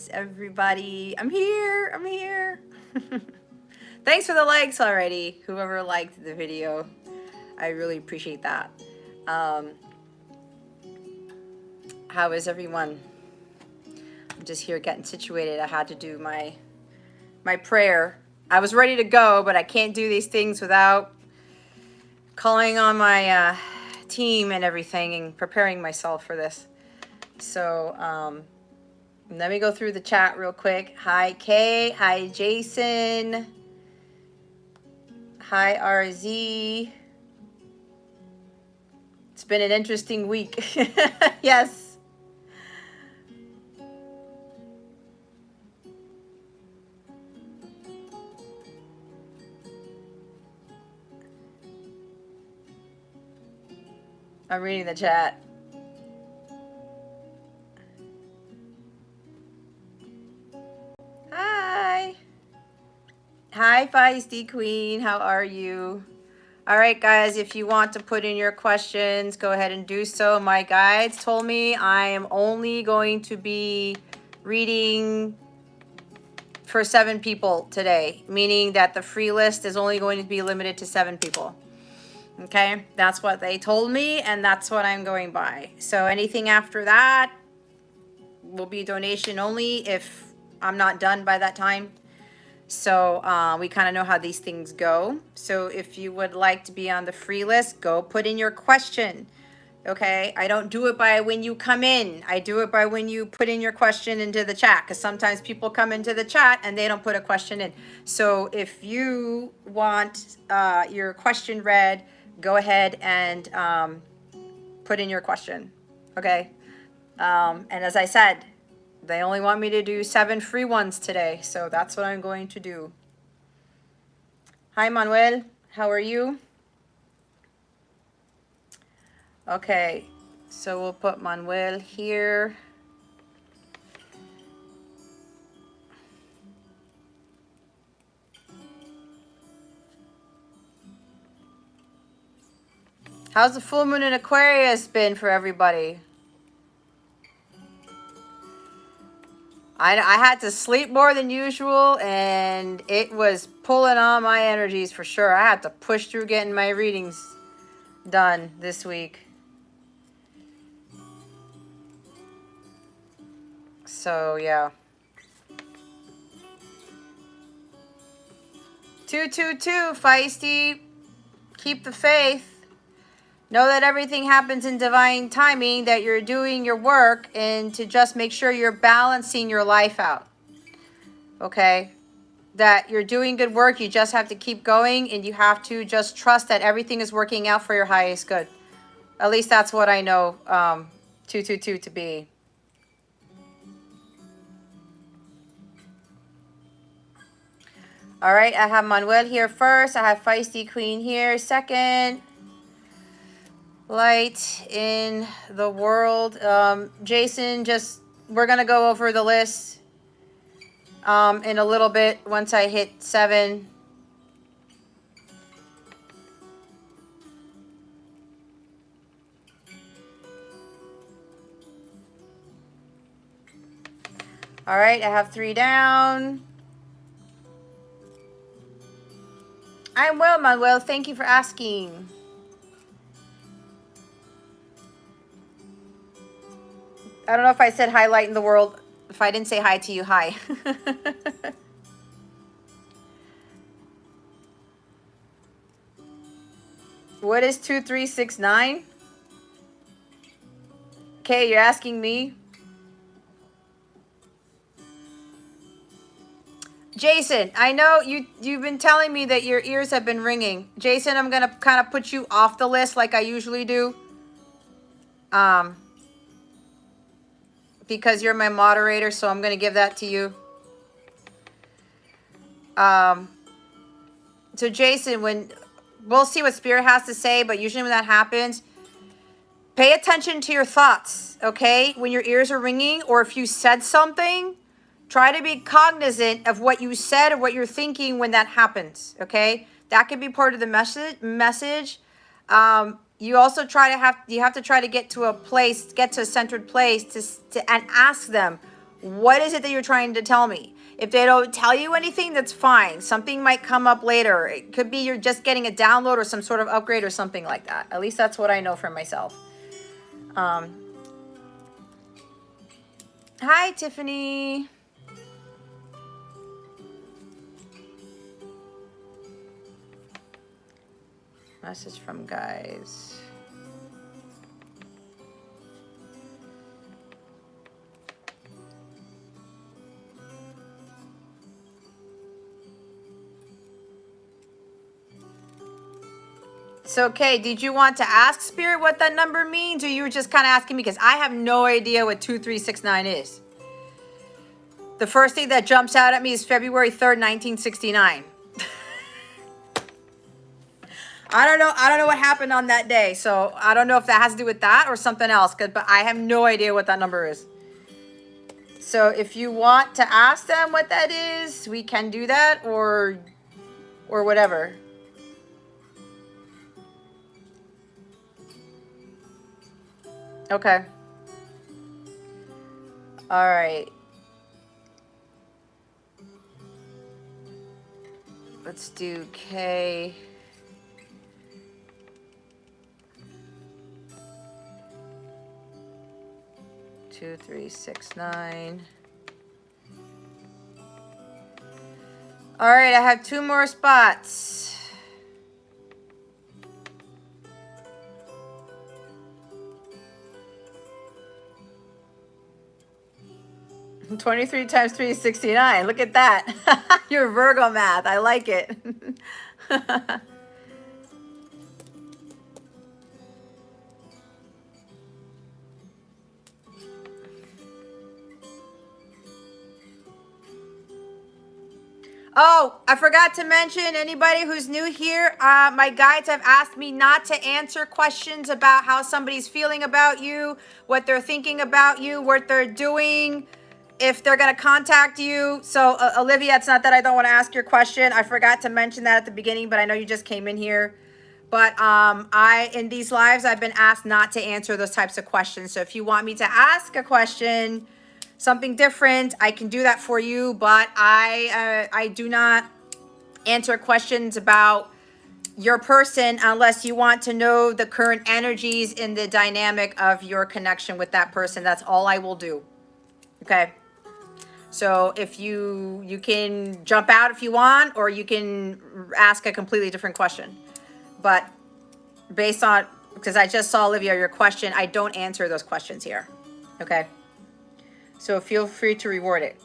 is everybody? I'm here. I'm here. Thanks for the likes already. Whoever liked the video, I really appreciate that. How is everyone? I'm just here getting situated. I had to do my prayer. I was ready to go, but I can't do these things without calling on my team and everything and preparing myself for this. So let me go through the chat real quick. Hi, Kay. Hi, Jason. Hi, RZ. It's been an interesting week. Yes. I'm reading the chat. Hi. Hi, Feisty Queen. How are you? All right, guys, if you want to put in your questions, go ahead and do so. My guides told me I am only going to be reading for 7 people today, meaning that the free list is only going to be limited to 7 people. Okay, that's what they told me, and that's what I'm going by. So anything after that will be donation only if I'm not done by that time. So we kind of know how these things go. So if you would like to be on the free list, go put in your question. Okay, I don't do it by when you come in. I do it by when you put in your question into the chat, because sometimes people come into the chat and they don't put a question in. So if you want your question read, go ahead and put in your question. Okay, and as I said, they only want me to do 7 free ones today, so that's what I'm going to do. Hi, Manuel. How are you? Okay, so we'll put Manuel here. How's the full moon in Aquarius been for everybody? I had to sleep more than usual, and it was pulling on my energies for sure. I had to push through getting my readings done this week. So, yeah. 222, Feisty. Keep the faith. Know that everything happens in divine timing, that you're doing your work, and to just make sure you're balancing your life out. Okay? That you're doing good work, you just have to keep going, and you have to just trust that everything is working out for your highest good. At least that's what I know 222 to be. All right, I have Manuel here first. I have Feisty Queen here second. Light in the world. Jason, we're going to go over the list in a little bit once I hit 7. All right, I have 3 down. I'm well, Manuel. Thank you for asking. I don't know if I said hi, light in the world. If I didn't say hi to you, hi. What is 2369? Okay, you're asking me. Jason, I know you've been telling me that your ears have been ringing. Jason, I'm going to kind of put you off the list like I usually do. Because you're my moderator, so I'm going to give that to you. So Jason, we'll see what Spirit has to say, but usually when that happens, pay attention to your thoughts, okay? When your ears are ringing, or if you said something, try to be cognizant of what you said or what you're thinking when that happens, okay? That could be part of the message. You also have to try to get to a centered place and ask them, What is it that you're trying to tell me? If they don't tell you anything, that's fine. Something might come up later. It could be you're just getting a download or some sort of upgrade or something like that. At least that's what I know for myself. Hi, Tiffany. Message from guys. So, okay, did you want to ask Spirit what that number means, or you were just kind of asking me? Because I have no idea what 2369 is. The first thing that jumps out at me is February 3rd, 1969. I don't know what happened on that day, so I don't know if that has to do with that or something else, but I have no idea what that number is. So if you want to ask them what that is, we can do that, or whatever. Okay. All right. Let's do K. Two, 3, 6, 9. All right, I have 2 more spots. 23 times 3 is 69. Look at that. Your Virgo math. I like it. Oh, I forgot to mention, anybody who's new here, my guides have asked me not to answer questions about how somebody's feeling about you, what they're thinking about you, what they're doing, if they're going to contact you. So, Olivia, it's not that I don't want to ask your question. I forgot to mention that at the beginning, but I know you just came in here. But in these lives, I've been asked not to answer those types of questions. So if you want me to ask a question, something different, I can do that for you, but I do not answer questions about your person unless you want to know the current energies in the dynamic of your connection with that person. That's all I will do. Okay. So if you can jump out if you want, or you can ask a completely different question. But based on, because I just saw, Olivia, your question, I don't answer those questions here. Okay. So feel free to reward it.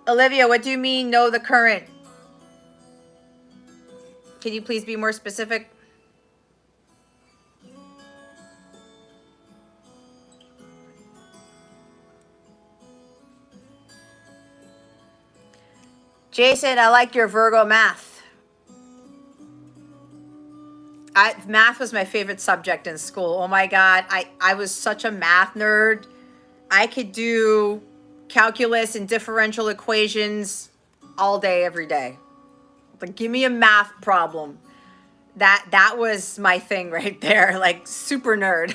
Olivia, what do you mean know the current? Can you please be more specific? Jason, I like your Virgo math. Math was my favorite subject in school. Oh my God, I was such a math nerd. I could do calculus and differential equations all day, every day. Like, give me a math problem. That was my thing right there, like super nerd.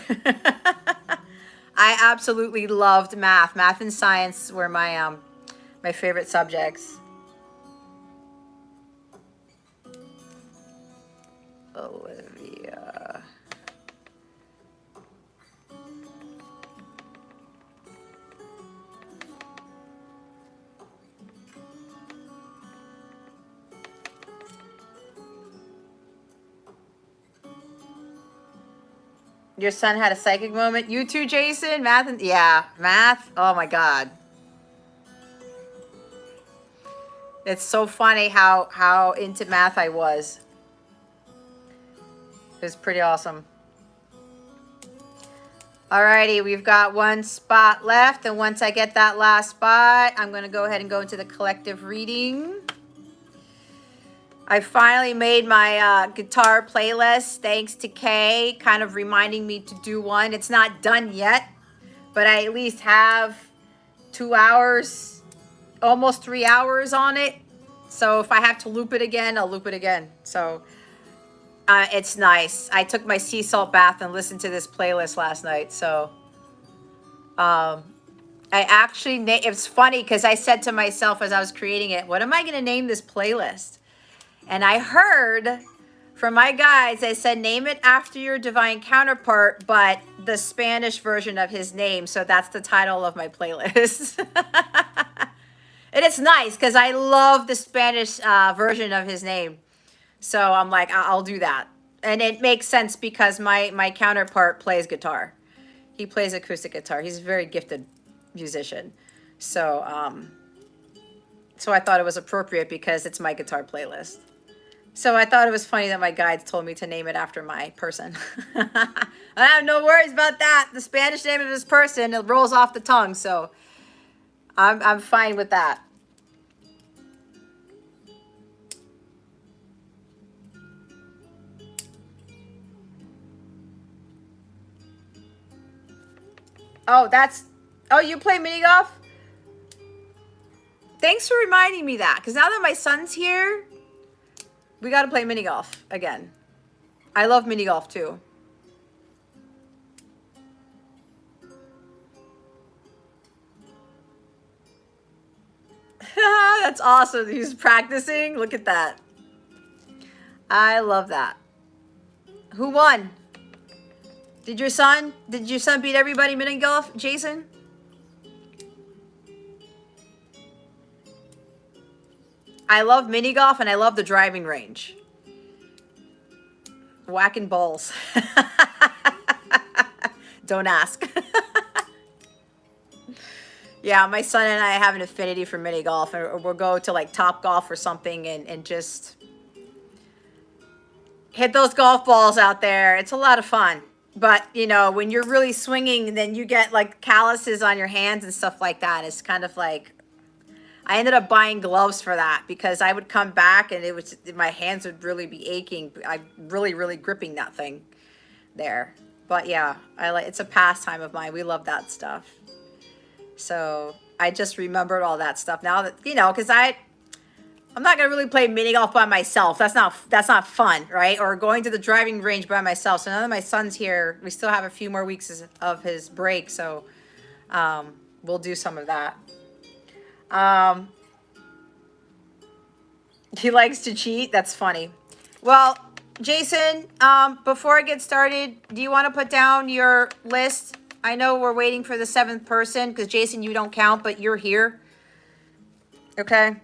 I absolutely loved math. Math and science were my my favorite subjects. Olivia. Your son had a psychic moment. You too, Jason? Math and yeah, math. Oh my God. It's so funny how into math I was. It was pretty awesome. Alrighty, we've got 1 spot left, and once I get that last spot, I'm going to go ahead and go into the collective reading. I finally made my guitar playlist, thanks to Kay, kind of reminding me to do one. It's not done yet, but I at least have 2 hours, almost 3 hours on it. So if I have to loop it again, I'll loop it again. So It's nice. I took my sea salt bath and listened to this playlist last night. So I actually, it's funny because I said to myself as I was creating it, what am I going to name this playlist? And I heard from my guides, they said, name it after your divine counterpart, but the Spanish version of his name. So that's the title of my playlist. And it's nice because I love the Spanish version of his name. So I'm like, I'll do that. And it makes sense because my counterpart plays guitar. He plays acoustic guitar. He's a very gifted musician. So, so I thought it was appropriate because it's my guitar playlist. So I thought it was funny that my guides told me to name it after my person. I have no worries about that. The Spanish name of this person, it rolls off the tongue. So I'm fine with that. Oh, you play mini golf? Thanks for reminding me that, because now that my son's here, we got to play mini golf again. I love mini golf too. That's awesome. He's practicing. Look at that. I love that. Who won? Did your son beat everybody mini golf, Jason? I love mini golf and I love the driving range. Whacking balls. Don't ask. Yeah, my son and I have an affinity for mini golf, or we'll go to like Top Golf or something and just hit those golf balls out there. It's a lot of fun. But, you know, when you're really swinging, then you get like calluses on your hands and stuff like that. It's kind of like, I ended up buying gloves for that because I would come back and my hands would really be aching. I really gripping that thing there. But yeah, it's a pastime of mine. We love that stuff. So I just remembered all that stuff now that, you know, because I'm not gonna really play mini golf by myself. That's not fun, right? Or going to the driving range by myself. So now that my son's here, we still have a few more weeks of his break. So we'll do some of that. He likes to cheat. That's funny. Well, Jason, before I get started, do you want to put down your list? I know we're waiting for the 7th person because Jason, you don't count, but you're here. Okay.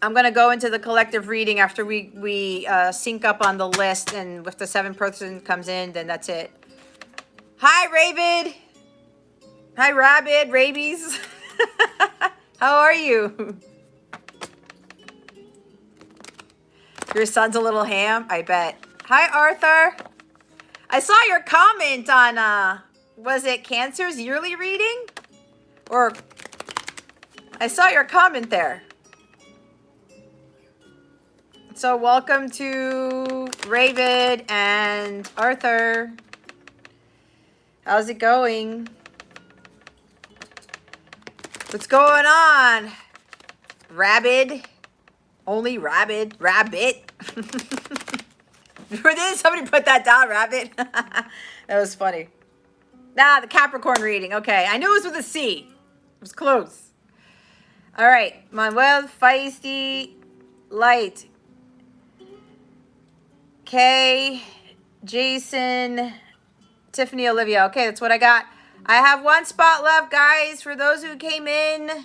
I'm going to go into the collective reading after we sync up on the list, and if the 7th person comes in, then that's it. Hi, Ravid. Hi, Rabbit, Rabies. How are you? Your son's a little ham, I bet. Hi, Arthur. I saw your comment on, was it Cancer's yearly reading? Or, I saw your comment there. So welcome to Ravid and Arthur. How's it going? What's going on? Rabbit. Only rabbit. Rabbit. Did somebody put that down, rabbit? That was funny. Nah, the Capricorn reading. Okay, I knew it was with a C. It was close. All right. Manuel, Feisty, Light. Kay, Jason, Tiffany, Olivia. Okay, that's what I got. I have 1 spot left, guys. For those who came in,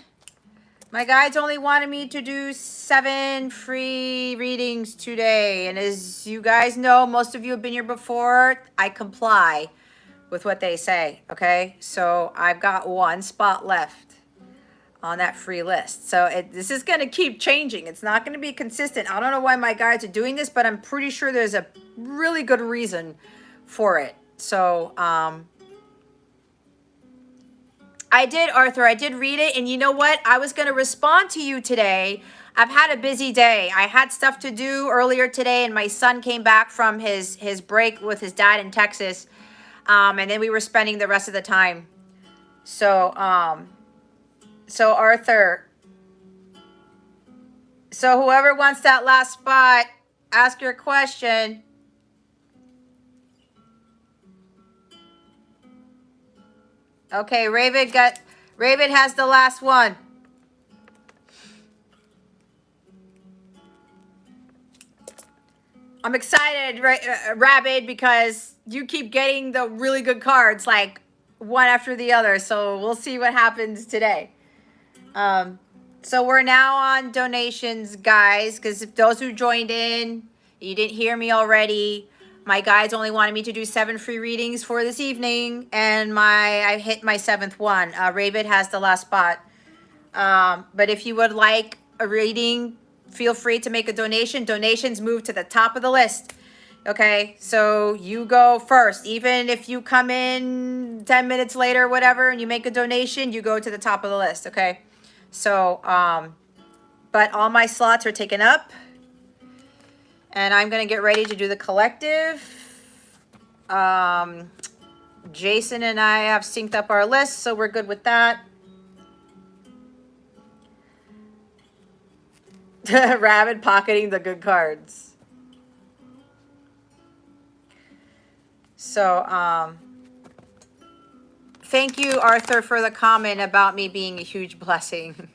my guides only wanted me to do 7 free readings today. And as you guys know, most of you have been here before. I comply with what they say, okay? So I've got 1 spot left on that free list. So this is going to keep changing. It's not going to be consistent. I don't know why my guides are doing this, but I'm pretty sure there's a really good reason for it. So I did, Arthur. I did read it. And you know what? I was going to respond to you today. I've had a busy day. I had stuff to do earlier today, and my son came back from his break with his dad in Texas. And then we were spending the rest of the time. So Arthur, so whoever wants that last spot, ask your question. Okay, Raven has the last one. I'm excited, Rabbit, because you keep getting the really good cards, like one after the other. So we'll see what happens today. So we're now on donations, guys, because those who joined in, you didn't hear me already. My guides only wanted me to do 7 free readings for this evening, and I hit my 7th one. Raven has the last spot. But if you would like a reading, feel free to make a donation. Donations move to the top of the list. Okay, so you go first. Even if you come in 10 minutes later, whatever, and you make a donation, you go to the top of the list. Okay, so but all my slots are taken up, and I'm gonna get ready to do the collective. Jason and I have synced up our list, so we're good with that. Rabbit pocketing the good cards. So, thank you, Arthur, for the comment about me being a huge blessing.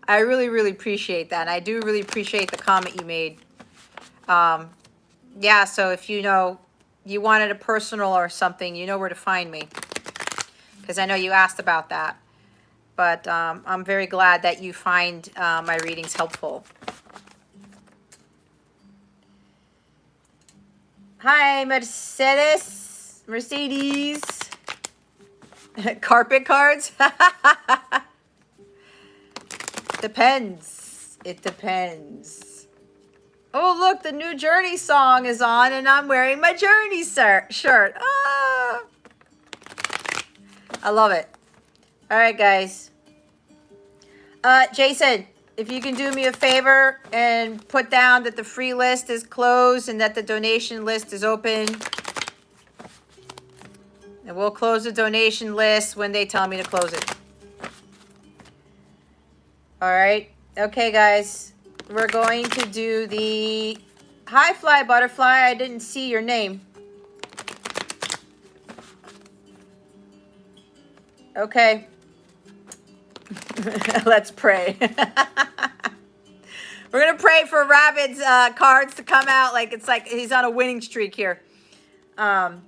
I really, really appreciate that. I do really appreciate the comment you made. Yeah, so if you wanted a personal or something, you know where to find me. Because I know you asked about that. But I'm very glad that you find my readings helpful. Hi, Mercedes. Carpet cards? Depends. It depends. Oh, look, the new Journey song is on, and I'm wearing my Journey shirt. Ah! I love it. All right, guys. Jason, if you can do me a favor and put down that the free list is closed and that the donation list is open. And we'll close the donation list when they tell me to close it. All right. Okay, guys. We're going to do the... Hi, Fly Butterfly. I didn't see your name. Okay. Let's pray. We're going to pray for Rabbit's cards to come out like it's like he's on a winning streak here. Hi,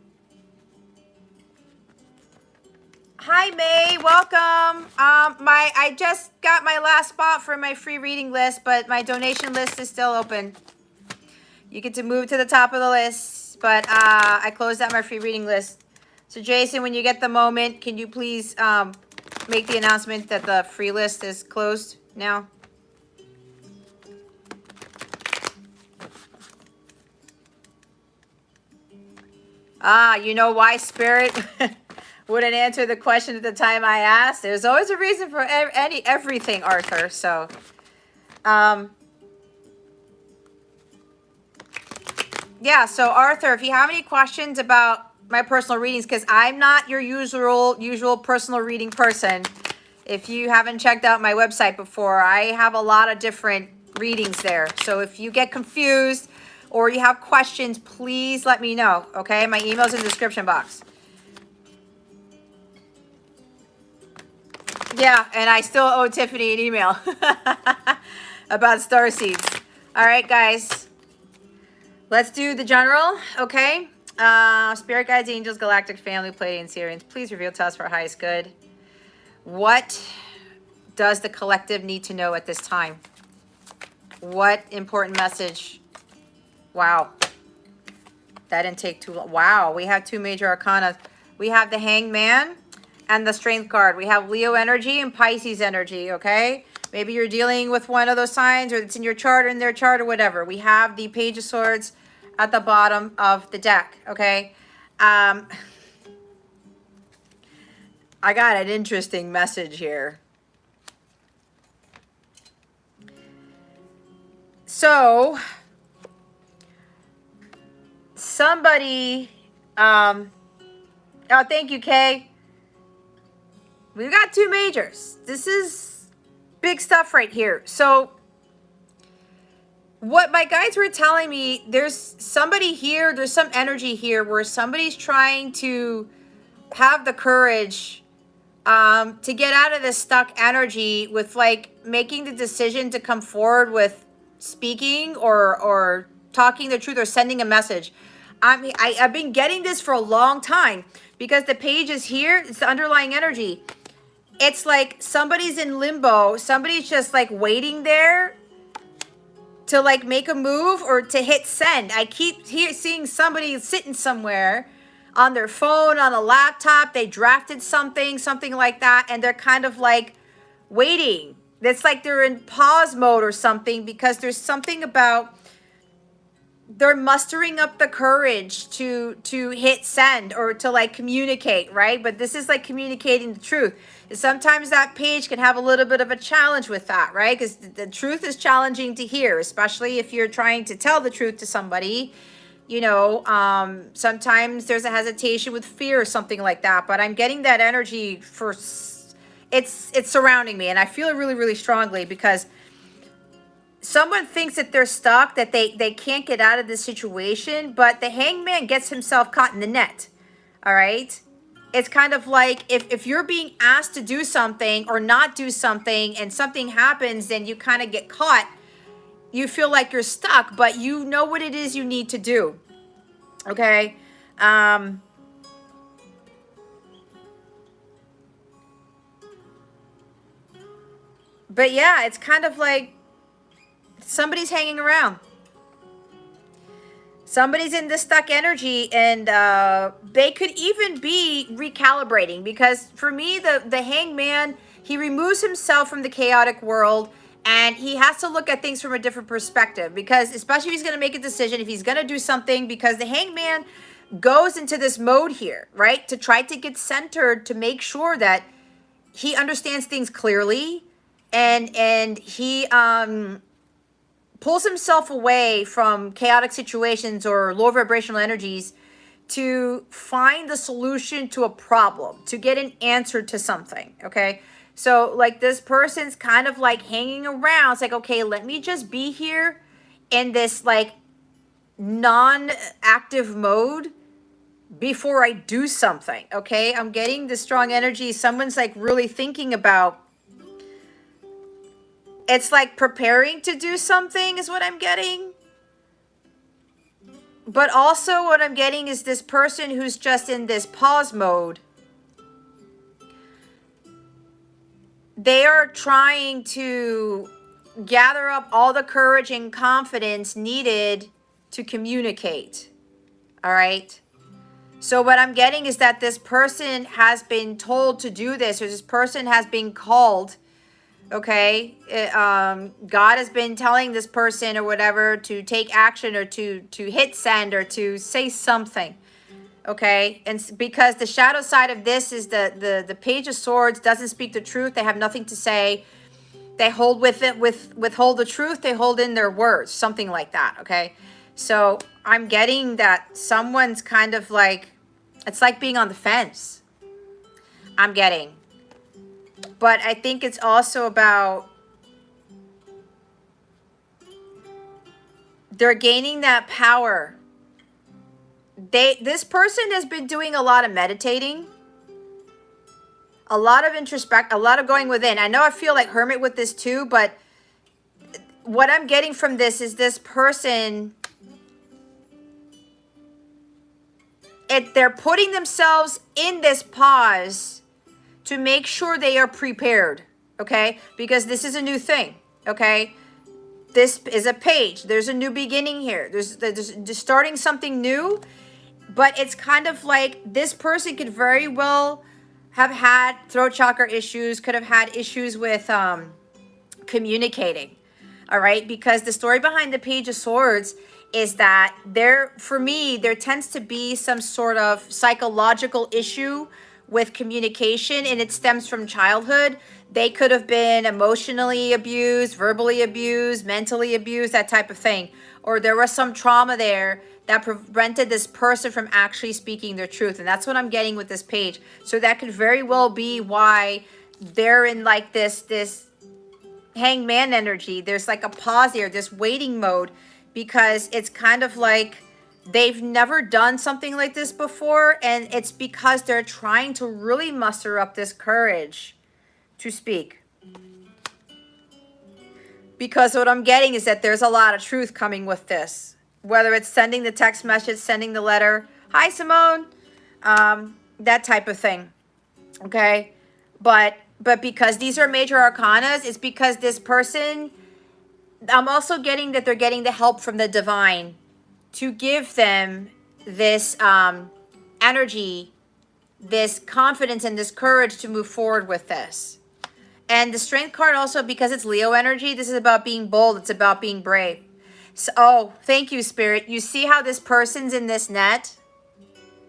May. Welcome. I just got my last spot for my free reading list, but my donation list is still open. You get to move to the top of the list, but I closed out my free reading list. So, Jason, when you get the moment, can you please make the announcement that the free list is closed now? You know why, Spirit? Wouldn't answer the question at the time I asked. There's always a reason for everything, Arthur. So, yeah. So, Arthur, if you have any questions about my personal readings, because I'm not your usual personal reading person. If you haven't checked out my website before, I have a lot of different readings there. So, if you get confused or you have questions, please let me know. Okay, my email's in the description box. Yeah, and I still owe Tiffany an email about star seeds. All right, guys. Let's do the general, okay? Spirit guides, angels, galactic family, Pleiadian, Sirians, please reveal to us for our highest good. What does the collective need to know at this time? What important message? Wow. That didn't take too long. Wow, we have 2 major arcana. We have the Hanged Man and the Strength card. We have Leo energy and Pisces energy, okay? Maybe you're dealing with one of those signs, or it's in your chart or in their chart or whatever. We have the Page of Swords at the bottom of the deck, okay? I got an interesting message here. So, somebody, oh, thank you, Kay. We've got 2 majors. This is big stuff right here. So what my guides were telling me, there's somebody here, there's some energy here where somebody's trying to have the courage to get out of this stuck energy with like making the decision to come forward with speaking or talking the truth or sending a message. I've been getting this for a long time because the page is here. It's the underlying energy. It's like somebody's in limbo. Somebody's just like waiting there to like make a move or to hit send. I keep seeing somebody sitting somewhere on their phone, on a laptop. They drafted something like that, and they're kind of like waiting. It's like they're in pause mode or something because there's something about they're mustering up the courage to hit send or to like communicate, right? But this is like communicating the truth. Sometimes that page can have a little bit of a challenge with that, right? Because the truth is challenging to hear, especially if you're trying to tell the truth to somebody. You know, sometimes there's a hesitation with fear or something like that. But I'm getting that energy for it's surrounding me, and I feel it really, really strongly because someone thinks that they're stuck, that they can't get out of this situation, but the hangman gets himself caught in the net. All right. It's kind of like if you're being asked to do something or not do something and something happens, then you kind of get caught. You feel like you're stuck, but you know what it is you need to do. Okay. But yeah, it's kind of like somebody's hanging around. Somebody's in this stuck energy, and they could even be recalibrating because for me, the hangman, he removes himself from the chaotic world and he has to look at things from a different perspective because especially if he's going to make a decision, if he's going to do something, because the hangman goes into this mode here, right? To try to get centered, to make sure that he understands things clearly and he pulls himself away from chaotic situations or low vibrational energies to find the solution to a problem, to get an answer to something, okay? So like this person's kind of like hanging around. It's like, okay, let me just be here in this like non-active mode before I do something, okay? I'm getting the strong energy. Someone's like really thinking about, it's like preparing to do something is what I'm getting. But also what I'm getting is this person who's just in this pause mode. They are trying to gather up all the courage and confidence needed to communicate. All right. So what I'm getting is that this person has been told to do this, or this person has been called. Okay, God has been telling this person or whatever to take action or to hit send or to say something. Okay, and because the shadow side of this is the Page of Swords doesn't speak the truth. They have nothing to say. They hold withhold the truth. They hold in their words, something like that. Okay, so I'm getting that someone's kind of like, it's like being on the fence. I'm getting. But I think it's also about they're gaining that power. This person has been doing a lot of meditating, a lot of a lot of going within. I know I feel like hermit with this too, but what I'm getting from this is this person, they're putting themselves in this pause to make sure they are prepared, okay? Because this is a new thing, okay? This is a page. There's a new beginning here. There's starting something new, but it's kind of like this person could very well have had throat chakra issues, could have had issues with communicating, all right? Because the story behind the Page of Swords is that for me, there tends to be some sort of psychological issue with communication, and it stems from childhood. They could have been emotionally abused, verbally abused, mentally abused, that type of thing. Or there was some trauma there that prevented this person from actually speaking their truth. And that's what I'm getting with this page. So that could very well be why they're in like this hangman energy. There's like a pause here, this waiting mode, because it's kind of like They've never done something like this before, and it's because they're trying to really muster up this courage to speak. Because what I'm getting is that there's a lot of truth coming with this. Whether it's sending the text message, sending the letter, hi Simone, that type of thing. Okay, but because these are major arcanas, it's because this person, I'm also getting that they're getting the help from the divine to give them this energy, this confidence, and this courage to move forward with this. And the strength card also, because it's Leo energy, this is about being bold. It's about being brave. So, oh, thank you, Spirit. You see how this person's in this net?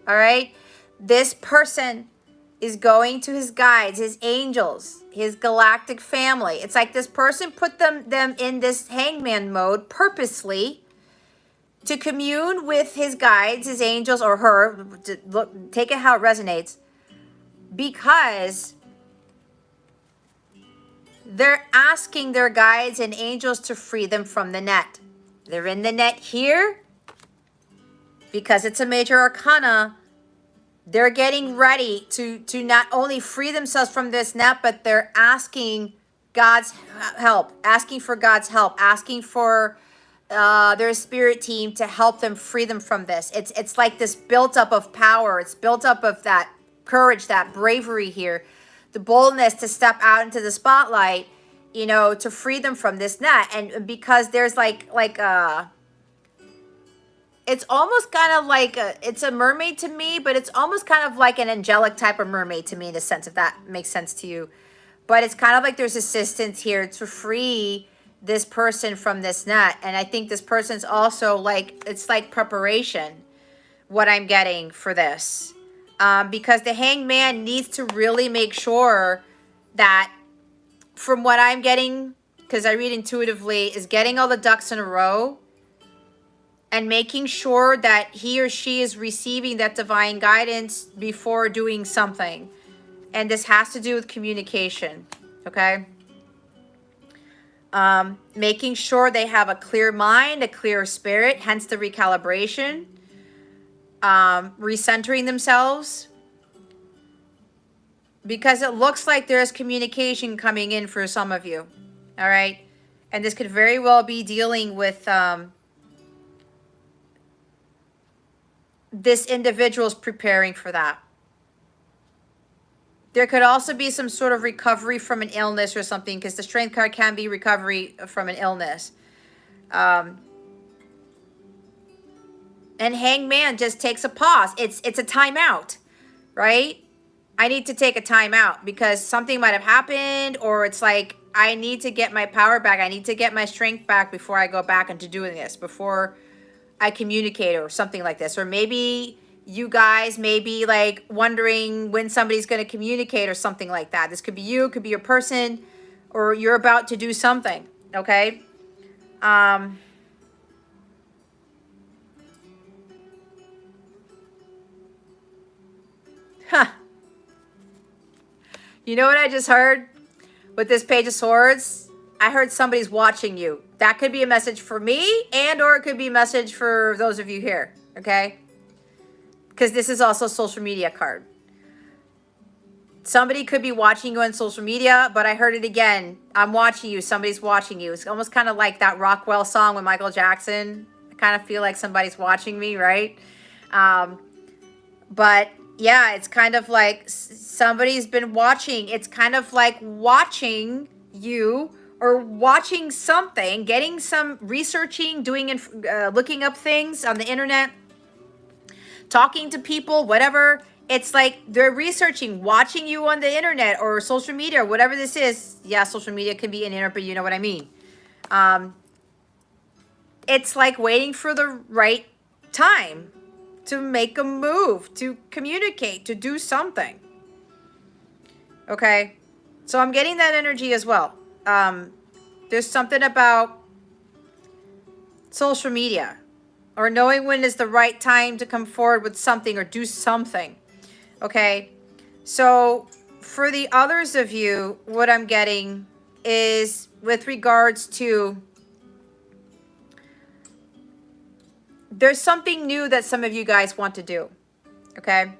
All right? This person is going to his guides, his angels, his galactic family. It's like this person put them in this hangman mode purposely to commune with his guides, his angels, or her. Look, take it how it resonates. Because they're asking their guides and angels to free them from the net. They're in the net here because it's a major arcana. They're getting ready to not only free themselves from this net, but they're asking God's help, asking for God's help, asking for their spirit team to help them free them from this. It's like this built up of power. It's built up of that courage, that bravery here, the boldness to step out into the spotlight, you know, to free them from this net. And because there's like it's almost kind of like it's a mermaid to me, but it's almost kind of like an angelic type of mermaid to me, in the sense, if that makes sense to you. But it's kind of like there's assistance here to free this person from this net. And I think this person's also like, it's like preparation, what I'm getting for this. Because the hangman needs to really make sure that, from what I'm getting, because I read intuitively, is getting all the ducks in a row and making sure that he or she is receiving that divine guidance before doing something. And this has to do with communication, okay? Making sure they have a clear mind, a clear spirit, hence the recalibration, recentering themselves. Because it looks like there's communication coming in for some of you, all right? And this could very well be dealing with this individual's preparing for that. There could also be some sort of recovery from an illness or something, because the strength card can be recovery from an illness. And hangman just takes a pause. It's a timeout, right? I need to take a timeout because something might have happened, or it's like, I need to get my power back. I need to get my strength back before I go back into doing this, before I communicate or something like this. Or maybe you guys may be like wondering when somebody's going to communicate or something like that. This could be you, could be your person, or you're about to do something, okay? Huh. You know what I just heard with this Page of Swords? I heard somebody's watching you. That could be a message for me, and or it could be a message for those of you here, okay? Because this is also a social media card. Somebody could be watching you on social media, but I heard it again. I'm watching you. Somebody's watching you. It's almost kind of like that Rockwell song with Michael Jackson. I kind of feel like somebody's watching me, right? But yeah, it's kind of like somebody's been watching. It's kind of like watching you, or watching something, getting some researching, doing, looking up things on the internet, talking to people, whatever. It's like they're researching, watching you on the internet or social media, or whatever this is. Yeah, social media can be an internet, but you know what I mean. It's like waiting for the right time to make a move, to communicate, to do something. Okay? So I'm getting that energy as well. There's something about social media, or knowing when is the right time to come forward with something or do something. Okay? So for the others of you, what I'm getting is with regards to there's something new that some of you guys want to do, okay?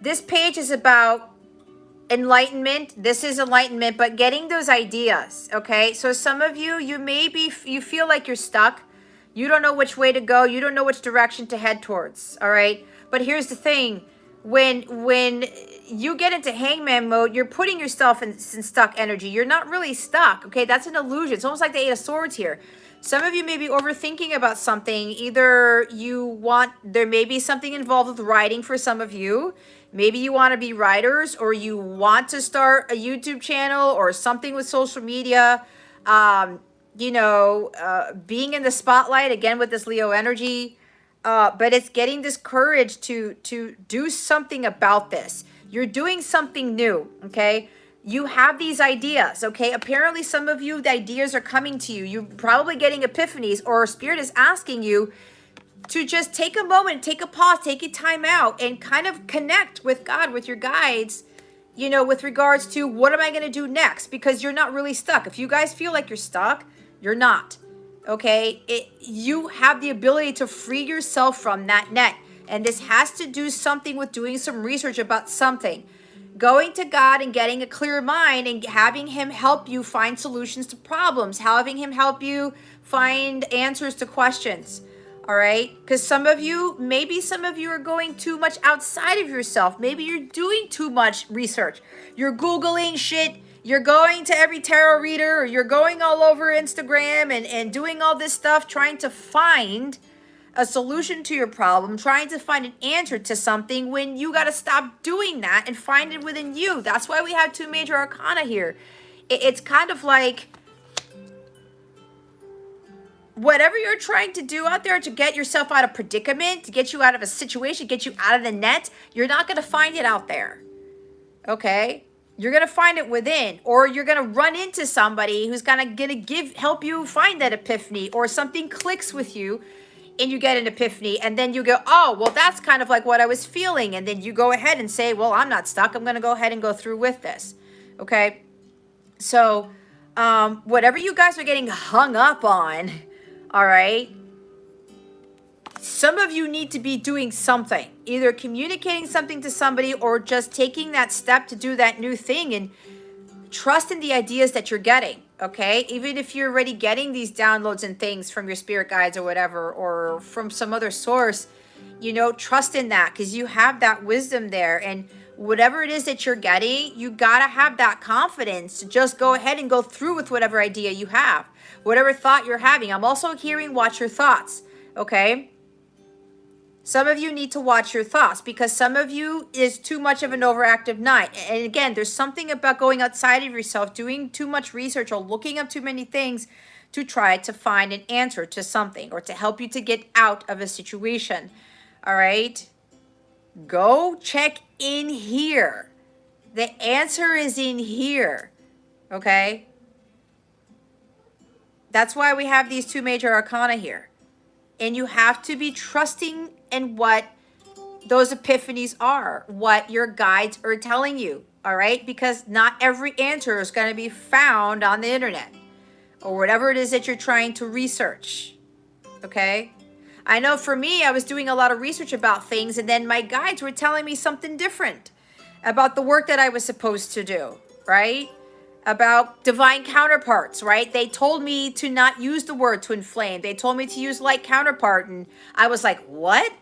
This page is about enlightenment. This is enlightenment, but getting those ideas, okay? So some of you, you feel like you're stuck. You don't know which way to go. You don't know which direction to head towards, all right? But here's the thing. When you get into hangman mode, you're putting yourself in stuck energy. You're not really stuck, okay? That's an illusion. It's almost like the Eight of Swords here. Some of you may be overthinking about something. Either there may be something involved with writing for some of you. Maybe you want to be writers, or you want to start a YouTube channel or something with social media. Being in the spotlight, again, with this Leo energy. But it's getting this courage to do something about this. You're doing something new, okay? You have these ideas, okay? Apparently, some of you, the ideas are coming to you. You're probably getting epiphanies, or Spirit is asking you to just take a moment, take a pause, take a time out, and kind of connect with God, with your guides, with regards to what am I going to do next? Because you're not really stuck. If you guys feel like you're stuck, you're not. Okay, you have the ability to free yourself from that net. And this has to do something with doing some research about something. Going to God and getting a clear mind and having him help you find solutions to problems. Having him help you find answers to questions. All right, because maybe some of you are going too much outside of yourself. Maybe you're doing too much research. You're Googling shit. You're going to every tarot reader, or you're going all over Instagram and doing all this stuff, trying to find a solution to your problem, trying to find an answer to something, when you got to stop doing that and find it within you. That's why we have two major arcana here. It's kind of like whatever you're trying to do out there to get yourself out of predicament, to get you out of a situation, get you out of the net, you're not going to find it out there. Okay? You're going to find it within, or you're going to run into somebody who's going to help you find that epiphany, or something clicks with you and you get an epiphany, and then you go, oh, well, that's kind of like what I was feeling. And then you go ahead and say, well, I'm not stuck. I'm going to go ahead and go through with this. Okay? So, whatever you guys are getting hung up on, all right, some of you need to be doing something, either communicating something to somebody, or just taking that step to do that new thing and trust in the ideas that you're getting, okay? Even if you're already getting these downloads and things from your spirit guides or whatever, or from some other source, trust in that, because you have that wisdom there. And whatever it is that you're getting, you got to have that confidence to just go ahead and go through with whatever idea you have, whatever thought you're having. I'm also hearing watch your thoughts, okay? Some of you need to watch your thoughts, because some of you is too much of an overactive night. And again, there's something about going outside of yourself, doing too much research, or looking up too many things to try to find an answer to something, or to help you to get out of a situation. All right? Go check in here. The answer is in here. Okay? That's why we have these two major arcana here. And you have to be trusting in what those epiphanies are, what your guides are telling you, all right? Because not every answer is going to be found on the internet, or whatever it is that you're trying to research, okay? I know for me, I was doing a lot of research about things, and then my guides were telling me something different about the work that I was supposed to do, right? About divine counterparts, right? They told me to not use the word to inflame. They told me to use light counterpart. And I was like, what?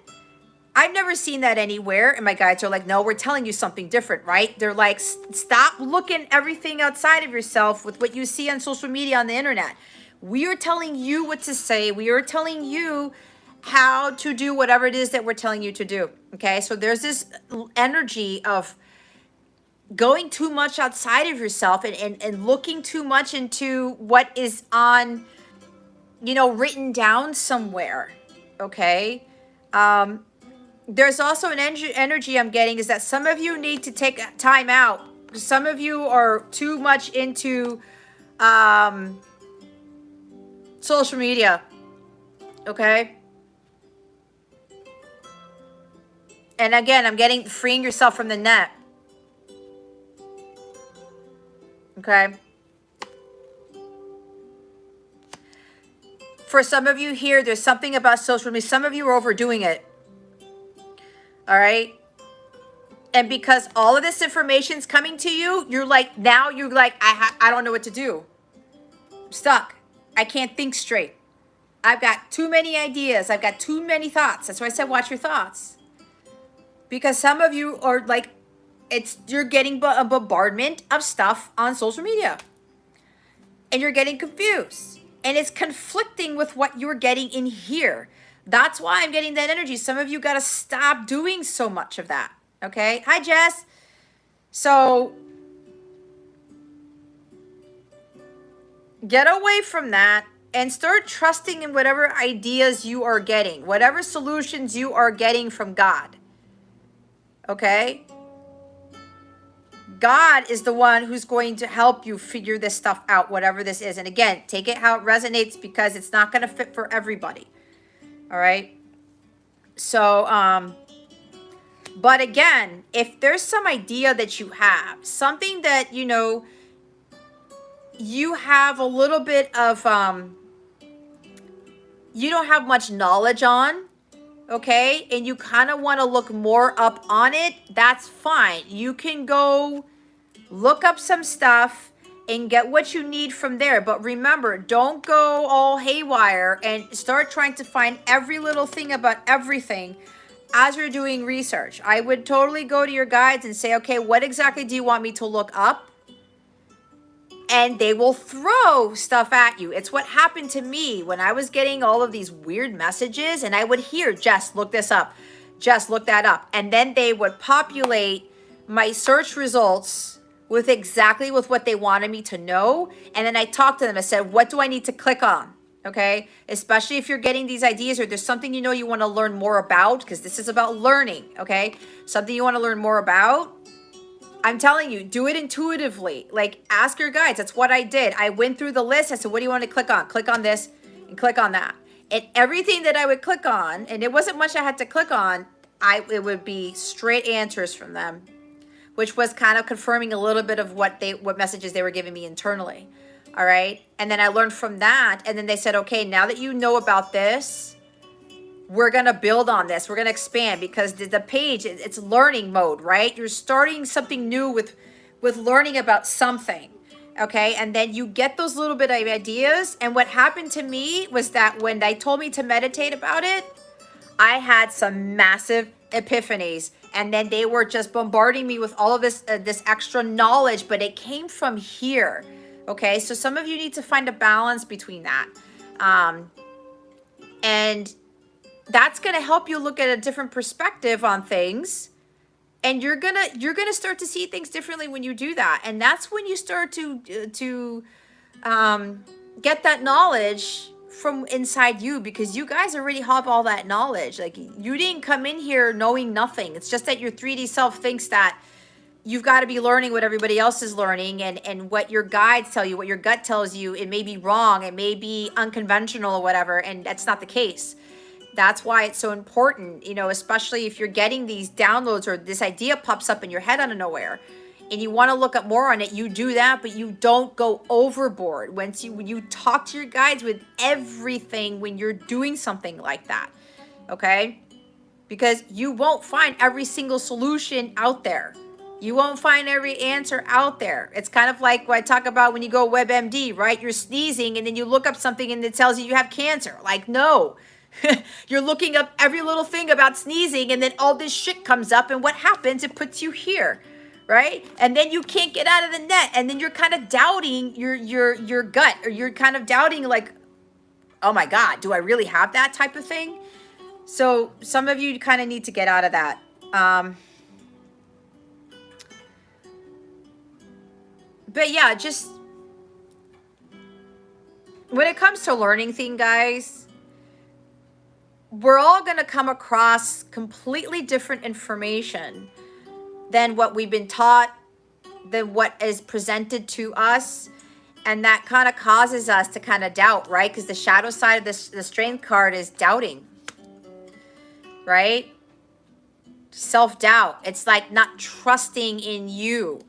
I've never seen that anywhere. And my guides are like, no, we're telling you something different, right? They're like, stop looking everything outside of yourself with what you see on social media, on the internet. We are telling you what to say. We are telling you how to do whatever it is that we're telling you to do. Okay. So there's this energy of going too much outside of yourself, and looking too much into what is on, written down somewhere. Okay. There's also an energy I'm getting, is that some of you need to take time out. Some of you are too much into social media. Okay. And again, I'm getting freeing yourself from the net. Okay. For some of you here, there's something about social media. Some of you are overdoing it. All right. And because all of this information is coming to you, you're like, now you're like, I don't know what to do. I'm stuck. I can't think straight. I've got too many ideas. I've got too many thoughts. That's why I said watch your thoughts. Because some of you are like, you're getting a bombardment of stuff on social media. And you're getting confused. And it's conflicting with what you're getting in here. That's why I'm getting that energy. Some of you got to stop doing so much of that. Okay? Hi, Jess. So get away from that and start trusting in whatever ideas you are getting, whatever solutions you are getting from God. Okay? God is the one who's going to help you figure this stuff out, whatever this is. And again, take it how it resonates because it's not going to fit for everybody. All right? So, but again, if there's some idea that you have, something that, you know, you have a little bit of, you don't have much knowledge on, okay, and you kind of want to look more up on it, that's fine. You can go look up some stuff and get what you need from there. But remember, don't go all haywire and start trying to find every little thing about everything as you're doing research. I would totally go to your guides and say, okay, what exactly do you want me to look up? And they will throw stuff at you. It's what happened to me when I was getting all of these weird messages and I would hear, Jess, look this up. Jess, look that up. And then they would populate my search results with exactly with what they wanted me to know. And then I talked to them. I said, what do I need to click on? Okay. Especially if you're getting these ideas or there's something you know you want to learn more about, because this is about learning. Okay. Something you want to learn more about. I'm telling you, do it intuitively. Like, ask your guides. That's what I did. I went through the list. I said, what do you want to click on? Click on this and click on that. And everything that I would click on, and it wasn't much I had to click on, it would be straight answers from them, which was kind of confirming a little bit of what messages they were giving me internally. All right. And then I learned from that. And then they said, okay, now that you know about this, we're going to build on this. We're going to expand because the page, it's learning mode, right? You're starting something new with learning about something. Okay. And then you get those little bit of ideas. And what happened to me was that when they told me to meditate about it, I had some massive epiphanies. And then they were just bombarding me with all of this extra knowledge, but it came from here. Okay. So some of you need to find a balance between that. And that's going to help you look at a different perspective on things. And you're going to start to see things differently when you do that. And that's when you start to get that knowledge from inside you, because you guys already have all that knowledge. Like, you didn't come in here knowing nothing. It's just that your 3D self thinks that you've got to be learning what everybody else is learning, and what your guides tell you, what your gut tells you. It may be wrong. It may be unconventional or whatever. And that's not the case. That's why it's so important, you know, especially if you're getting these downloads or this idea pops up in your head out of nowhere and you want to look up more on it, you do that, but you don't go overboard. When you talk to your guides with everything when you're doing something like that, okay? Because you won't find every single solution out there. You won't find every answer out there. It's kind of like what I talk about when you go WebMD, right? You're sneezing and then you look up something and it tells you have cancer. Like, no. You're looking up every little thing about sneezing and then all this shit comes up, and what happens? It puts you here, right? And then you can't get out of the net, and then you're kind of doubting your gut, or you're kind of doubting, like, oh my God, do I really have that type of thing? So some of you kind of need to get out of that. But yeah, just when it comes to learning things, guys, we're all going to come across completely different information than what we've been taught, than what is presented to us. And that kind of causes us to kind of doubt, right? Because the shadow side of the strength card is doubting, right? Self-doubt. It's like not trusting in you.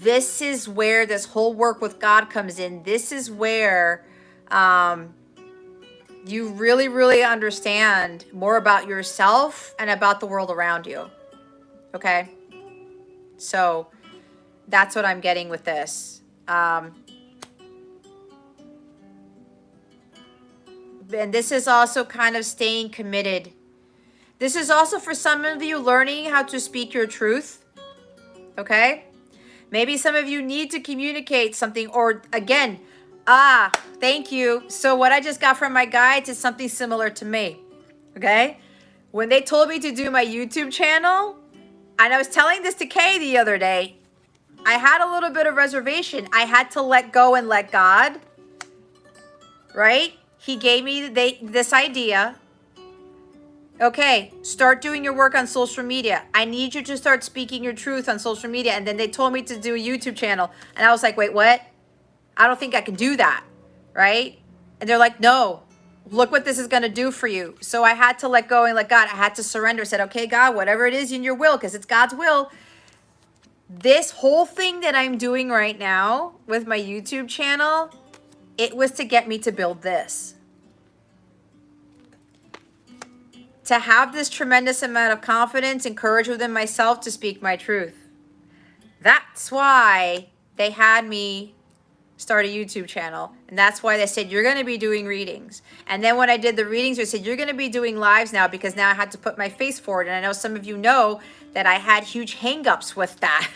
This is where this whole work with God comes in. This is where you really, really understand more about yourself and about the world around you. Okay? So that's what I'm getting with this. And this is also kind of staying committed. This is also for some of you learning how to speak your truth. Okay? Maybe some of you need to communicate something, or again, thank you. So what I just got from my guides is something similar to me. Okay? When they told me to do my YouTube channel, and I was telling this to Kay the other day, I had a little bit of reservation. I had to let go and let God, right? He gave me this idea. Okay, start doing your work on social media. I need you to start speaking your truth on social media. And then they told me to do a YouTube channel. And I was like, wait, what? I don't think I can do that, right? And they're like, no, look what this is going to do for you. So I had to let go and let God. I had to surrender. I said, okay, God, whatever it is in your will, because it's God's will. This whole thing that I'm doing right now with my YouTube channel, it was to get me to build this. To have this tremendous amount of confidence and courage within myself to speak my truth. That's why they had me start a YouTube channel. And that's why they said, you're going to be doing readings. And then when I did the readings, they said, you're going to be doing lives now, because now I had to put my face forward. And I know some of you know that I had huge hangups with that.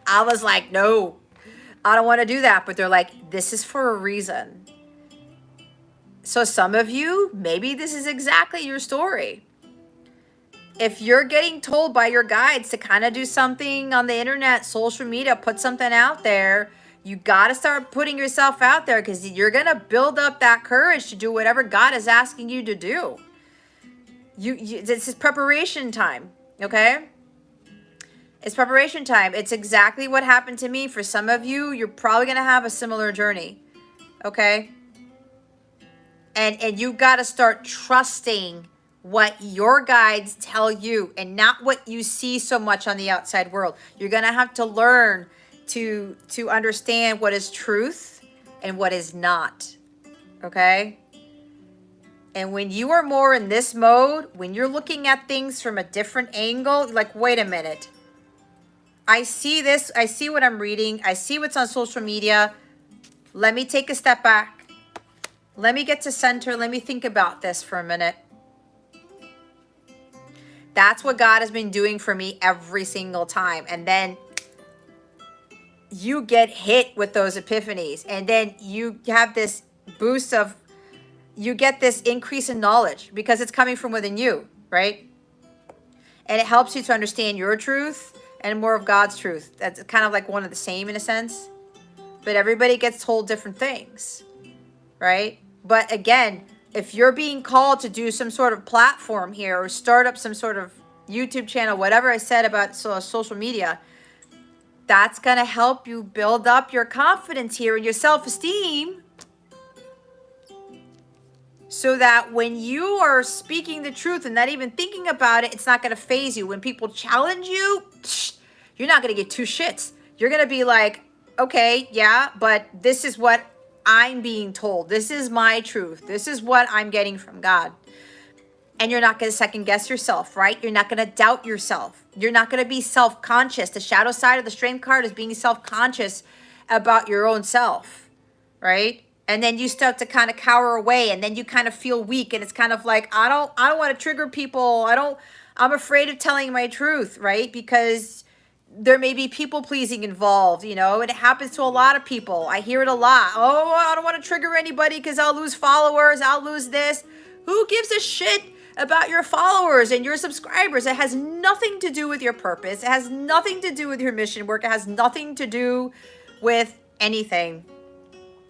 I was like, no, I don't want to do that. But they're like, this is for a reason. So some of you, maybe this is exactly your story. If you're getting told by your guides to kind of do something on the internet, social media, put something out there, you got to start putting yourself out there, because you're going to build up that courage to do whatever God is asking you to do. This is preparation time, okay? It's preparation time. It's exactly what happened to me. For some of you, you're probably going to have a similar journey, okay? And you got to start trusting what your guides tell you and not what you see so much on the outside world. You're going to have to learn to understand what is truth and what is not, okay? And when you are more in this mode, when you're looking at things from a different angle, like, wait a minute. I see this. I see what I'm reading. I see what's on social media. Let me take a step back. Let me get to center. Let me think about this for a minute. That's what God has been doing for me every single time. And then you get hit with those epiphanies. And then you have this boost of, you get this increase in knowledge because it's coming from within you, right? And it helps you to understand your truth and more of God's truth. That's kind of like one of the same in a sense. But everybody gets told different things, right? But again, if you're being called to do some sort of platform here or start up some sort of YouTube channel, whatever I said about social media, that's going to help you build up your confidence here and your self-esteem, so that when you are speaking the truth and not even thinking about it, it's not going to faze you. When people challenge you, you're not going to get two shits. You're going to be like, okay, yeah, but this is what I'm being told. This is my truth. This is what I'm getting from God. And you're not going to second guess yourself, right? You're not going to doubt yourself. You're not going to be self-conscious. The shadow side of the strength card is being self-conscious about your own self, right? And then you start to kind of cower away, and then you kind of feel weak, and it's kind of like, I don't want to trigger people. I'm afraid of telling my truth, right? Because there may be people pleasing involved, and it happens to a lot of people. I hear it a lot. Oh, I don't want to trigger anybody because I'll lose followers. I'll lose this. Who gives a shit about your followers and your subscribers? It has nothing to do with your purpose. It has nothing to do with your mission work. It has nothing to do with anything.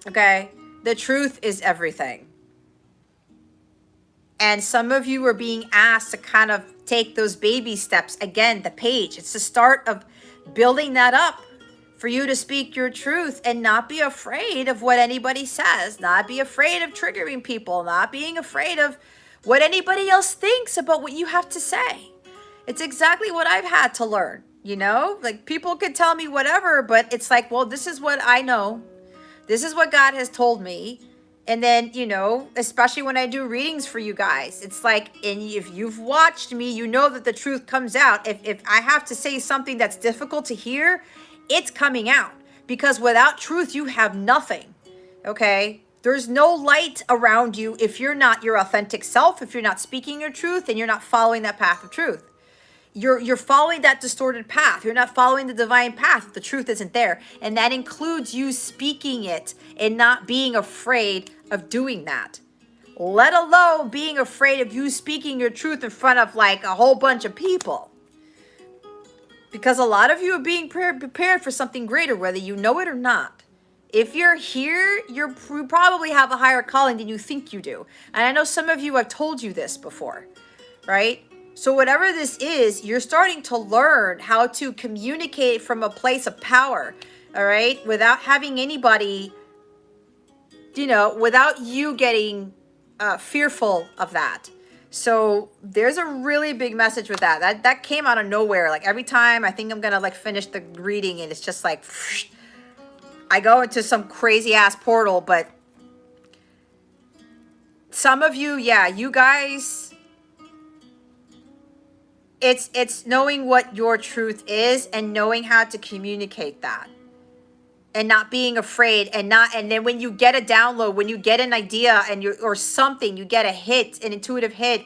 Okay? The truth is everything. And some of you are being asked to kind of take those baby steps. Again, the page, it's the start of building that up for you to speak your truth and not be afraid of what anybody says, not be afraid of triggering people, not being afraid of what anybody else thinks about what you have to say. It's exactly what I've had to learn, like people could tell me whatever, but it's like, well, this is what I know. This is what God has told me. And then, you know, especially when I do readings for you guys, it's like, and if you've watched me, you know that the truth comes out. If I have to say something that's difficult to hear, it's coming out. Because without truth, you have nothing. Okay? There's no light around you if you're not your authentic self, if you're not speaking your truth and you're not following that path of truth. You're following that distorted path. You're not following the divine path. The truth isn't there. And that includes you speaking it and not being afraid of doing that. Let alone being afraid of you speaking your truth in front of like a whole bunch of people. Because a lot of you are being prepared for something greater, whether you know it or not. If you're here, you probably have a higher calling than you think you do. And I know some of you have told you this before, right? So whatever this is, you're starting to learn how to communicate from a place of power, all right? Without having anybody, you know, without you getting fearful of that. So there's a really big message with that. That came out of nowhere. Like every time I think I'm going to like finish the reading and it's just like, I go into some crazy ass portal, but some of you, yeah, you guys, it's knowing what your truth is and knowing how to communicate that and not being afraid and then when you get a download, when you get an idea and you or something, you get a hit, an intuitive hit,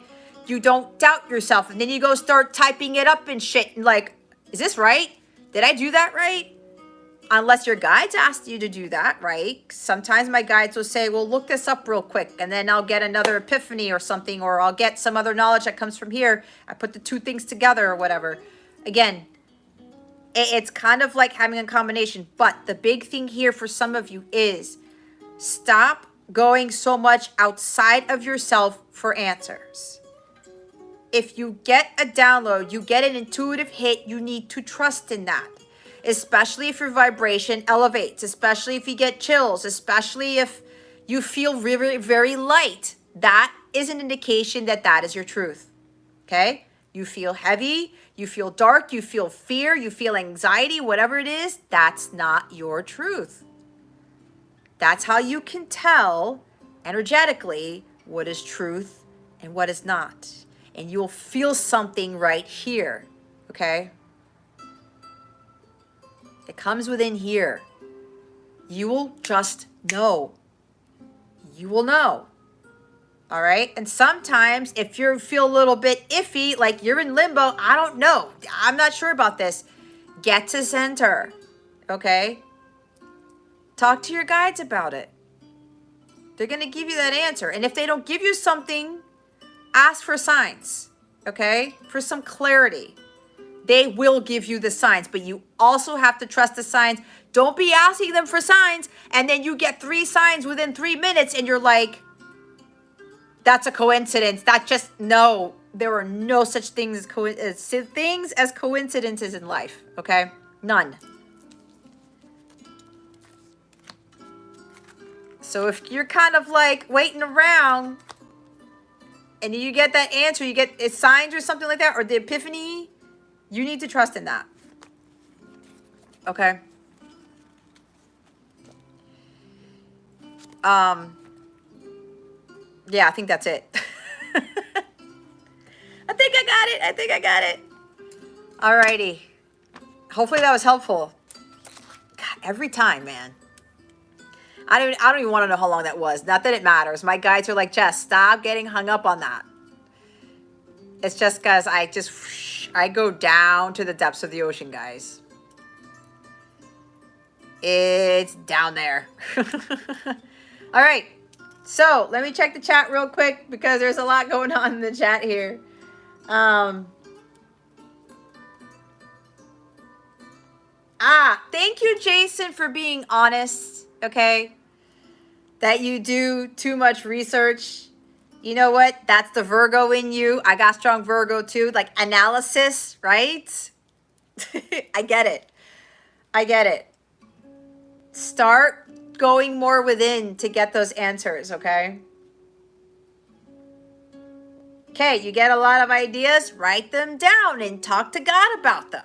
you don't doubt yourself and then you go start typing it up and shit and like, is this right? Did I do that right? Unless your guides asked you to do that, right? Sometimes my guides will say, well, look this up real quick, and then I'll get another epiphany or something, or I'll get some other knowledge that comes from here. I put the two things together or whatever. Again, it's kind of like having a combination. But the big thing here for some of you is stop going so much outside of yourself for answers. If you get a download, you get an intuitive hit, you need to trust in that. Especially if your vibration elevates, especially if you get chills, especially if you feel very, very light. That is an indication that that is your truth, okay? You feel heavy, you feel dark, you feel fear, you feel anxiety, whatever it is, that's not your truth. That's how you can tell energetically what is truth and what is not. And you'll feel something right here, okay? It comes within here. You will just know. You will know. All right? And sometimes if you feel a little bit iffy, like you're in limbo, I don't know. I'm not sure about this. Get to center. Okay? Talk to your guides about it. They're going to give you that answer. And if they don't give you something, ask for signs. Okay? For some clarity. They will give you the signs, but you also have to trust the signs. Don't be asking them for signs, and then you get 3 signs within 3 minutes, and you're like, that's a coincidence. That just, no, there are no such things as coincidences in life, okay? None. So if you're kind of like waiting around, and you get that answer, you get signs or something like that, or the epiphany, you need to trust in that. Okay? Yeah, I think that's it. I think I got it. Alrighty. Hopefully that was helpful. God, every time, man. I don't even want to know how long that was. Not that it matters. My guides are like, Jess, stop getting hung up on that. It's just because I go down to the depths of the ocean, guys. It's down there. All right. So let me check the chat real quick because there's a lot going on in the chat here. Thank you, Jason, for being honest. Okay. That you do too much research. You know what? That's the Virgo in you. I got strong Virgo too. Like analysis, right? I get it. I get it. Start going more within to get those answers, okay? Okay, you get a lot of ideas, write them down and talk to God about them.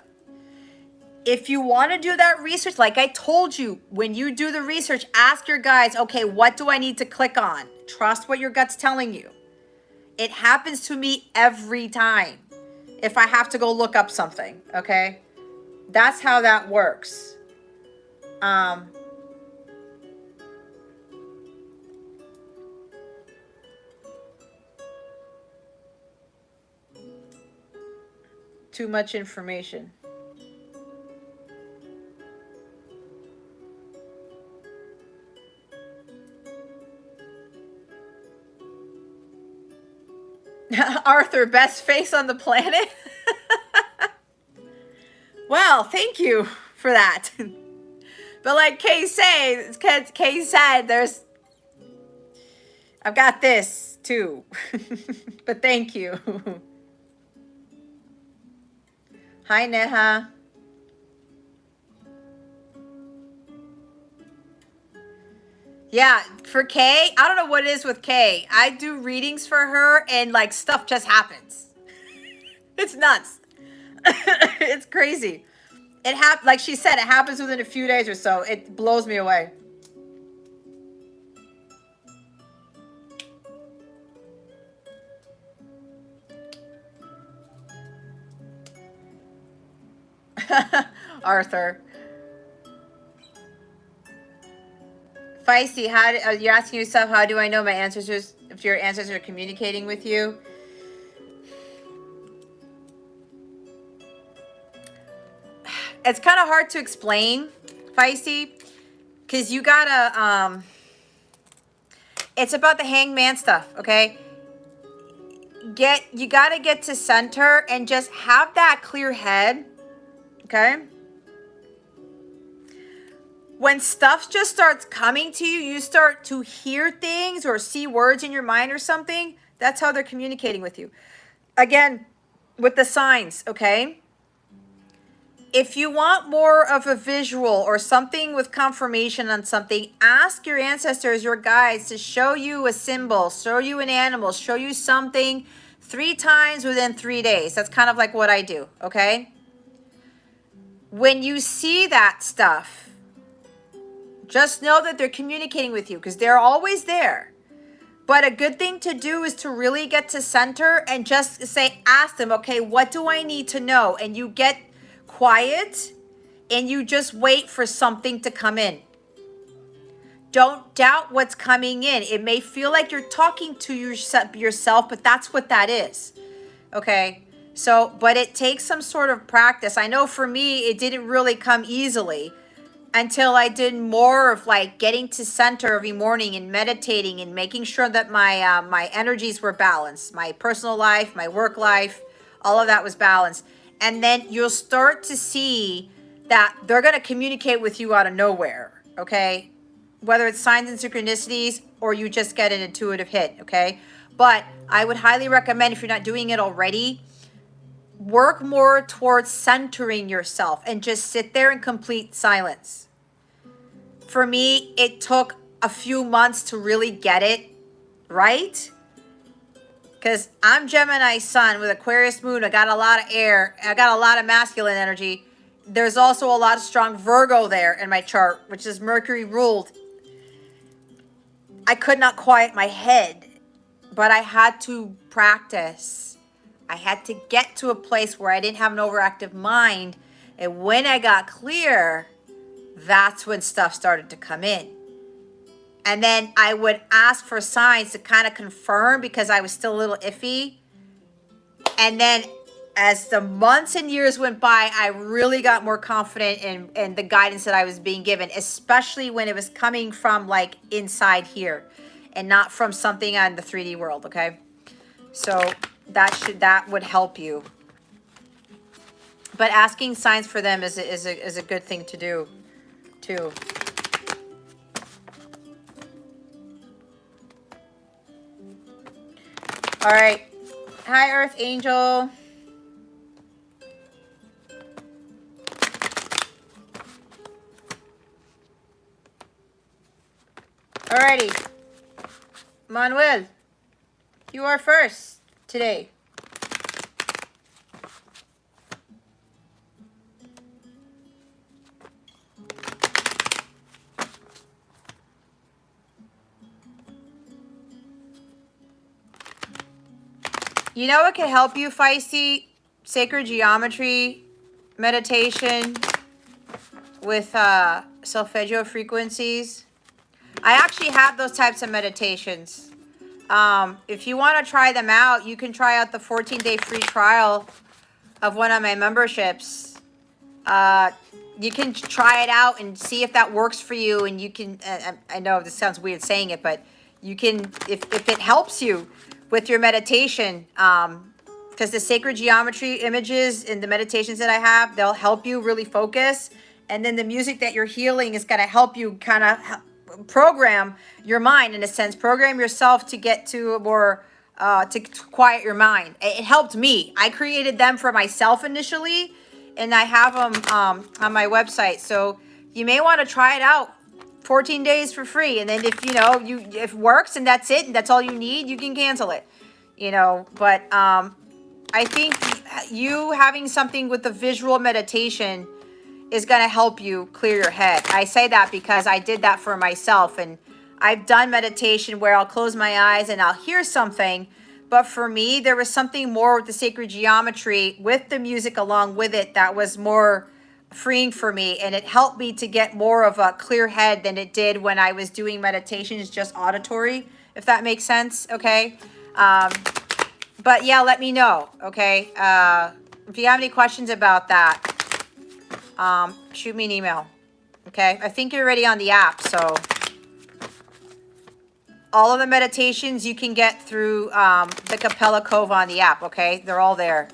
if you want to do that research, like I told you, when you do the research, ask your guides, okay, what do I need to click on? Trust what your gut's telling you. It happens to me every time if I have to go look up something, okay? That's how that works. Too much information. Arthur, best face on the planet? Well, thank you for that. But like Kay said, I've got this too. But thank you. Hi, Neha. Yeah, for Kay, I don't know what it is with Kay. I do readings for her and like stuff just happens. It's nuts. It's crazy. Like she said, it happens within a few days or so. It blows me away. Arthur. Feisty, you're asking yourself, how do I know my ancestors, if your ancestors are communicating with you? It's kind of hard to explain, Feisty, because you gotta, it's about the hangman stuff, okay? You gotta get to center and just have that clear head, okay? When stuff just starts coming to you, you start to hear things or see words in your mind or something, that's how they're communicating with you. Again, with the signs, okay? If you want more of a visual or something with confirmation on something, ask your ancestors, your guides, to show you a symbol, show you an animal, show you something 3 times within 3 days. That's kind of like what I do, okay? When you see that stuff, just know that they're communicating with you because they're always there. But a good thing to do is to really get to center and just say, ask them, okay, what do I need to know? And you get quiet and you just wait for something to come in. Don't doubt what's coming in. It may feel like you're talking to yourself, but that's what that is. Okay? So, but it takes some sort of practice. I know for me, it didn't really come easily until I did more of like getting to center every morning and meditating and making sure that my energies were balanced. My personal life, my work life, all of that was balanced. And then you'll start to see that they're going to communicate with you out of nowhere, okay? Whether it's signs and synchronicities or you just get an intuitive hit, okay? But I would highly recommend, if you're not doing it already, work more towards centering yourself and just sit there in complete silence. For me, it took a few months to really get it right. Because I'm Gemini sun with Aquarius moon. I got a lot of air. I got a lot of masculine energy. There's also a lot of strong Virgo there in my chart, which is Mercury ruled. I could not quiet my head, but I had to practice. I had to get to a place where I didn't have an overactive mind. And when I got clear, that's when stuff started to come in. And then I would ask for signs to kind of confirm because I was still a little iffy. And then as the months and years went by, I really got more confident in the guidance that I was being given, especially when it was coming from like inside here and not from something on the 3D world, okay? So that would help you. But asking signs for them is a good thing to do too. All right. Hi, Earth Angel. Alrighty. Manuel, you are first today. You know what can help you, Feisty? Sacred geometry meditation with solfeggio frequencies. I actually have those types of meditations. If you want to try them out, you can try out the 14-day free trial of one of my memberships. You can try it out and see if that works for you. And you can, I know this sounds weird saying it, but you can, if it helps you with your meditation, because the sacred geometry images and the meditations that I have, they'll help you really focus. And then the music that you're healing is going to help you kind of program your mind, in a sense, program yourself to get to a more, to quiet your mind. It helped me. I created them for myself initially, and I have them on my website. So you may want to try it out. 14 days for free. And then if, you know, if it works and that's it, and that's all you need, you can cancel it, you know. But I think you having something with the visual meditation is going to help you clear your head. I say that because I did that for myself, and I've done meditation where I'll close my eyes and I'll hear something. But for me, there was something more with the sacred geometry with the music along with it that was more freeing for me, and it helped me to get more of a clear head than it did when I was doing meditations just auditory, if that makes sense. Okay. But yeah, let me know. Okay. If you have any questions about that, shoot me an email. Okay. I think you're already on the app. So all of the meditations you can get through the Capella Cove on the app. Okay. They're all there.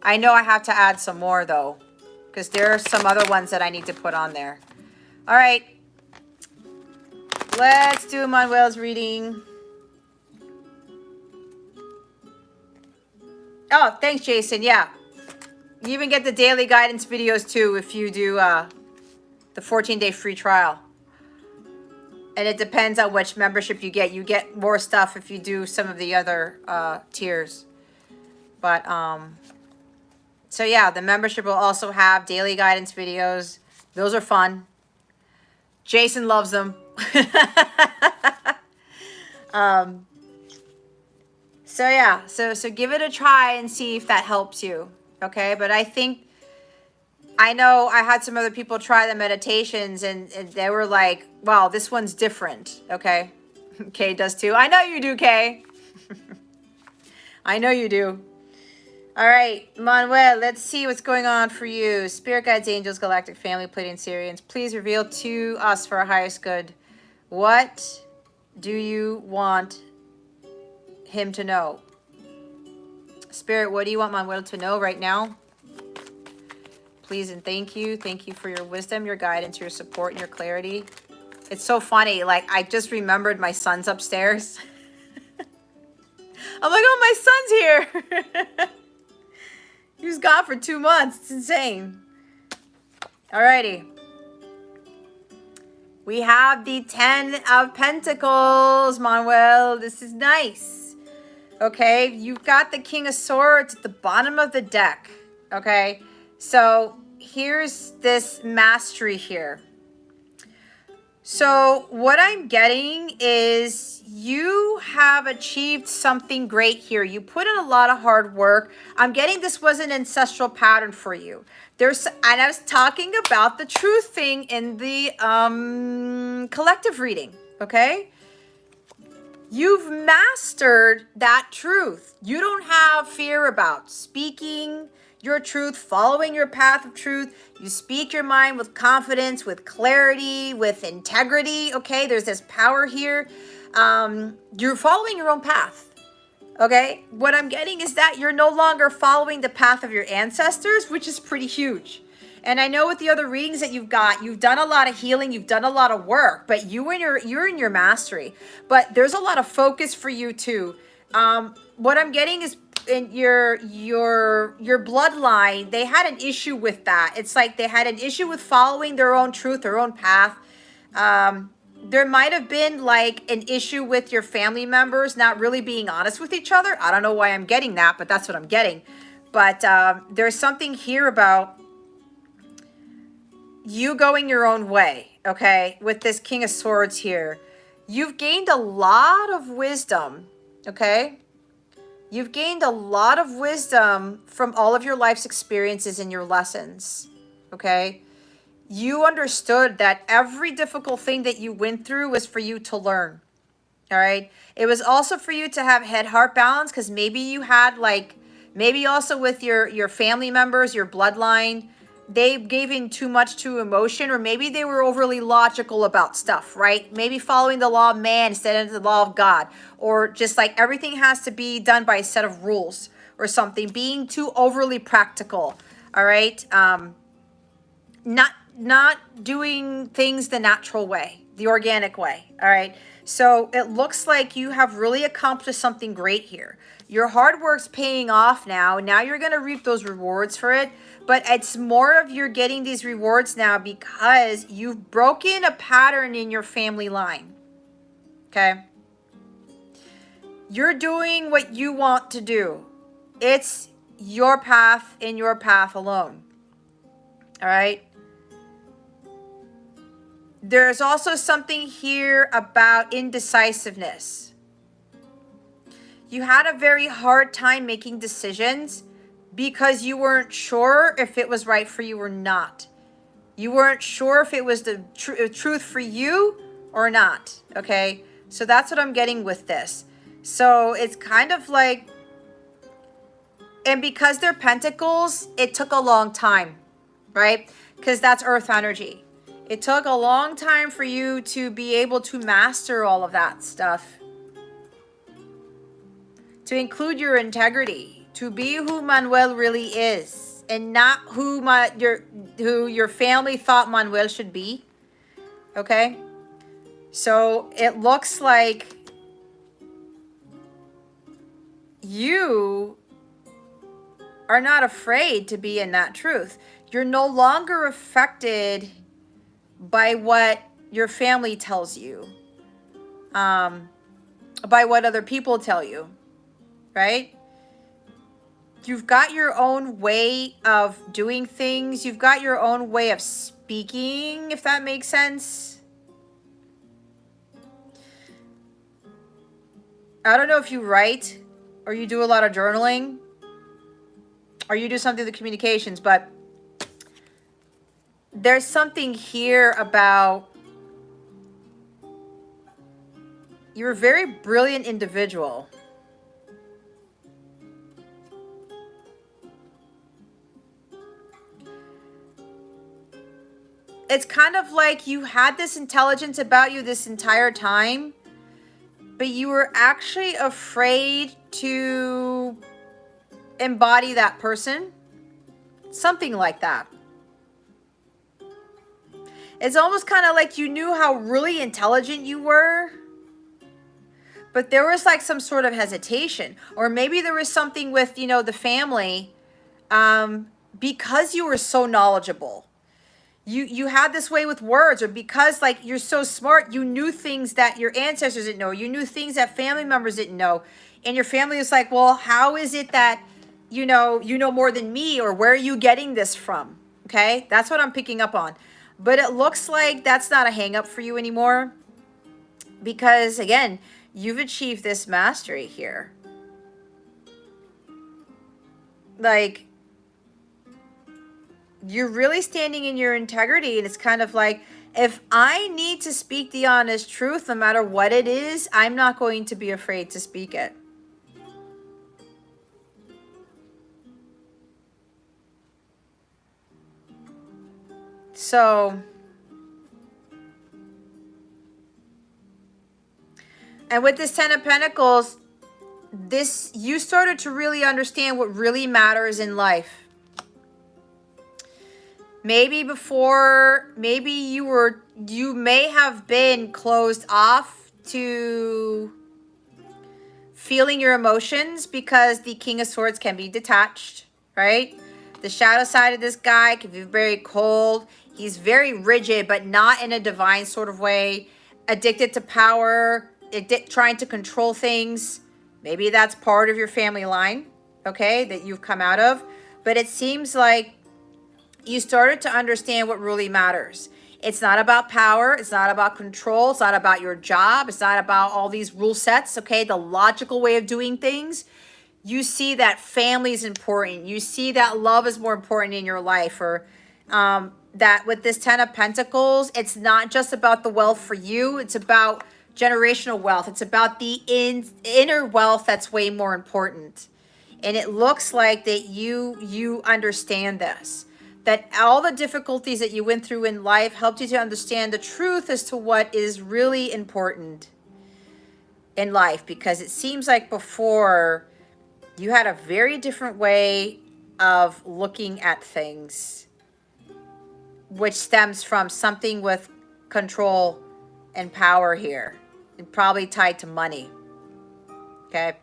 I know I have to add some more though, because there are some other ones that I need to put on there. All right. Let's do Manuel's reading. Oh, thanks, Jason. Yeah. You even get the daily guidance videos too if you do the 14-day free trial. And it depends on which membership you get. You get more stuff if you do some of the other tiers. But, so yeah, the membership will also have daily guidance videos. Those are fun. Jason loves them. So yeah, so give it a try and see if that helps you. Okay, but I know I had some other people try the meditations and they were like, wow, this one's different. Okay. Kay does too. I know you do, Kay. I know you do. All right, Manuel, let's see what's going on for you. Spirit guides, angels, galactic family, Pleiadian Syrians, please reveal to us for our highest good. What do you want him to know? Spirit, what do you want Manuel to know right now? Please and thank you. Thank you for your wisdom, your guidance, your support, and your clarity. It's so funny. Like, I just remembered my son's upstairs. I'm like, oh, my son's here. He was gone for 2 months. It's insane. Alrighty. We have the 10 of Pentacles, Manuel. This is nice. Okay, you've got the King of Swords at the bottom of the deck. Okay, so here's this mastery here. So what I'm getting is you have achieved something great here. You put in a lot of hard work. I'm getting this was an ancestral pattern for you. And I was talking about the truth thing in the collective reading, okay? You've mastered that truth. You don't have fear about speaking your truth, following your path of truth. You speak your mind with confidence, with clarity, with integrity. Okay, there's this power here. You're following your own path. Okay, what I'm getting is that you're no longer following the path of your ancestors, which is pretty huge. And I know with the other readings that you've got, you've done a lot of healing, you've done a lot of work, but you're in your mastery. But there's a lot of focus for you too. What I'm getting is in your bloodline, they had an issue with that. It's like they had an issue with following their own truth, their own path. There might have been like an issue with your family members not really being honest with each other. I don't know why I'm getting that, but that's what I'm getting. But there's something here about you going your own way, okay? With this King of Swords here. You've gained a lot of wisdom, okay? You've gained a lot of wisdom from all of your life's experiences and your lessons, okay? You understood that every difficult thing that you went through was for you to learn, all right? It was also for you to have head-heart balance, because maybe you had like, maybe also with your family members, your bloodline, they gave in too much to emotion, or maybe they were overly logical about stuff, right? Maybe following the law of man instead of the law of God, or just like everything has to be done by a set of rules or something, being too overly practical, all right? Not doing things the natural way, the organic way, all right? So it looks like you have really accomplished something great here. Your hard work's paying off now. Now you're going to reap those rewards for it. But it's more of you're getting these rewards now because you've broken a pattern in your family line. Okay? You're doing what you want to do. It's your path and your path alone. All right? There's also something here about indecisiveness. You had a very hard time making decisions because you weren't sure if it was right for you or not. You weren't sure if it was the truth for you or not, okay? So that's what I'm getting with this. So it's kind of like, and because they're pentacles, it took a long time, right? Because that's earth energy. It took a long time for you to be able to master all of that stuff. To include your integrity, to be who Manuel really is, and not who your family thought Manuel should be. Okay? So it looks like you are not afraid to be in that truth. You're no longer affected by what your family tells you, by what other people tell you, right? You've got your own way of doing things. You've got your own way of speaking, if that makes sense. I don't know if you write or you do a lot of journaling or you do something with communications, but there's something here about you're a very brilliant individual. It's kind of like you had this intelligence about you this entire time, but you were actually afraid to embody that person. Something like that. It's almost kind of like you knew how really intelligent you were, but there was like some sort of hesitation. Or maybe there was something with, the family, because you were so knowledgeable. You had this way with words, or because like you're so smart, you knew things that your ancestors didn't know. You knew things that family members didn't know. And your family was like, well, how is it that, you know more than me, or where are you getting this from? Okay, that's what I'm picking up on. But it looks like that's not a hang up for you anymore, because again, you've achieved this mastery here. Like, you're really standing in your integrity, and it's kind of like, if I need to speak the honest truth, no matter what it is, I'm not going to be afraid to speak it. So, and with this 10 of Pentacles, you started to really understand what really matters in life. Maybe before, you may have been closed off to feeling your emotions, because the King of Swords can be detached, right? The shadow side of this guy can be very cold. He's very rigid, but not in a divine sort of way. Addicted to power, trying to control things. Maybe that's part of your family line, okay, that you've come out of. But it seems like you started to understand what really matters. It's not about power. It's not about control. It's not about your job. It's not about all these rule sets, okay? The logical way of doing things. you see that family is important. You see that love is more important in your life, or that with this 10 of Pentacles, it's not just about the wealth for you. It's about generational wealth. It's about the inner wealth that's way more important. And it looks like that you understand this, that all the difficulties that you went through in life helped you to understand the truth as to what is really important in life, because it seems like before you had a very different way of looking at things, which stems from something with control and power here, and probably tied to money. Okay.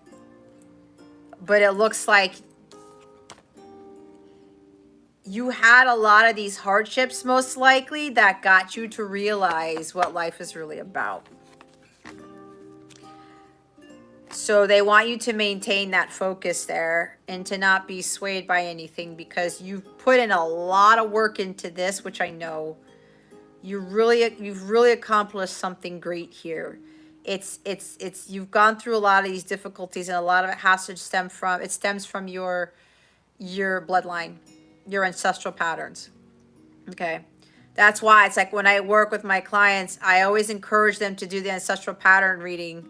But it looks like you had a lot of these hardships, most likely, that got you to realize what life is really about. So they want you to maintain that focus there and to not be swayed by anything, because you've put in a lot of work into this, which I know you've really accomplished something great here. It's you've gone through a lot of these difficulties, and a lot of it has to stems from your bloodline, your ancestral patterns. Okay. That's why it's like when I work with my clients, I always encourage them to do the ancestral pattern reading,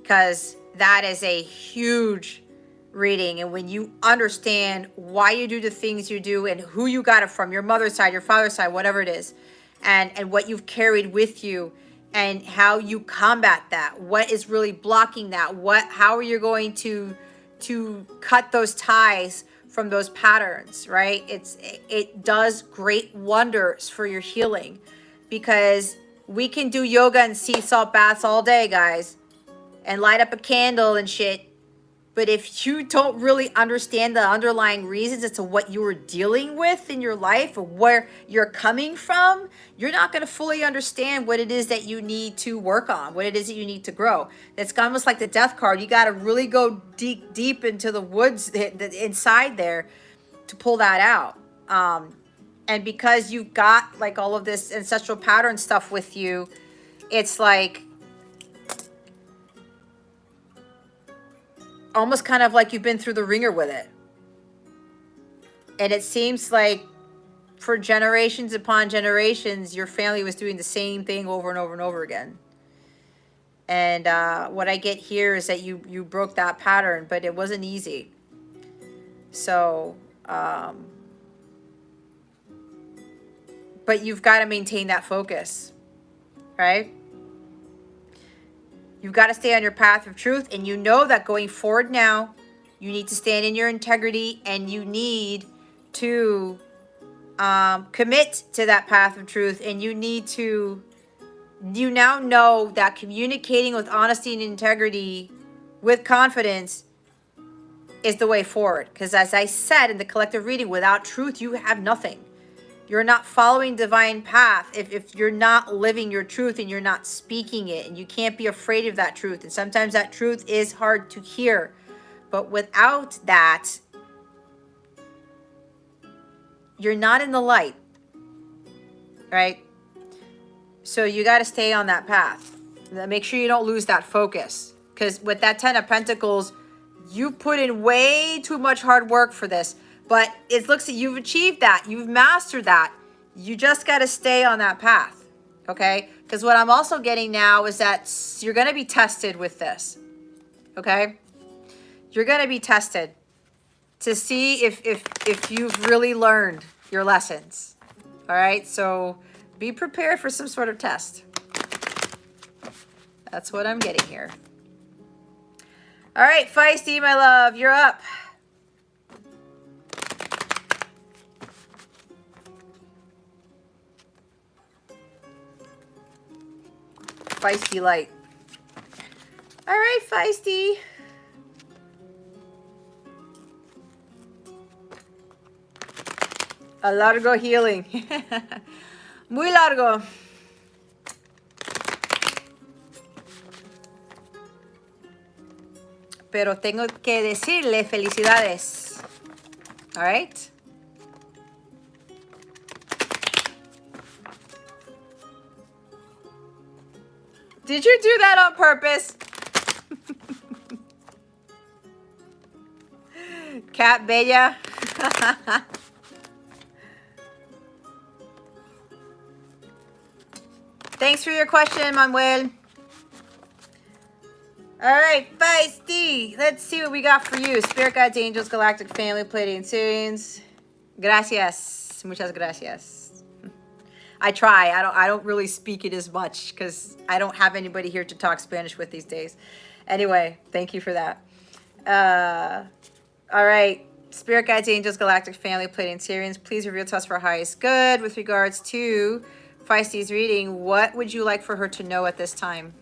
because that is a huge reading. And when you understand why you do the things you do and who you got it from, your mother's side, your father's side, whatever it is, and what you've carried with you and how you combat that, what is really blocking that, how are you going to cut those ties from those patterns, right? It does great wonders for your healing, because we can do yoga and sea salt baths all day, guys, and light up a candle and shit. But if you don't really understand the underlying reasons as to what you were dealing with in your life, or where you're coming from, you're not going to fully understand what it is that you need to work on, what it is that you need to grow. It's almost like the death card. You got to really go deep into the woods inside there to pull that out. And because you've got like all of this ancestral pattern stuff with you, it's like almost kind of like you've been through the ringer with it. And it seems like for generations upon generations, your family was doing the same thing over and over and over again. And what I get here is that you broke that pattern, but it wasn't easy. So, but you've got to maintain that focus, right? You've got to stay on your path of truth, and you know that going forward now, you need to stand in your integrity, and you need to commit to that path of truth, and you now know that communicating with honesty and integrity with confidence is the way forward. Because as I said in the collective reading, without truth, you have nothing. You're not following divine path if you're not living your truth and you're not speaking it, and you can't be afraid of that truth. And sometimes that truth is hard to hear, but without that, you're not in the light, right? So you got to stay on that path. Make sure you don't lose that focus, because with that 10 of Pentacles, you put in way too much hard work for this. But it looks like you've achieved that. You've mastered that. You just got to stay on that path, okay? Because what I'm also getting now is that you're going to be tested with this, okay? You're going to be tested to see if you've really learned your lessons, all right? So be prepared for some sort of test. That's what I'm getting here. All right, Feisty, my love, you're up. Feisty light. All right, Feisty. A largo healing. Muy largo. Pero tengo que decirle felicidades. All right. Did you do that on purpose? Cat Bella. Thanks for your question, Manuel. All right, Feisty. Let's see what we got for you. Spirit guides, angels, galactic family, Pleiadian Syrians. Gracias. Muchas gracias. I try. I don't really speak it as much because I don't have anybody here to talk Spanish with these days. Anyway, thank you for that. All right. Spirit guides, angels, galactic family, Pleiadian Syrians. Please reveal to us for our highest good. With regards to Feisty's reading, what would you like for her to know at this time?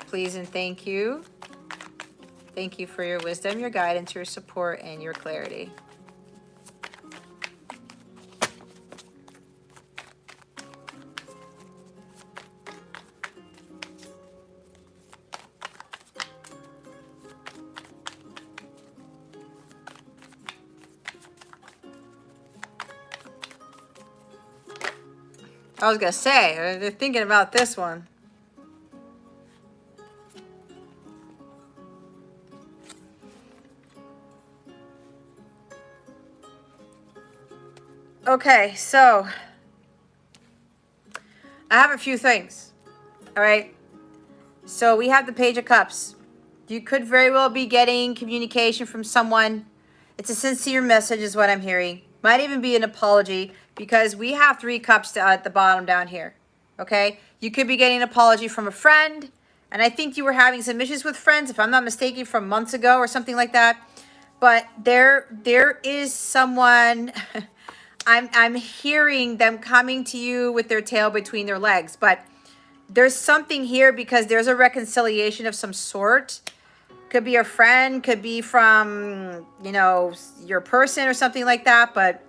Please and thank you. Thank you for your wisdom, your guidance, your support, and your clarity. I was going to say, they're thinking about this one. Okay, so I have a few things. All right. So we have the Page of Cups. You could very well be getting communication from someone. It's a sincere message is what I'm hearing. Might even be an apology because we have 3 cups at the bottom down here. Okay. You could be getting an apology from a friend. And I think you were having some issues with friends, if I'm not mistaken, from months ago or something like that. But there is someone... I'm hearing them coming to you with their tail between their legs, but there's something here because there's a reconciliation of some sort. Could be a friend, could be from, you know, your person or something like that. But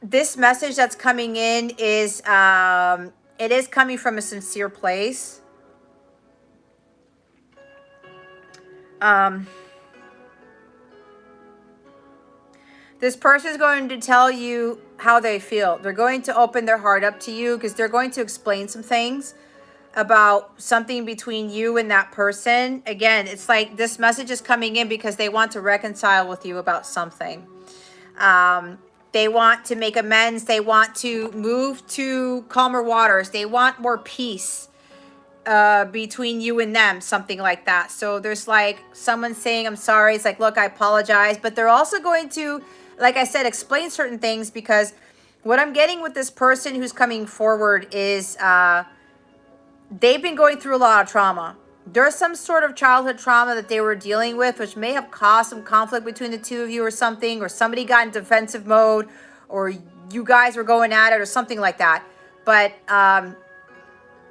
this message that's coming in is, it is coming from a sincere place. This person is going to tell you how they feel. They're going to open their heart up to you because they're going to explain some things about something between you and that person. Again, it's like this message is coming in because they want to reconcile with you about something. They want to make amends. They want to move to calmer waters. They want more peace between you and them, something like that. So there's like someone saying, I'm sorry. It's like, look, I apologize. But they're also going to, like I said, explain certain things because what I'm getting with this person who's coming forward is they've been going through a lot of trauma. There's some sort of childhood trauma that they were dealing with, which may have caused some conflict between the two of you or something, or somebody got in defensive mode, or you guys were going at it or something like that. But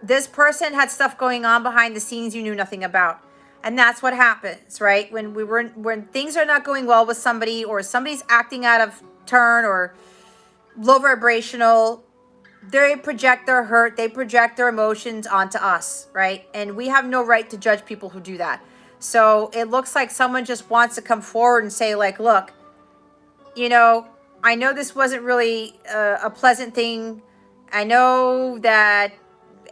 this person had stuff going on behind the scenes you knew nothing about. And that's what happens, right? When things are not going well with somebody, or somebody's acting out of turn or low vibrational, they project their hurt, they project their emotions onto us, right? And we have no right to judge people who do that. So it looks like someone just wants to come forward and say, like, look, you know, I know this wasn't really a pleasant thing. I know that,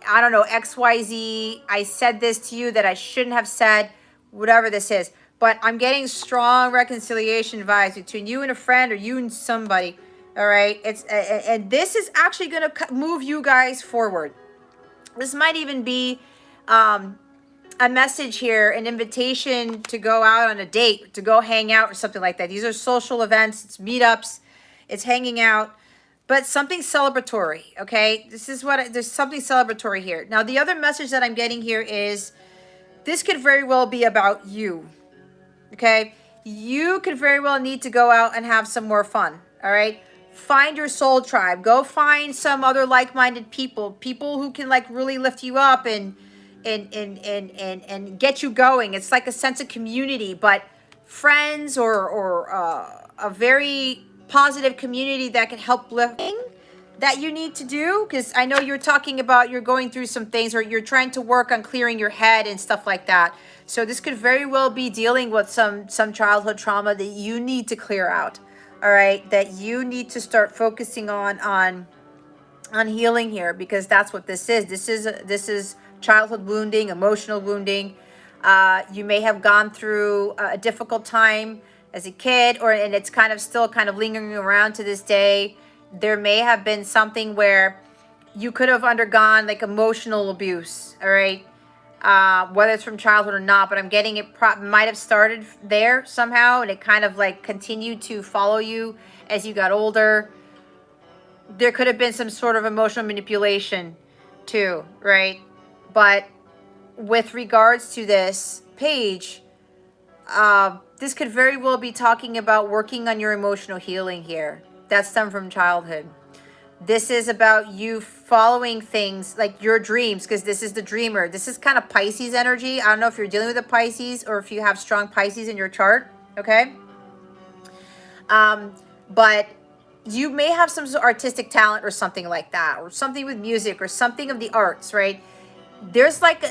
I don't know, XYZ, I said this to you that I shouldn't have said, whatever this is. But I'm getting strong reconciliation vibes between you and a friend, or you and somebody. All right. And this is actually going to move you guys forward. This might even be a message here, an invitation to go out on a date, to go hang out or something like that. These are social events. It's meetups. It's hanging out. But something celebratory, okay? There's something celebratory here. Now, the other message that I'm getting here is this could very well be about you, okay? You could very well need to go out and have some more fun, all right? Find your soul tribe. Go find some other like-minded people who can like really lift you up and get you going. It's like a sense of community, but friends or a very positive community that can help lifting that you need to do. Because I know you're talking about you're going through some things, or you're trying to work on clearing your head and stuff like that. So this could very well be dealing with some childhood trauma that you need to clear out. All right, that you need to start focusing on healing here, because that's what this is. This is childhood wounding, emotional wounding. You may have gone through a difficult time as a kid, and it's kind of still kind of lingering around to this day. There may have been something where you could have undergone like emotional abuse, all right? Whether it's from childhood or not, but I'm getting it might have started there somehow, and it kind of like continued to follow you as you got older. There could have been some sort of emotional manipulation too, right? But with regards to this page, this could very well be talking about working on your emotional healing here. That's done from childhood. This is about you following things like your dreams, because this is the dreamer. This is kind of Pisces energy. I don't know if you're dealing with a Pisces or if you have strong Pisces in your chart, okay? But you may have some artistic talent or something like that, or something with music or something of the arts, right? There's like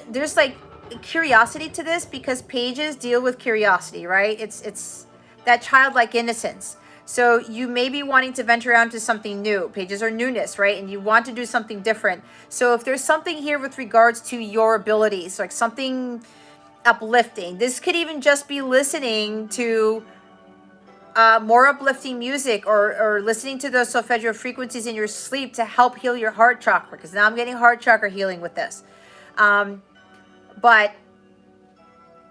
curiosity to this, because pages deal with curiosity, right? It's that childlike innocence. So you may be wanting to venture out into something new. Pages are newness, right? And you want to do something different. So if there's something here with regards to your abilities, like something uplifting, this could even just be listening to more uplifting music, or listening to those solfeggio frequencies in your sleep to help heal your heart chakra, because now I'm getting heart chakra healing with this. But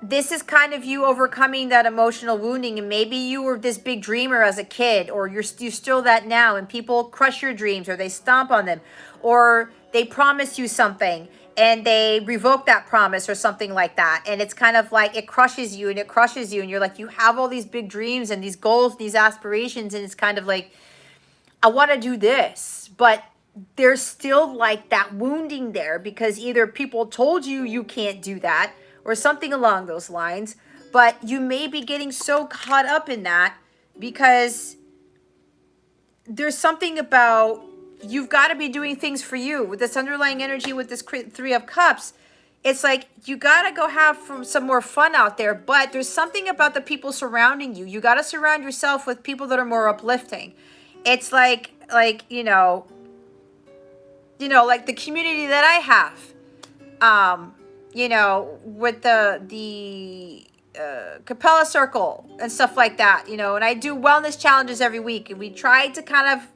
this is kind of you overcoming that emotional wounding, and maybe you were this big dreamer as a kid, or you're still that now, and people crush your dreams, or they stomp on them, or they promise you something and they revoke that promise or something like that, and it's kind of like it crushes you and it crushes you, and you're like, you have all these big dreams and these goals, these aspirations, and it's kind of like, I want to do this, but there's still like that wounding there, because either people told you you can't do that or something along those lines, but you may be getting so caught up in that because there's something about you've got to be doing things for you. With this underlying energy, with this Three of Cups, it's like you got to go have some more fun out there, but there's something about the people surrounding you. You got to surround yourself with people that are more uplifting. It's like like the community that I have, with the Capella circle and stuff like that, and I do wellness challenges every week, and we try to kind of,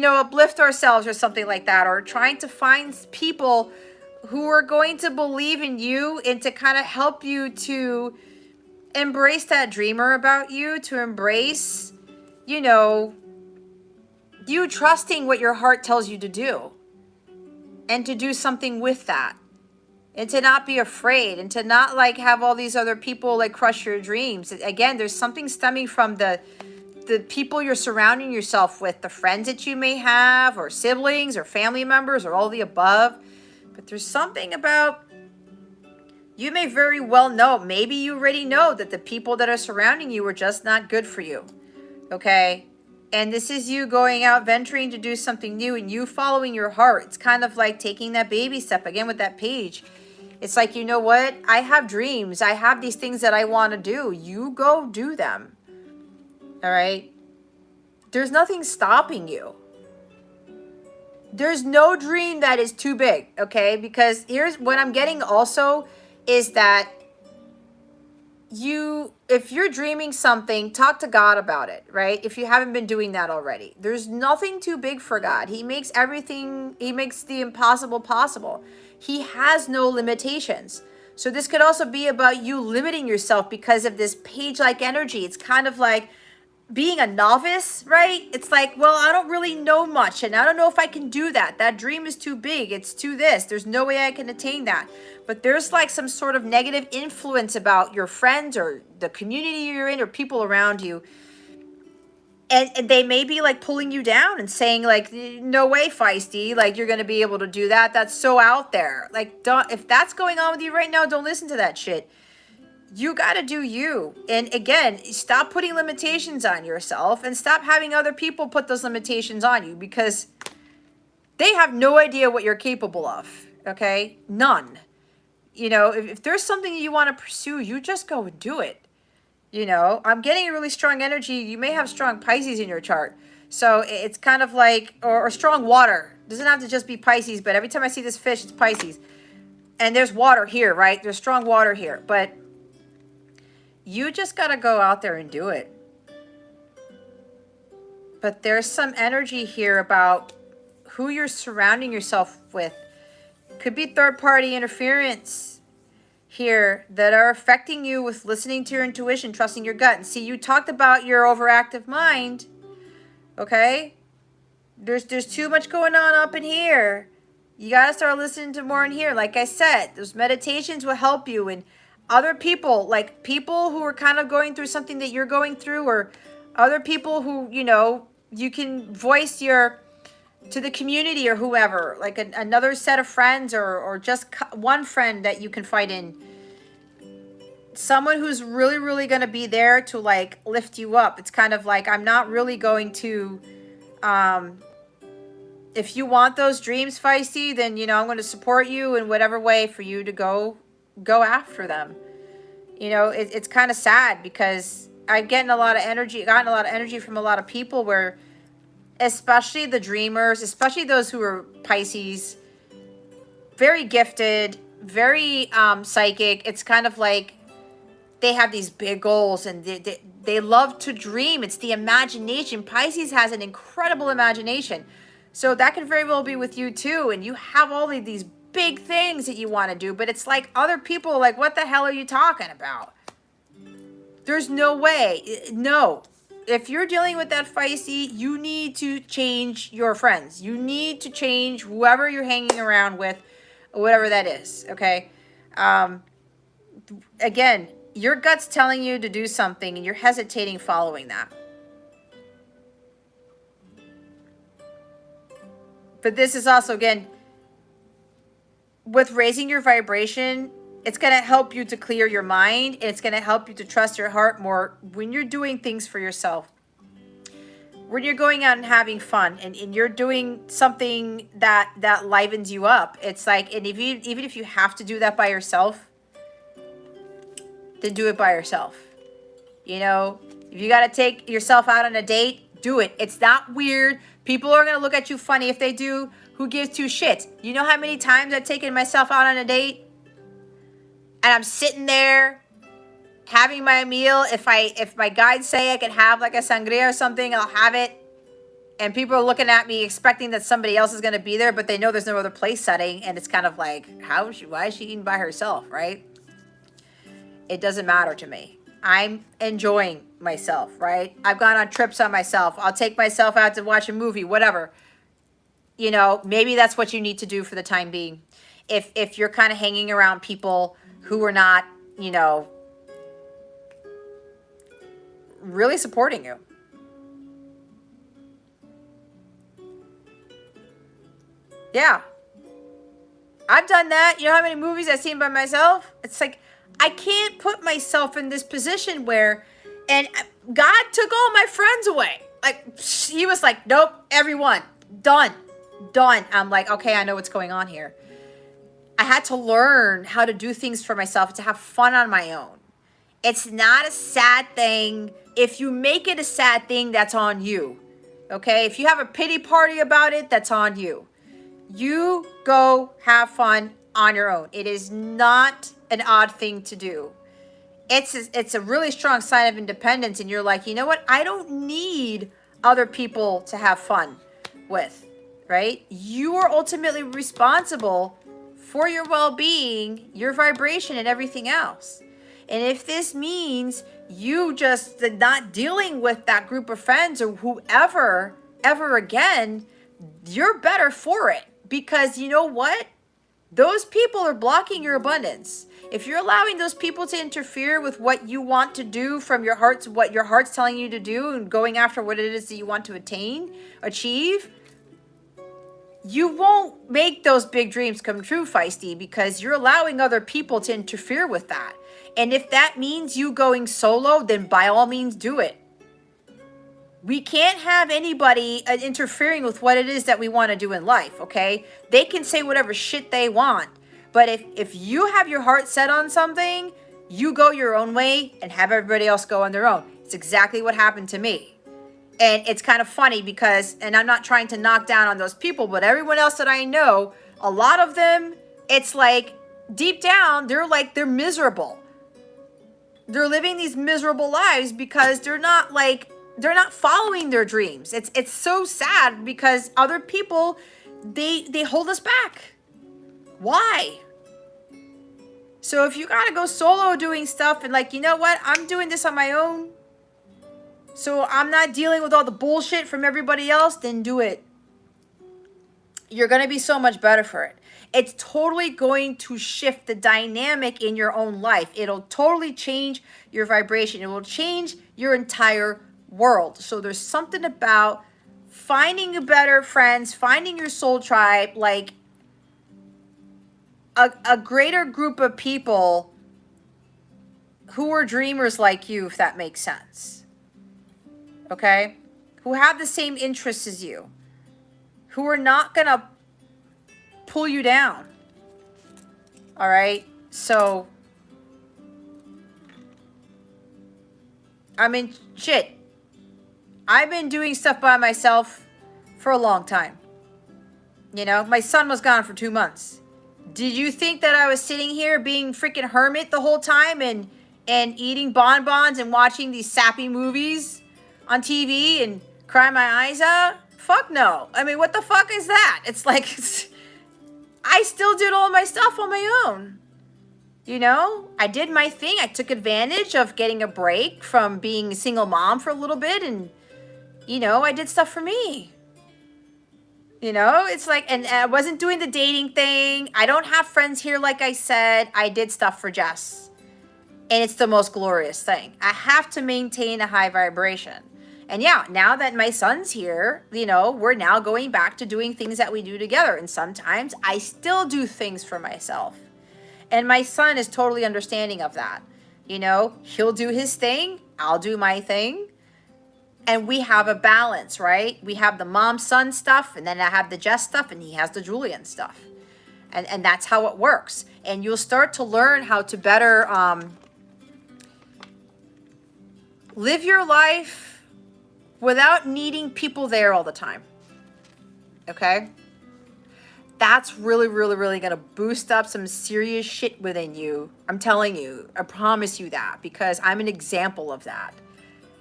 uplift ourselves or something like that, or trying to find people who are going to believe in you and to kind of help you to embrace that dreamer about you, to embrace, you trusting what your heart tells you to do, and to do something with that, and to not be afraid, and to not like have all these other people like crush your dreams. Again, there's something stemming from the people you're surrounding yourself with, the friends that you may have, or siblings or family members, or all the above. But there's something about, you may very well know, maybe you already know that the people that are surrounding you are just not good for you, okay? And this is you going out venturing to do something new, and you following your heart. It's kind of like taking that baby step again with that page. It's like, you know what? I have dreams. I have these things that I want to do. You go do them. All right? There's nothing stopping you. There's no dream that is too big, okay? Because here's what I'm getting also is that if you're dreaming something, talk to God about it, right? If you haven't been doing that already. There's nothing too big for God. He makes the impossible possible. He has no limitations. So this could also be about you limiting yourself because of this page-like energy. It's kind of like being a novice, right? It's like, well, I don't really know much, and I don't know if I can do that. That dream is too big. It's too this. There's no way I can attain that. But there's like some sort of negative influence about your friends or the community you're in or people around you. And they may be like pulling you down and saying like, no way, Feisty, like you're going to be able to do that. That's so out there. Like, if that's going on with you right now, don't listen to that shit. You got to do you. And again, stop putting limitations on yourself, and stop having other people put those limitations on you, because they have no idea what you're capable of. Okay? None. If there's something you want to pursue, you just go and do it. I'm getting a really strong energy. You may have strong Pisces in your chart. So it's kind of like, or strong water. It doesn't have to just be Pisces, but every time I see this fish, it's Pisces. And there's water here, right? There's strong water here, but you just got to go out there and do it. But there's some energy here about who you're surrounding yourself with. Could be third-party interference here that are affecting you with listening to your intuition, trusting your gut. And see, you talked about your overactive mind, okay? There's too much going on up in here. You got to start listening to more in here. Like I said, those meditations will help you. And other people, like people who are kind of going through something that you're going through, or other people who, you know, you can voice your to the community or whoever, like another set of friends, or just one friend that you confide in. Someone who's really, really going to be there to like lift you up. It's kind of like, I'm not really going to, if you want those dreams, Feisty, then, you know, I'm going to support you in whatever way for you to go after them. You know, it's kind of sad because I've gotten a lot of energy from a lot of people where, especially the dreamers, especially those who are Pisces, very gifted, very psychic. It's kind of like they have these big goals and they love to dream. It's the imagination. Pisces has an incredible imagination. So that could very well be with you too. And you have all of these big things that you want to do, but it's like other people are like, what the hell are you talking about? There's no way. No. If you're dealing with that, Feisty, you need to change your friends. You need to change whoever you're hanging around with, whatever that is, okay? Again, your gut's telling you to do something and you're hesitating following that. But this is also, again, with raising your vibration, it's going to help you to clear your mind. And it's going to help you to trust your heart more when you're doing things for yourself. When you're going out and having fun and you're doing something that livens you up. It's like, and even if you have to do that by yourself, then do it by yourself. You know, if you got to take yourself out on a date, do it. It's not weird. People are going to look at you funny if they do. Who gives two shits? You know how many times I've taken myself out on a date? And I'm sitting there having my meal. If my guides say I can have like a sangria or something, I'll have it. And people are looking at me expecting that somebody else is going to be there, but they know there's no other place setting. And it's kind of like, why is she eating by herself, right? It doesn't matter to me. I'm enjoying myself, right? I've gone on trips on myself. I'll take myself out to watch a movie, whatever. You know, maybe that's what you need to do for the time being. If you're kind of hanging around people who are not, you know, really supporting you. Yeah. I've done that. You know how many movies I've seen by myself? It's like, I can't put myself in this position where, and God took all my friends away. Like, he was like, nope, everyone, done. I'm like, okay, I know what's going on here. I had to learn how to do things for myself, to have fun on my own. It's not a sad thing. If you make it a sad thing, that's on you. Okay? If you have a pity party about it, that's on you. You go have fun on your own. It is not an odd thing to do. It's a really strong sign of independence, and you're like, you know what? I don't need other people to have fun with, right? You are ultimately responsible for your well-being, your vibration, and everything else. And if this means you just not dealing with that group of friends or whoever ever again, you're better for it. Because you know what? Those people are blocking your abundance. If you're allowing those people to interfere with what you want to do from your heart, what your heart's telling you to do, and going after what it is that you want to achieve, you won't make those big dreams come true, Feisty, because you're allowing other people to interfere with that. And if that means you going solo, then by all means do it. We can't have anybody interfering with what it is that we want to do in life, okay? They can say whatever shit they want. But if you have your heart set on something, you go your own way and have everybody else go on their own. It's exactly what happened to me. And it's kind of funny because, and I'm not trying to knock down on those people, but everyone else that I know, a lot of them, it's like deep down, they're miserable. They're living these miserable lives because they're not following their dreams. It's so sad because other people, they hold us back. Why? So if you gotta go solo doing stuff and you know what, I'm doing this on my own, so I'm not dealing with all the bullshit from everybody else, then do it. You're gonna be so much better for it. It's totally going to shift the dynamic in your own life. It'll totally change your vibration. It will change your entire world. So there's something about finding better friends, finding your soul tribe, like a greater group of people who are dreamers like you, if that makes sense. Okay? Who have the same interests as you. Who are not going to pull you down. All right? So, I mean, shit. I've been doing stuff by myself for a long time. You know, my son was gone for 2 months. Did you think that I was sitting here being freaking hermit the whole time and eating bonbons and watching these sappy movies on TV and crying my eyes out? Fuck no. I mean, what the fuck is that? It's like, I still did all my stuff on my own. You know, I did my thing. I took advantage of getting a break from being a single mom for a little bit. And, you know, I did stuff for me. You know, it's like, and I wasn't doing the dating thing. I don't have friends here, like I said. I did stuff for Jess. And it's the most glorious thing. I have to maintain a high vibration. And yeah, now that my son's here, you know, we're now going back to doing things that we do together. And sometimes I still do things for myself. And my son is totally understanding of that. You know, he'll do his thing. I'll do my thing. And we have a balance, right? We have the mom-son stuff, and then I have the Jess stuff, and he has the Julian stuff. And that's how it works. And you'll start to learn how to better live your life without needing people there all the time. Okay? That's really, really, really going to boost up some serious shit within you. I'm telling you. I promise you that, because I'm an example of that.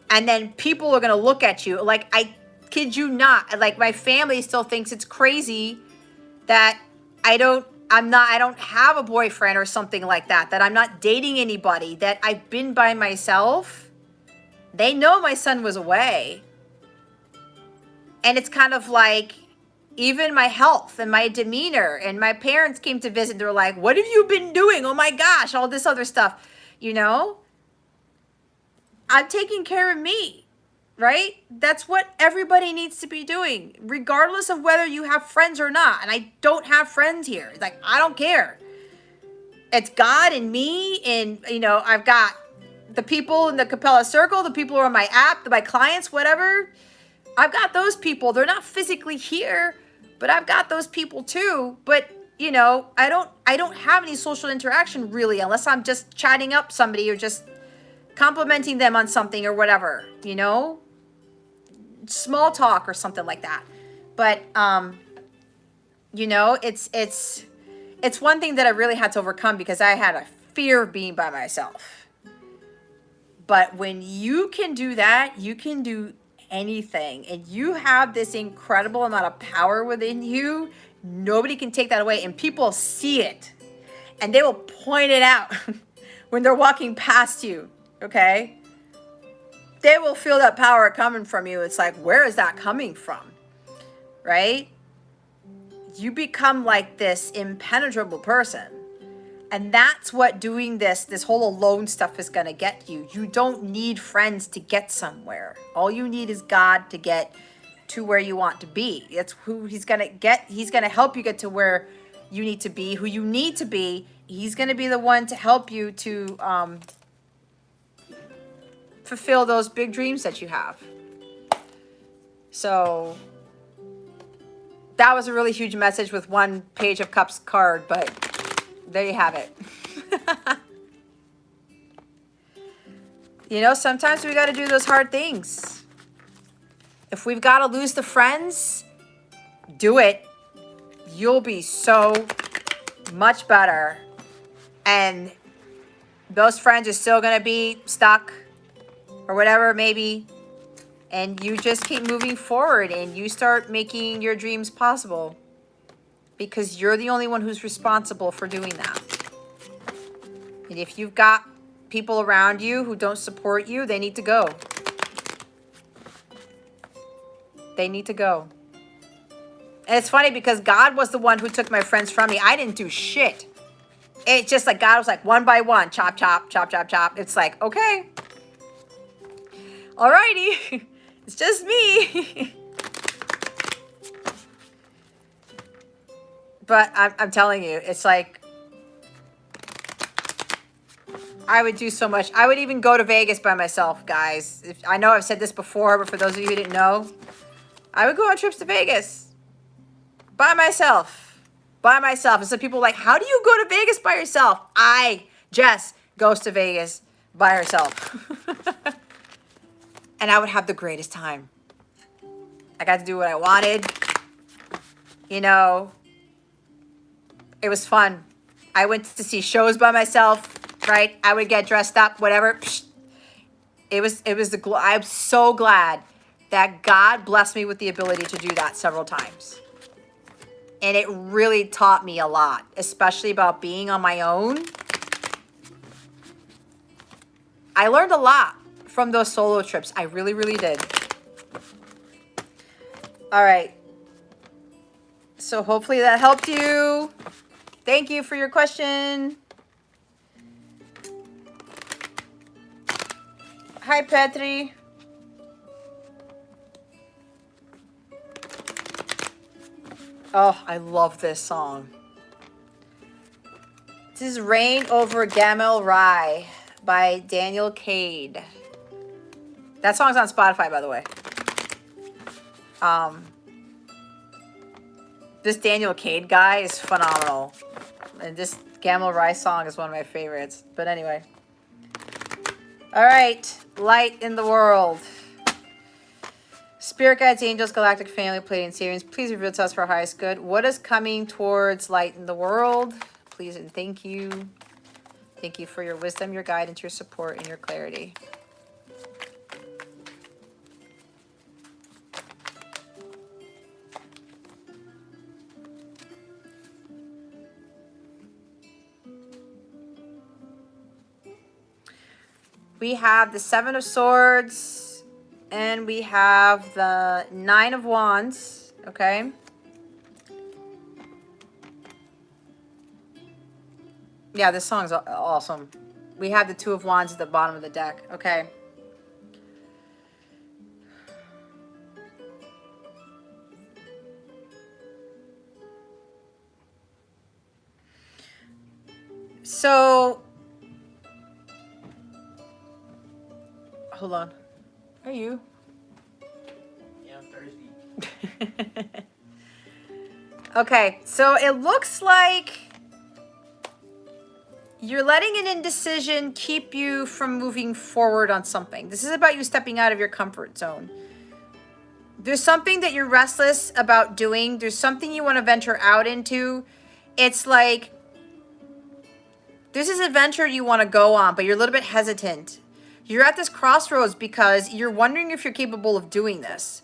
And then people are going to look at you like, I kid you not. Like, my family still thinks it's crazy that I don't have a boyfriend or something like that, that I'm not dating anybody, that I've been by myself. They know my son was away. And it's kind of like, even my health and my demeanor, and my parents came to visit. They're like, what have you been doing? Oh my gosh, all this other stuff, you know? I'm taking care of me, right? That's what everybody needs to be doing, regardless of whether you have friends or not. And I don't have friends here. It's like, I don't care. It's God and me. And, you know, I've got the people in the Capella circle, the people who are on my app, my clients, whatever. I've got those people. They're not physically here, but I've got those people too. But, you know, I don't have any social interaction really, unless I'm just chatting up somebody or just complimenting them on something or whatever, you know, small talk or something like that. But, you know, it's one thing that I really had to overcome, because I had a fear of being by myself. But when you can do that, you can do anything. And you have this incredible amount of power within you. Nobody can take that away. And people see it. And they will point it out when they're walking past you. Okay? They will feel that power coming from you. It's like, where is that coming from? Right? You become like this impenetrable person. And that's what doing this whole alone stuff is going to get you. You don't need friends to get somewhere. All you need is God to get to where you want to be. That's who he's going to get. He's going to help you get to where you need to be, who you need to be. He's going to be the one to help you to fulfill those big dreams that you have. So that was a really huge message with one page of cups card, but there you have it. You know, sometimes we got to do those hard things. If we've got to lose the friends, do it. You'll be so much better. and those friends are still going to be stuck or whatever, maybe. And you just keep moving forward and you start making your dreams possible, because you're the only one who's responsible for doing that. And if you've got people around you who don't support you, they need to go. They need to go. And it's funny because God was the one who took my friends from me. I didn't do shit. It's just like God was like, one by one, chop, chop, chop, chop, chop. It's like, okay. Alrighty. It's just me. But I'm telling you, it's like, I would do so much. I would even go to Vegas by myself, guys. I know I've said this before, but for those of you who didn't know, I would go on trips to Vegas by myself. By myself. And some people are like, how do you go to Vegas by yourself? Jess goes to Vegas by herself. And I would have the greatest time. I got to do what I wanted. You know, it was fun. I went to see shows by myself, right? I would get dressed up, whatever. I'm so glad that God blessed me with the ability to do that several times. And it really taught me a lot, especially about being on my own. I learned a lot from those solo trips. I really, really did. All right. So hopefully that helped you. Thank you for your question. Hi, Petri. Oh, I love this song. This is Rain Over Gamel Rye by Daniel Cade. That song's on Spotify, by the way. This Daniel Cade guy is phenomenal. And this Gamel Rye song is one of my favorites. But anyway. All right. Light in the world. Spirit guides, angels, galactic family, Pleiadian Sirians, please reveal to us for our highest good. What is coming towards light in the world? Please and thank you. Thank you for your wisdom, your guidance, your support, and your clarity. We have the Seven of Swords. And we have the Nine of Wands, okay? Yeah, this song's awesome. We have the Two of Wands at the bottom of the deck, okay? So, hold on. Are you? Yeah, I'm thirsty. Okay, so it looks like you're letting an indecision keep you from moving forward on something. This is about you stepping out of your comfort zone. There's something that you're restless about doing. There's something you want to venture out into. It's like there's this adventure you want to go on, but you're a little bit hesitant. You're at this crossroads because you're wondering if you're capable of doing this,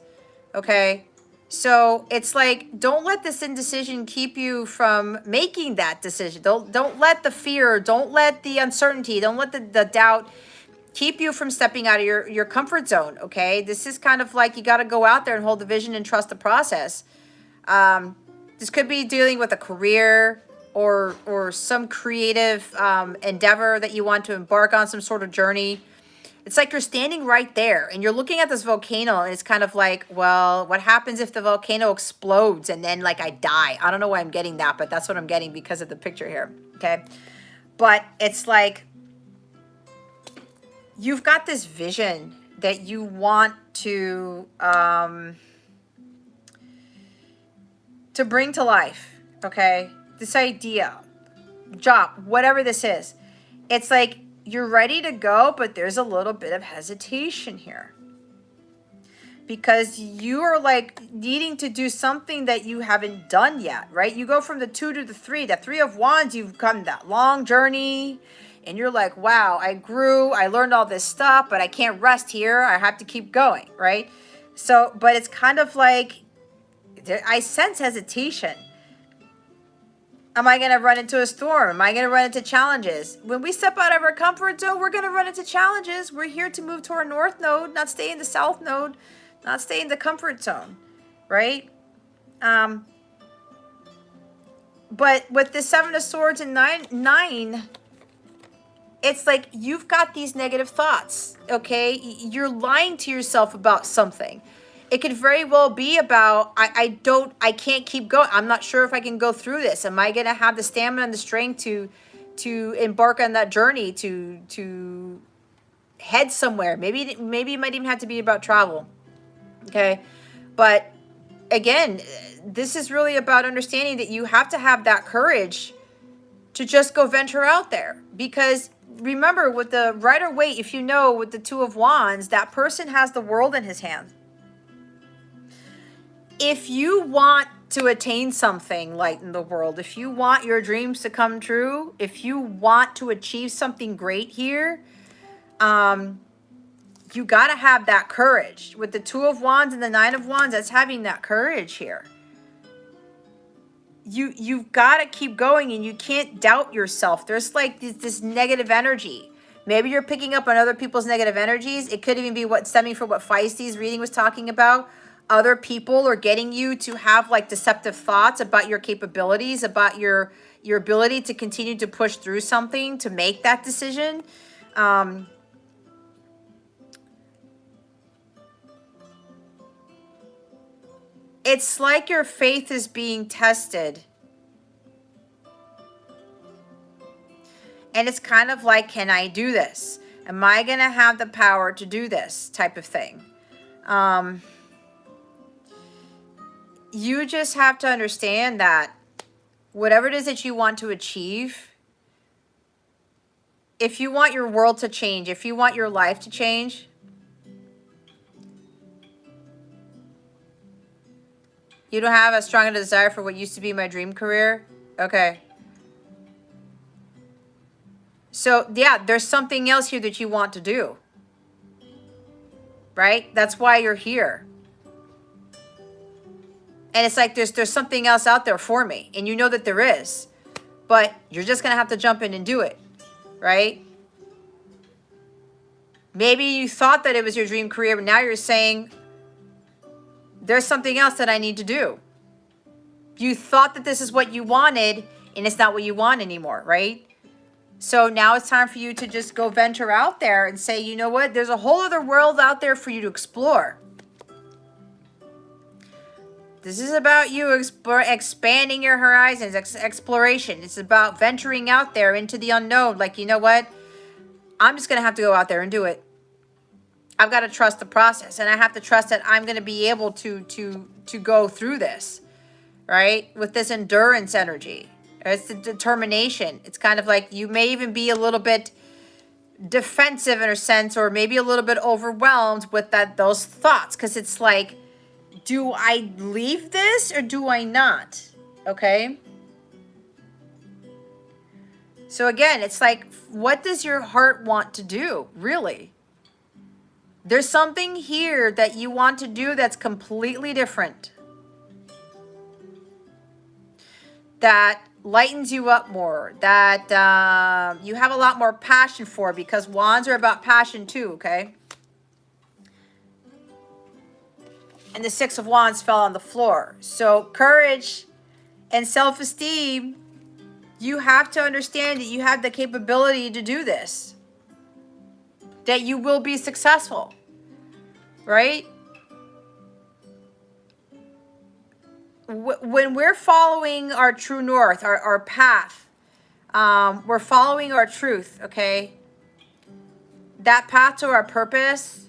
okay? So it's like, don't let this indecision keep you from making that decision. Don't let the fear, don't let the uncertainty, don't let the doubt keep you from stepping out of your comfort zone, okay? This is kind of like you got to go out there and hold the vision and trust the process. This could be dealing with a career or some creative endeavor that you want to embark on, some sort of journey. It's like you're standing right there and you're looking at this volcano and it's kind of like, well, what happens if the volcano explodes and then like I die? I don't know why I'm getting that, but that's what I'm getting because of the picture here, okay? But it's like you've got this vision that you want to bring to life, okay? This idea, job, whatever this is. It's like you're ready to go, but there's a little bit of hesitation here. because you are like needing to do something that you haven't done yet, right? You go from the 2 to the 3. The 3 of Wands, you've come that long journey and you're like, wow, I grew, I learned all this stuff, but I can't rest here. I have to keep going, right? So, but it's kind of like, I sense hesitation. Am I going to run into a storm? Am I going to run into challenges? When we step out of our comfort zone, we're going to run into challenges. We're here to move to our north node, not stay in the south node, not stay in the comfort zone, right? But with the 7 of Swords and 9, it's like you've got these negative thoughts, okay? You're lying to yourself about something. It could very well be about, I can't keep going. I'm not sure if I can go through this. Am I going to have the stamina and the strength to embark on that journey, to head somewhere? Maybe it might even have to be about travel, okay? But again, this is really about understanding that you have to have that courage to just go venture out there. Because remember, with the Rider-Waite, if you know, with the 2 of Wands, that person has the world in his hands. If you want to attain something, light in the world, if you want your dreams to come true, if you want to achieve something great here, you got to have that courage. With the 2 of Wands and the 9 of Wands, that's having that courage here. You've got to keep going, and you can't doubt yourself. There's like this negative energy. Maybe you're picking up on other people's negative energies. It could even be stemming from what Feisty's reading was talking about. Other people are getting you to have like deceptive thoughts about your capabilities, about your ability to continue to push through something, to make that decision. It's like your faith is being tested. And it's kind of like, can I do this? Am I going to have the power to do this type of thing? You just have to understand that whatever it is that you want to achieve, if you want your world to change, if you want your life to change, you don't have as strong a desire for what used to be my dream career? Okay. So, yeah, there's something else here that you want to do. Right? That's why you're here. And it's like there's something else out there for me. And you know that there is. But you're just going to have to jump in and do it. Right? Maybe you thought that it was your dream career, but now you're saying, there's something else that I need to do. You thought that this is what you wanted, and it's not what you want anymore, right? So now it's time for you to just go venture out there and say, you know what? There's a whole other world out there for you to explore. This is about you expanding your horizons, exploration. It's about venturing out there into the unknown. Like, you know what? I'm just going to have to go out there and do it. I've got to trust the process, and I have to trust that I'm going to be able to go through this, right? With this endurance energy. It's the determination. It's kind of like you may even be a little bit defensive in a sense, or maybe a little bit overwhelmed with those thoughts, because it's like, do I leave this or do I not? Okay? So again, it's like, what does your heart want to do, really? There's something here that you want to do that's completely different. That lightens you up more. That you have a lot more passion for, because wands are about passion too, okay? And the 6 of Wands fell on the floor. So courage and self-esteem, you have to understand that you have the capability to do this. That you will be successful. Right? When we're following our true north, our path, we're following our truth, okay? That path to our purpose,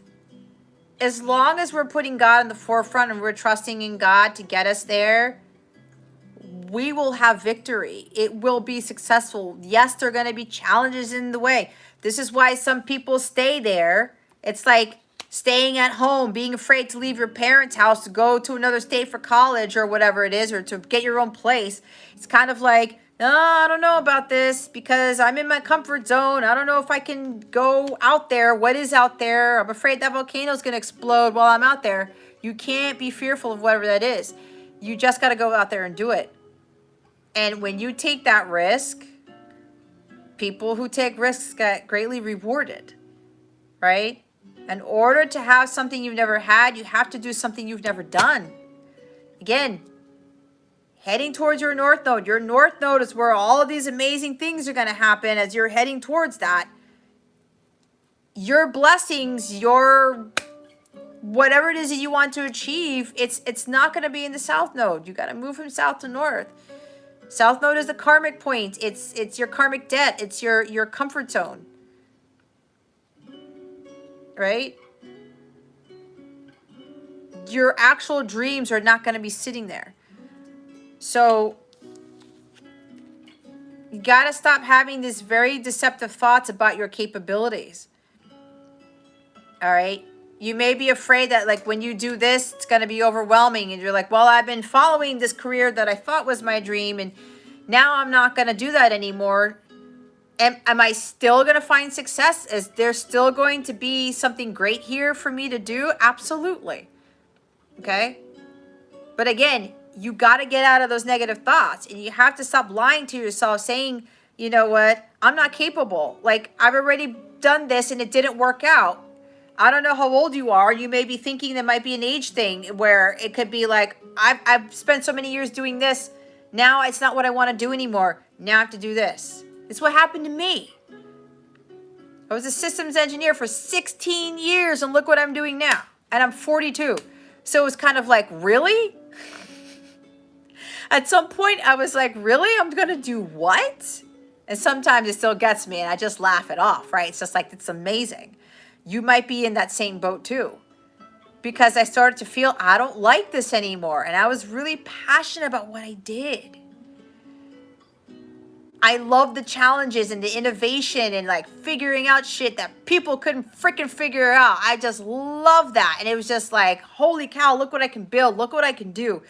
as long as we're putting God in the forefront and we're trusting in God to get us there, we will have victory. It will be successful. Yes, there are going to be challenges in the way. This is why some people stay there. It's like, staying at home, being afraid to leave your parents' house to go to another state for college or whatever it is, or to get your own place. It's kind of like, no, I don't know about this because I'm in my comfort zone. I don't know if I can go out there. What is out there? I'm afraid that volcano is going to explode while I'm out there. You can't be fearful of whatever that is. You just got to go out there and do it. And when you take that risk, people who take risks get greatly rewarded, right? In order to have something you've never had, you have to do something you've never done. Again, heading towards your north node. Your north node is where all of these amazing things are going to happen as you're heading towards that. Your blessings, your whatever it is that you want to achieve, it's not going to be in the south node. You got to move from south to north. South node is the karmic point. It's your karmic debt. It's your comfort zone. Right? Your actual dreams are not going to be sitting there. So you got to stop having these very deceptive thoughts about your capabilities. All right? You may be afraid that like when you do this, it's going to be overwhelming. And you're like, well, I've been following this career that I thought was my dream. And now I'm not going to do that anymore. Am I still going to find success? Is there still going to be something great here for me to do? Absolutely. Okay? But again, you got to get out of those negative thoughts. And you have to stop lying to yourself saying, you know what? I'm not capable. Like, I've already done this and it didn't work out. I don't know how old you are. You may be thinking there might be an age thing where it could be like, I've spent so many years doing this. Now it's not what I want to do anymore. Now I have to do this. It's what happened to me. I was a systems engineer for 16 years and look what I'm doing now. And I'm 42. So it was kind of like, really? At some point I was like, really? I'm going to do what? And sometimes it still gets me and I just laugh it off, right? It's just like, it's amazing. You might be in that same boat too. Because I started to feel I don't like this anymore. And I was really passionate about what I did. I love the challenges and the innovation and like figuring out shit that people couldn't freaking figure out. I just love that. And it was just like, holy cow, look what I can build. Look what I can do.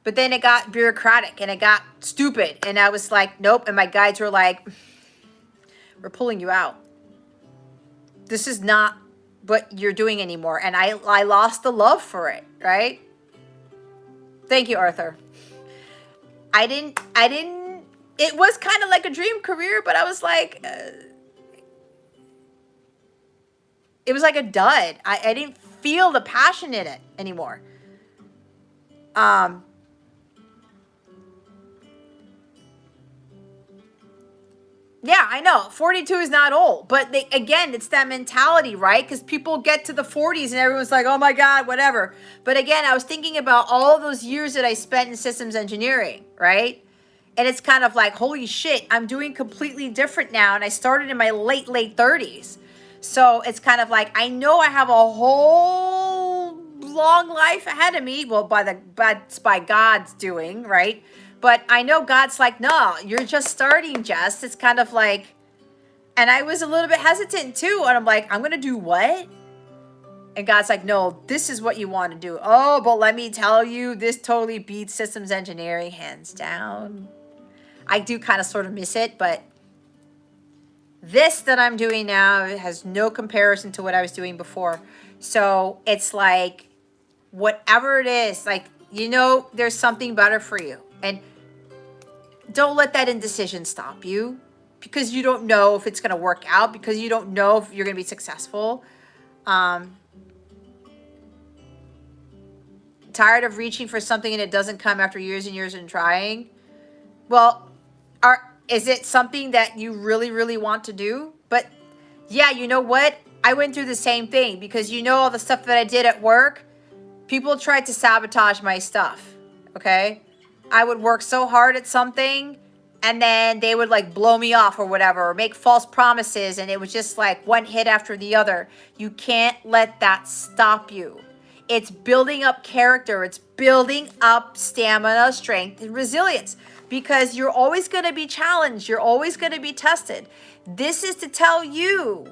But then it got bureaucratic and it got stupid. And I was like, nope. And my guides were like, we're pulling you out. This is not what you're doing anymore. And I lost the love for it, right? Thank you, Arthur. I didn't, it was kind of like a dream career, but I was like, it was like a dud. I didn't feel the passion in it anymore. Yeah, I know. 42 is not old. But again, it's that mentality, right? Because people get to the 40s and everyone's like, oh my God, whatever. But again, I was thinking about all those years that I spent in systems engineering, right? And it's kind of like, holy shit, I'm doing completely different now. And I started in my late 30s. So it's kind of like, I know I have a whole long life ahead of me. Well, by God's doing, right? But I know God's like, no, you're just starting, Jess. It's kind of like, and I was a little bit hesitant too. And I'm like, I'm going to do what? And God's like, no, this is what you want to do. Oh, but let me tell you, this totally beats systems engineering, hands down. I do kind of sort of miss it, but this that I'm doing now has no comparison to what I was doing before. So it's like, whatever it is, like, you know, there's something better for you. And don't let that indecision stop you because you don't know if it's going to work out, because you don't know if you're going to be successful. Tired of reaching for something and it doesn't come after years and years and trying? Well, is it something that you really, really want to do? But yeah, you know what? I went through the same thing because you know all the stuff that I did at work, people tried to sabotage my stuff, okay? I would work so hard at something and then they would like blow me off or whatever, or make false promises, and it was just like one hit after the other. You can't let that stop you. It's building up character. It's building up stamina, strength, and resilience, because you're always going to be challenged. You're always going to be tested. This is to tell you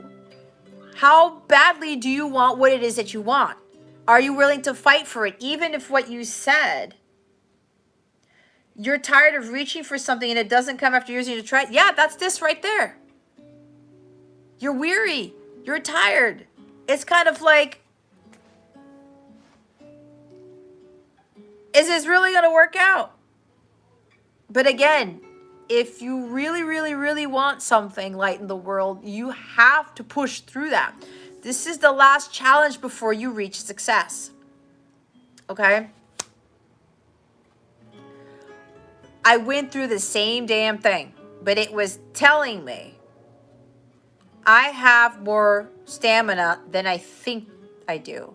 How badly do you want what it is that you want? Are you willing to fight for it? Even if what you said, you're tired of reaching for something and it doesn't come after years and you try it. Yeah, that's this right there. You're weary. You're tired. It's kind of like, is this really going to work out? But again, if you really, really, really want something light in the world, you have to push through that. This is the last challenge before you reach success. Okay? I went through the same damn thing, but it was telling me I have more stamina than I think I do.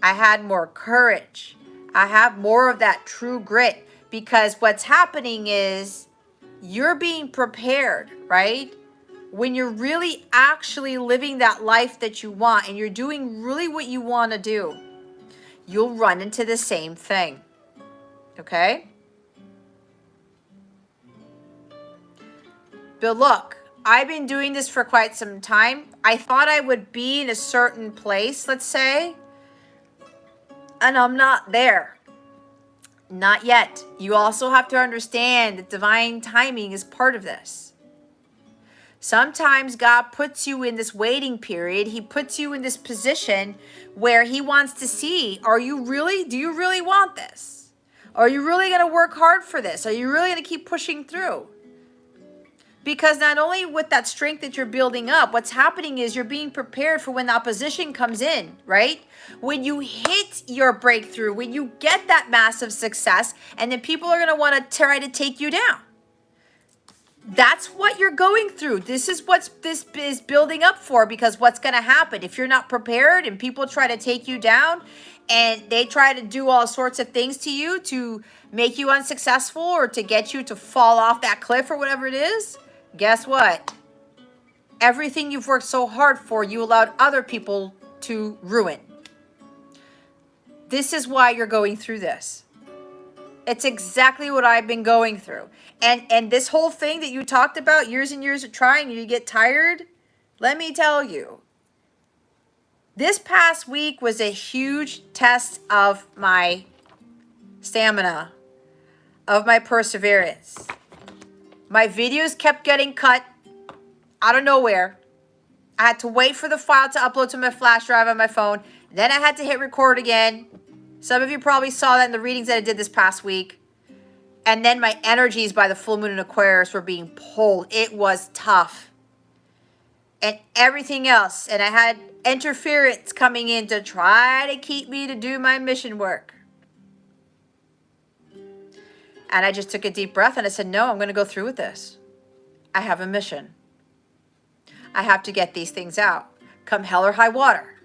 I had more courage. I have more of that true grit, because what's happening is you're being prepared, right? When you're really actually living that life that you want and you're doing really what you want to do, you'll run into the same thing. Okay? But look, I've been doing this for quite some time. I thought I would be in a certain place, let's say, and I'm not there. Not yet. You also have to understand that divine timing is part of this. Sometimes God puts you in this waiting period. He puts you in this position where he wants to see, do you really want this? Are you really going to work hard for this? Are you really going to keep pushing through? Because not only with that strength that you're building up, what's happening is you're being prepared for when the opposition comes in, right? When you hit your breakthrough, when you get that massive success, and then people are going to want to try to take you down. That's what you're going through. This is what this is building up for, because what's going to happen if you're not prepared and people try to take you down and they try to do all sorts of things to you to make you unsuccessful or to get you to fall off that cliff or whatever it is. Guess what? Everything you've worked so hard for, you allowed other people to ruin. This is why you're going through this. It's exactly what I've been going through. And this whole thing that you talked about, years and years of trying, and you get tired, let me tell you, this past week was a huge test of my stamina, of my perseverance. My videos kept getting cut out of nowhere. I had to wait for the file to upload to my flash drive on my phone. Then I had to hit record again. Some of you probably saw that in the readings that I did this past week. And then my energies by the full moon in Aquarius were being pulled. It was tough. And everything else. And I had interference coming in to try to keep me to do my mission work. And I just took a deep breath and I said, no, I'm going to go through with this. I have a mission. I have to get these things out. Come hell or high water.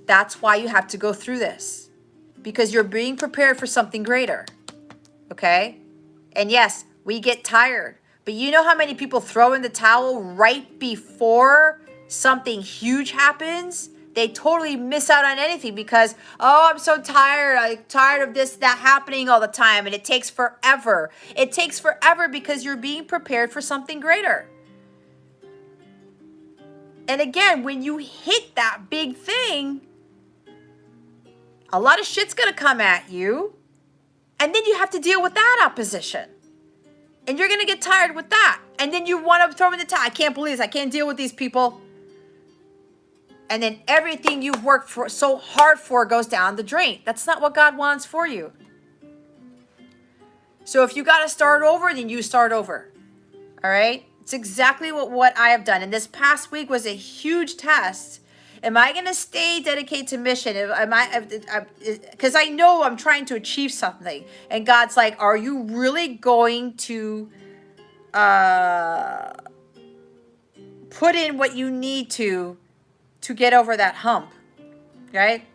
That's why you have to go through this. Because you're being prepared for something greater. Okay? And yes, we get tired. But you know how many people throw in the towel right before something huge happens? They totally miss out on anything because, oh, I'm so tired. I'm tired of this, that happening all the time. And it takes forever. It takes forever because you're being prepared for something greater. And again, when you hit that big thing, a lot of shit's going to come at you. And then you have to deal with that opposition. And you're going to get tired with that. And then you want to throw in the towel. I can't believe this. I can't deal with these people. And then everything you've worked for so hard for goes down the drain. That's not what God wants for you. So if you got to start over, then you start over. All right? It's exactly what I have done. And this past week was a huge test. Am I going to stay dedicated to mission? Because I know I'm trying to achieve something. And God's like, are you really going to put in what you need to get over that hump? Right?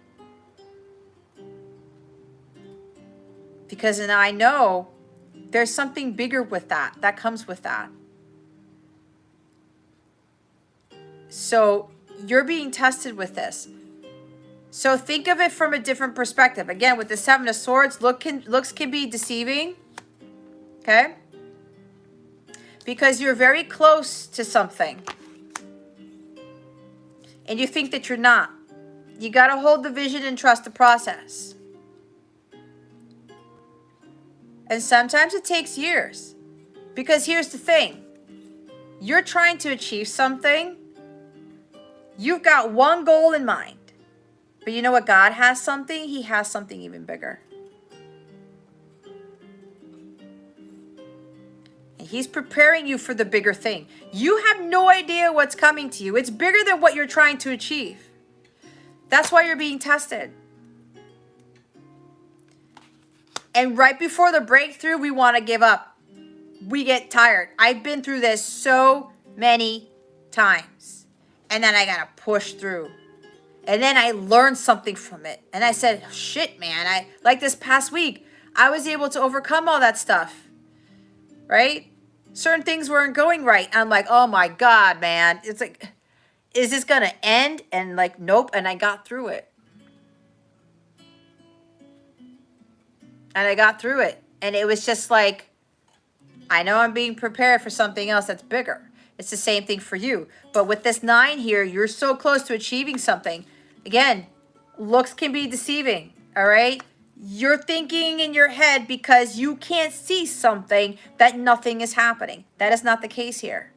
Because and I know there's something bigger with that comes with that. So you're being tested with this. So think of it from a different perspective. Again, with the Seven of Swords, looks can be deceiving. Okay? Because you're very close to something. and you think that you're not. You got to hold the vision and trust the process. And sometimes it takes years. Because here's the thing. You're trying to achieve something. You've got one goal in mind. But you know what? God has something. He has something even bigger. And He's preparing you for the bigger thing. You have no idea what's coming to you. It's bigger than what you're trying to achieve. That's why you're being tested. And right before the breakthrough, we want to give up. We get tired. I've been through this so many times. And then I got to push through. And then I learned something from it. And I said, shit, man. Like this past week, I was able to overcome all that stuff. Right? Certain things weren't going right. I'm like, oh my God, man. It's like, is this going to end? And like, nope. And I got through it. And I got through it. And it was just like, I know I'm being prepared for something else that's bigger. It's the same thing for you. But with this 9 here, you're so close to achieving something. Again, looks can be deceiving, all right? You're thinking in your head because you can't see something that nothing is happening. That is not the case here.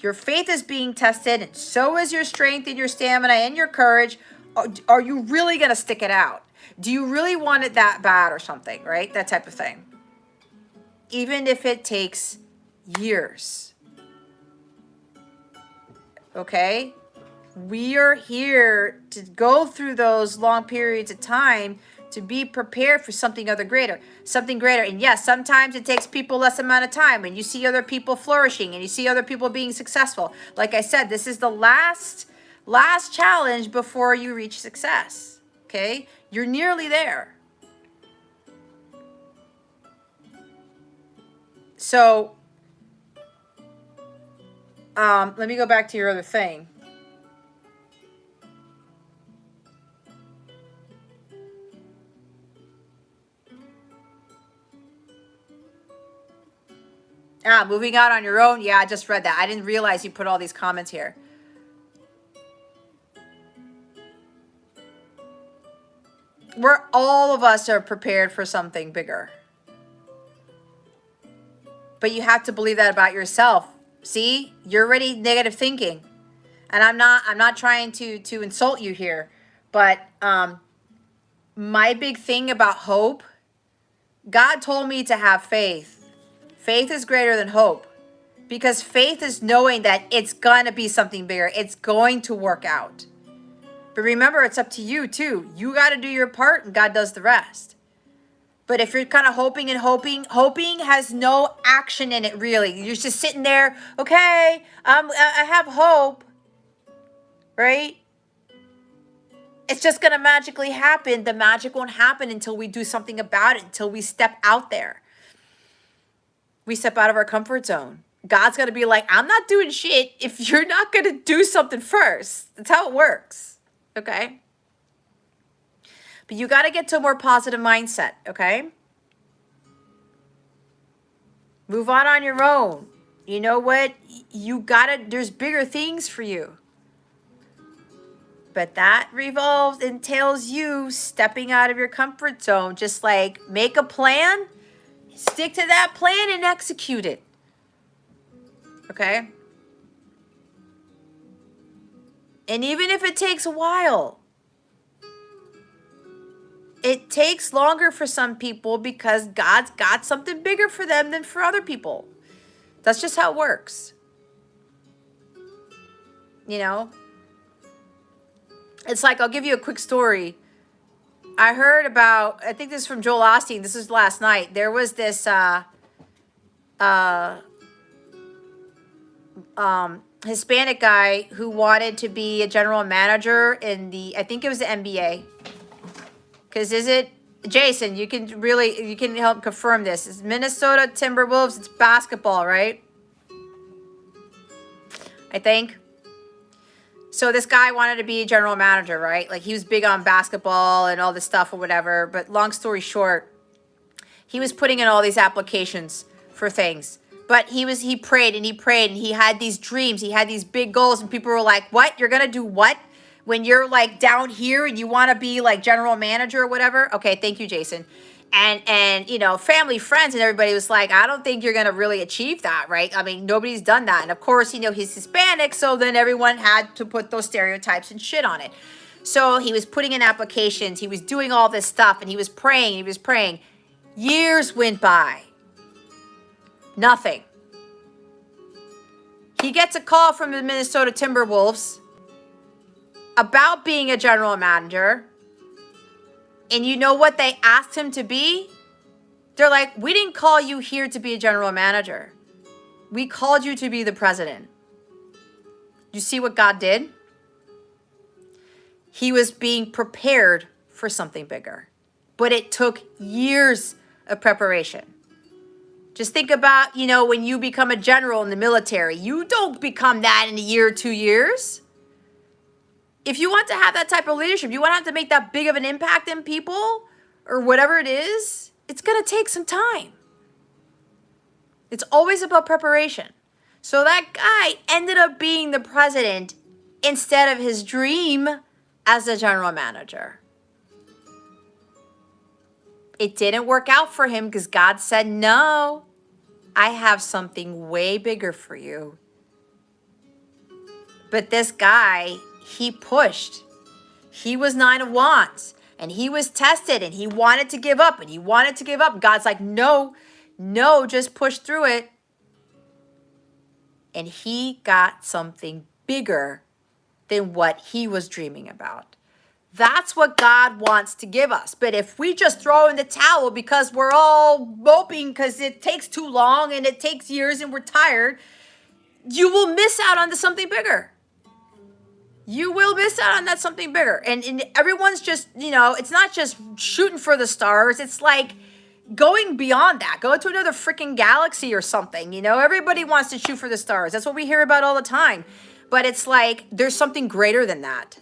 Your faith is being tested, and so is your strength and your stamina and your courage. Are you really going to stick it out? Do you really want it that bad or something, right? That type of thing. Even if it takes years. Okay? We are here to go through those long periods of time to be prepared for something greater. And yes, sometimes it takes people less amount of time, and you see other people flourishing, and you see other people being successful. Like I said, this is the last challenge before you reach success. Okay? You're nearly there. So, let me go back to your other thing. Moving out on your own. Yeah, I just read that. I didn't realize you put all these comments here. All of us are prepared for something bigger. But you have to believe that about yourself. See, you're already negative thinking. And I'm not trying to insult you here, but my big thing about hope, God told me to have faith. Faith is greater than hope, because faith is knowing that it's going to be something bigger. It's going to work out. But remember, it's up to you too. You got to do your part and God does the rest. But if you're kind of hoping and hoping has no action in it, really. You're just sitting there, okay, I have hope, right? It's just going to magically happen. The magic won't happen until we do something about it, until we step out there. We step out of our comfort zone. God's going to be like, I'm not doing shit if you're not going to do something first. That's how it works, okay? But you got to get to a more positive mindset, okay? Move on your own. You know what? There's bigger things for you. But that entails you stepping out of your comfort zone. Just like make a plan, stick to that plan and execute it. Okay? And even if it takes a while, it takes longer for some people because God's got something bigger for them than for other people. That's just how it works. You know? It's like, I'll give you a quick story. I heard about, I think this is from Joel Osteen. This is last night. There was this Hispanic guy who wanted to be a general manager in I think it was the NBA. Because is it, Jason, you can help confirm this. It's Minnesota Timberwolves. It's basketball, right? I think. So this guy wanted to be a general manager, right? Like he was big on basketball and all this stuff or whatever. But long story short, he was putting in all these applications for things. But he prayed and he prayed and he had these dreams. He had these big goals and people were like, what? You're going to do what? When you're like down here and you want to be like general manager or whatever? Okay, thank you, Jason. And you know, family, friends, and everybody was like, I don't think you're going to really achieve that, right? I mean, nobody's done that. And of course, you know, he's Hispanic, so then everyone had to put those stereotypes and shit on it. So he was putting in applications, he was doing all this stuff, and he was praying, Years went by. Nothing. He gets a call from the Minnesota Timberwolves about being a general manager. And you know what they asked him to be? They're like, we didn't call you here to be a general manager. We called you to be the president. You see what God did? He was being prepared for something bigger. But it took years of preparation. Just think about, you know, when you become a general in the military, you don't become that in a year or 2 years. If you want to have that type of leadership, you want to have to make that big of an impact in people or whatever it is, it's going to take some time. It's always about preparation. So that guy ended up being the president instead of his dream as a general manager. It didn't work out for him because God said, no, I have something way bigger for you. But this guy, he pushed. He was 9 of Wands and he was tested and he wanted to give up and he wanted to give up. God's like, no, just push through it. And he got something bigger than what he was dreaming about. That's what God wants to give us. But if we just throw in the towel because we're all moping because it takes too long and it takes years and we're tired, you will miss out on something bigger. You will miss out on that something bigger. And everyone's just, you know, it's not just shooting for the stars. It's like going beyond that. Go to another freaking galaxy or something. You know, everybody wants to shoot for the stars. That's what we hear about all the time. But it's like there's something greater than that.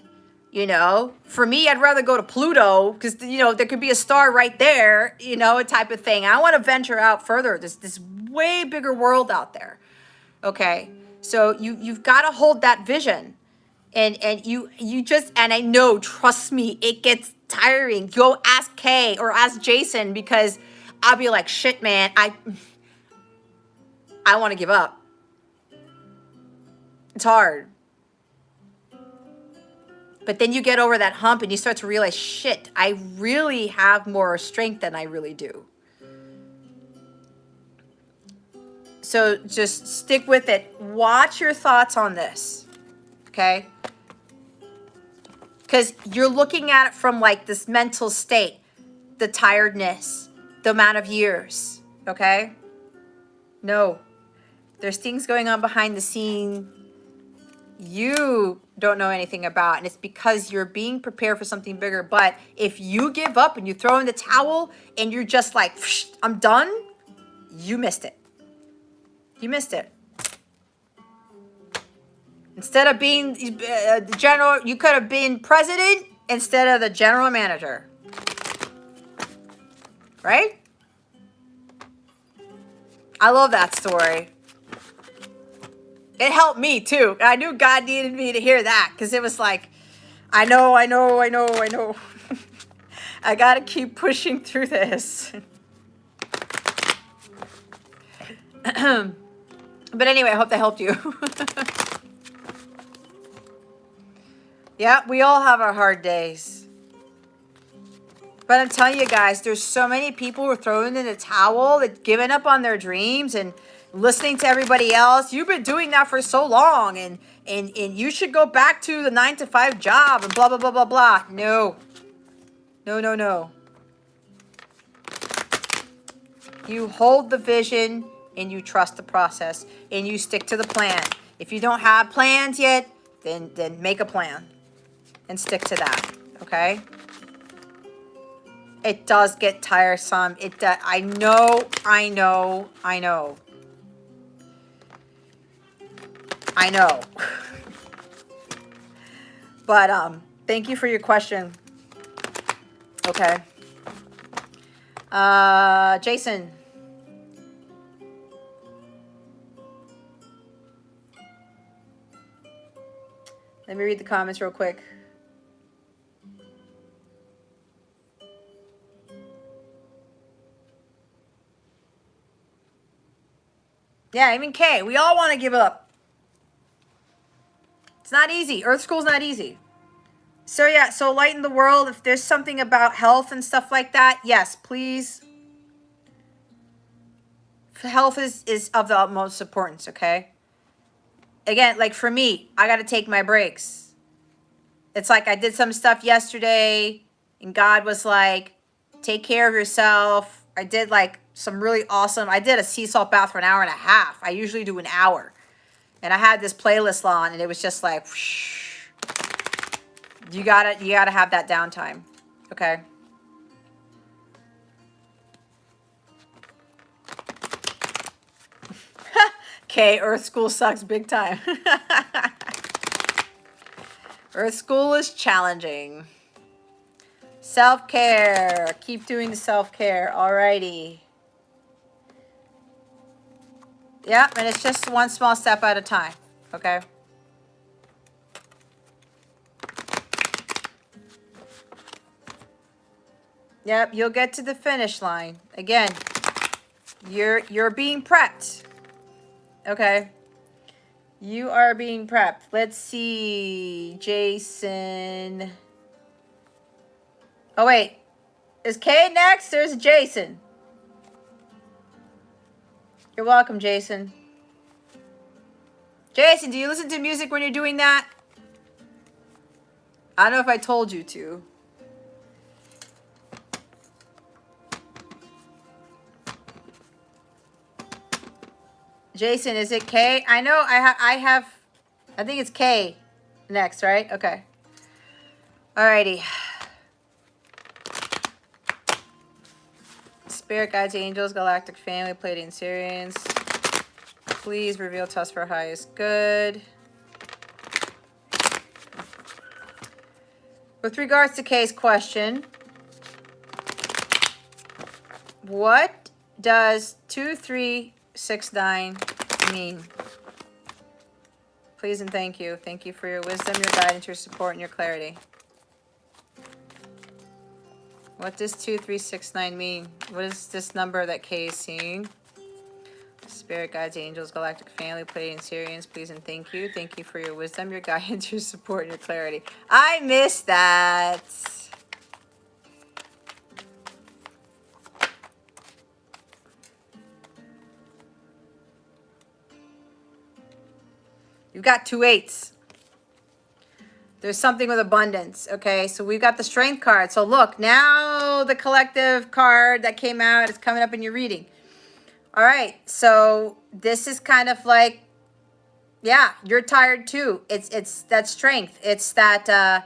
You know, for me, I'd rather go to Pluto because, you know, there could be a star right there, you know, a type of thing. I want to venture out further. There's this way bigger world out there. Okay. So you've got to hold that vision. And you just, and I know, trust me, it gets tiring. Go ask Kay or ask Jason because I'll be like, shit, man, I want to give up. It's hard. But then you get over that hump and you start to realize, shit, I really have more strength than I really do. So just stick with it. Watch your thoughts on this, okay? Because you're looking at it from like this mental state, the tiredness, the amount of years, okay? No, there's things going on behind the scene you don't know anything about, and it's because you're being prepared for something bigger. But if you give up and you throw in the towel and you're just like, I'm done, you missed it. You missed it. Instead of being the general, you could have been president instead of the general manager. Right? I love that story. It helped me too. I knew God needed me to hear that because it was like, I know. I got to keep pushing through this. But anyway, I hope that helped you. Yeah, we all have our hard days. But I'm telling you guys, there's so many people who are throwing in the towel, that giving up on their dreams and listening to everybody else. You've been doing that for so long, and you should go back to the 9-to-5 job and blah, blah, blah, blah, blah. No. You hold the vision and you trust the process and you stick to the plan. If you don't have plans yet, then make a plan and stick to that, okay? It does get tiresome. I know. But thank you for your question. Okay. Jason. Let me read the comments real quick. Yeah, even Kay. We all want to give up. It's not easy. Earth School's not easy. So yeah, so lighten the world. If there's something about health and stuff like that, yes, please. Health is of the utmost importance, okay? Again, like for me, I got to take my breaks. It's like I did some stuff yesterday and God was like, take care of yourself. I did like some really awesome, I did a sea salt bath for an hour and a half. I usually do an hour. And I had this playlist on and it was just like, whoosh. You gotta have that downtime, okay? Okay, Earth School sucks big time. Earth School is challenging. Self-care. Keep doing the self-care. Alrighty. Yeah, and it's just one small step at a time, okay? Yep, you'll get to the finish line. Again, you're being prepped. Okay. You are being prepped. Let's see. Jason. Oh, wait. Is Kay next? There's Jason. You're welcome, Jason. Jason, do you listen to music when you're doing that? I don't know if I told you to. Jason, is it Kay? I know I think it's Kay next, right? Okay. Alrighty. Spirit guides, angels, galactic family, Pleiadian Syrians. Please reveal to us for highest good. With regards to Kay's question, what does 2369 mean? Please and thank you. Thank you for your wisdom, your guidance, your support, and your clarity. What does 2369 mean? What is this number that Kay is seeing? Spirit guides, angels, galactic family, Pleiadian Syrians, please and thank you. Thank you for your wisdom, your guidance, your support, and your clarity. I missed that. You've got 2 8s. There's something with abundance, okay? So we've got the strength card. So look, now the collective card that came out is coming up in your reading. All right, so this is kind of like, yeah, you're tired too. It's that strength. It's that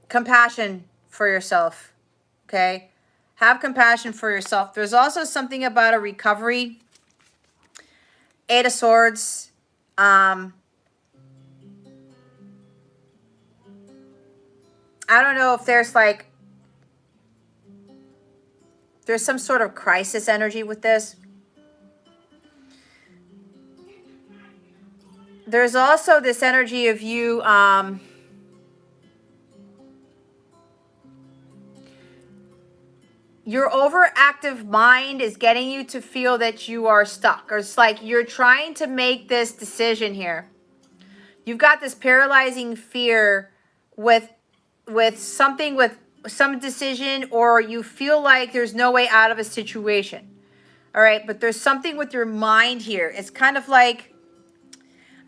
compassion for yourself, okay? Have compassion for yourself. There's also something about a recovery. 8 of Swords. I don't know if there's like, there's some sort of crisis energy with this. There's also this energy of you, your overactive mind is getting you to feel that you are stuck. Or it's like you're trying to make this decision here. You've got this paralyzing fear with something, with some decision, or you feel like there's no way out of a situation. All right, but there's something with your mind here. It's kind of like,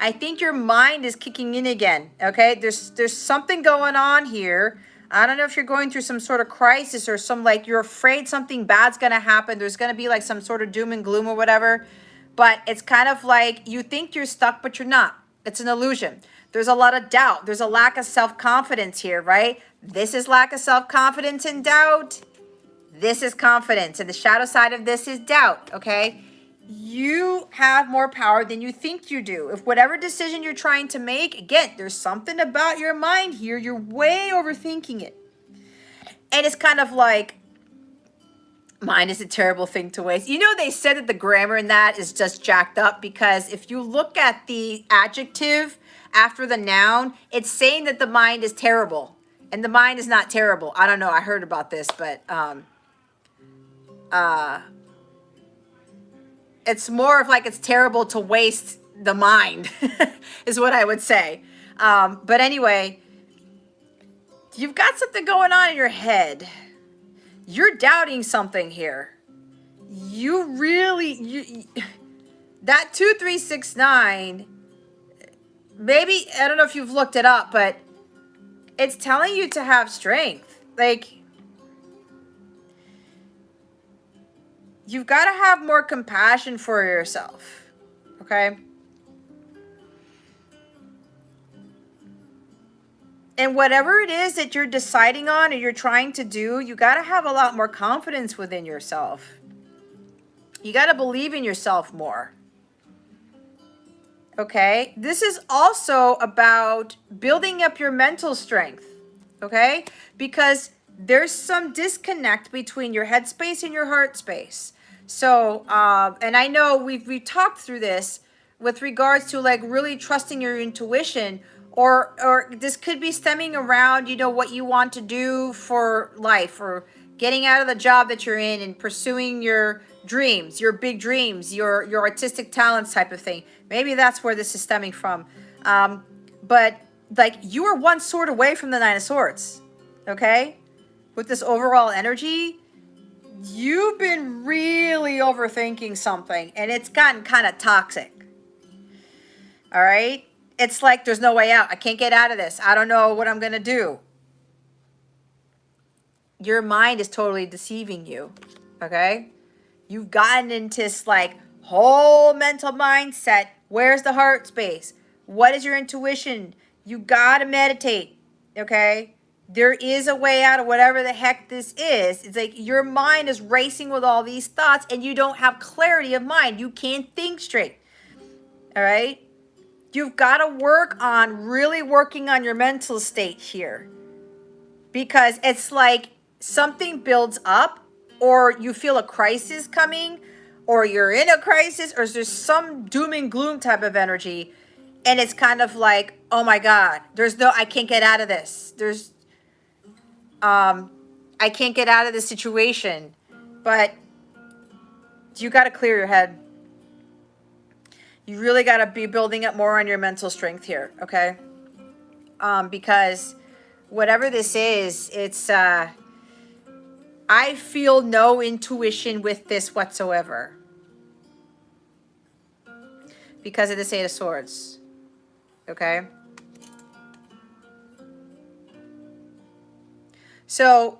I think your mind is kicking in again, okay? There's something going on here. I don't know if you're going through some sort of crisis or some, like, you're afraid something bad's going to happen. There's going to be like some sort of doom and gloom or whatever. But it's kind of like you think you're stuck, but you're not. It's an illusion. There's a lot of doubt. There's a lack of self-confidence here, right? This is lack of self-confidence and doubt. This is confidence. And the shadow side of this is doubt, okay? You have more power than you think you do. If whatever decision you're trying to make, again, there's something about your mind here. You're way overthinking it. And it's kind of like, Mind is a terrible thing to waste. You know, they said that the grammar in that is just jacked up because if you look at the adjective after the noun, it's saying that the mind is terrible. And the mind is not terrible. I don't know. I heard about this, but it's more of like it's terrible to waste the mind, is what I would say. But anyway, you've got something going on in your head. You're doubting something here. That 2369, maybe, I don't know if you've looked it up, but it's telling you to have strength. Like, you've got to have more compassion for yourself, okay? And whatever it is that you're deciding on or you're trying to do, you got to have a lot more confidence within yourself. You got to believe in yourself more. Okay? This is also about building up your mental strength. Okay? Because there's some disconnect between your head space and your heart space. So, and I know we've talked through this with regards to like really trusting your intuition, or this could be stemming around, you know, what you want to do for life, or getting out of the job that you're in and pursuing your dreams, your big dreams, your artistic talents type of thing. Maybe that's where this is stemming from. But like, you are one sword away from the Nine of Swords, okay? With this overall energy, you've been really overthinking something and it's gotten kind of toxic. All right? It's like there's no way out. I can't get out of this. I don't know what I'm going to do. Your mind is totally deceiving you. Okay? You've gotten into this like whole mental mindset. Where's the heart space? What is your intuition? You got to meditate. Okay? There is a way out of whatever the heck this is. It's like your mind is racing with all these thoughts and you don't have clarity of mind. You can't think straight. All right? You've got to work on really working on your mental state here, because it's like something builds up, or you feel a crisis coming, or you're in a crisis, or there's some doom and gloom type of energy. And it's kind of like, oh my God, I can't get out of this. I can't get out of this situation. But you got to clear your head. You really got to be building up more on your mental strength here, okay? Because whatever this is, it's, I feel no intuition with this whatsoever. Because of this Eight of Swords, okay? So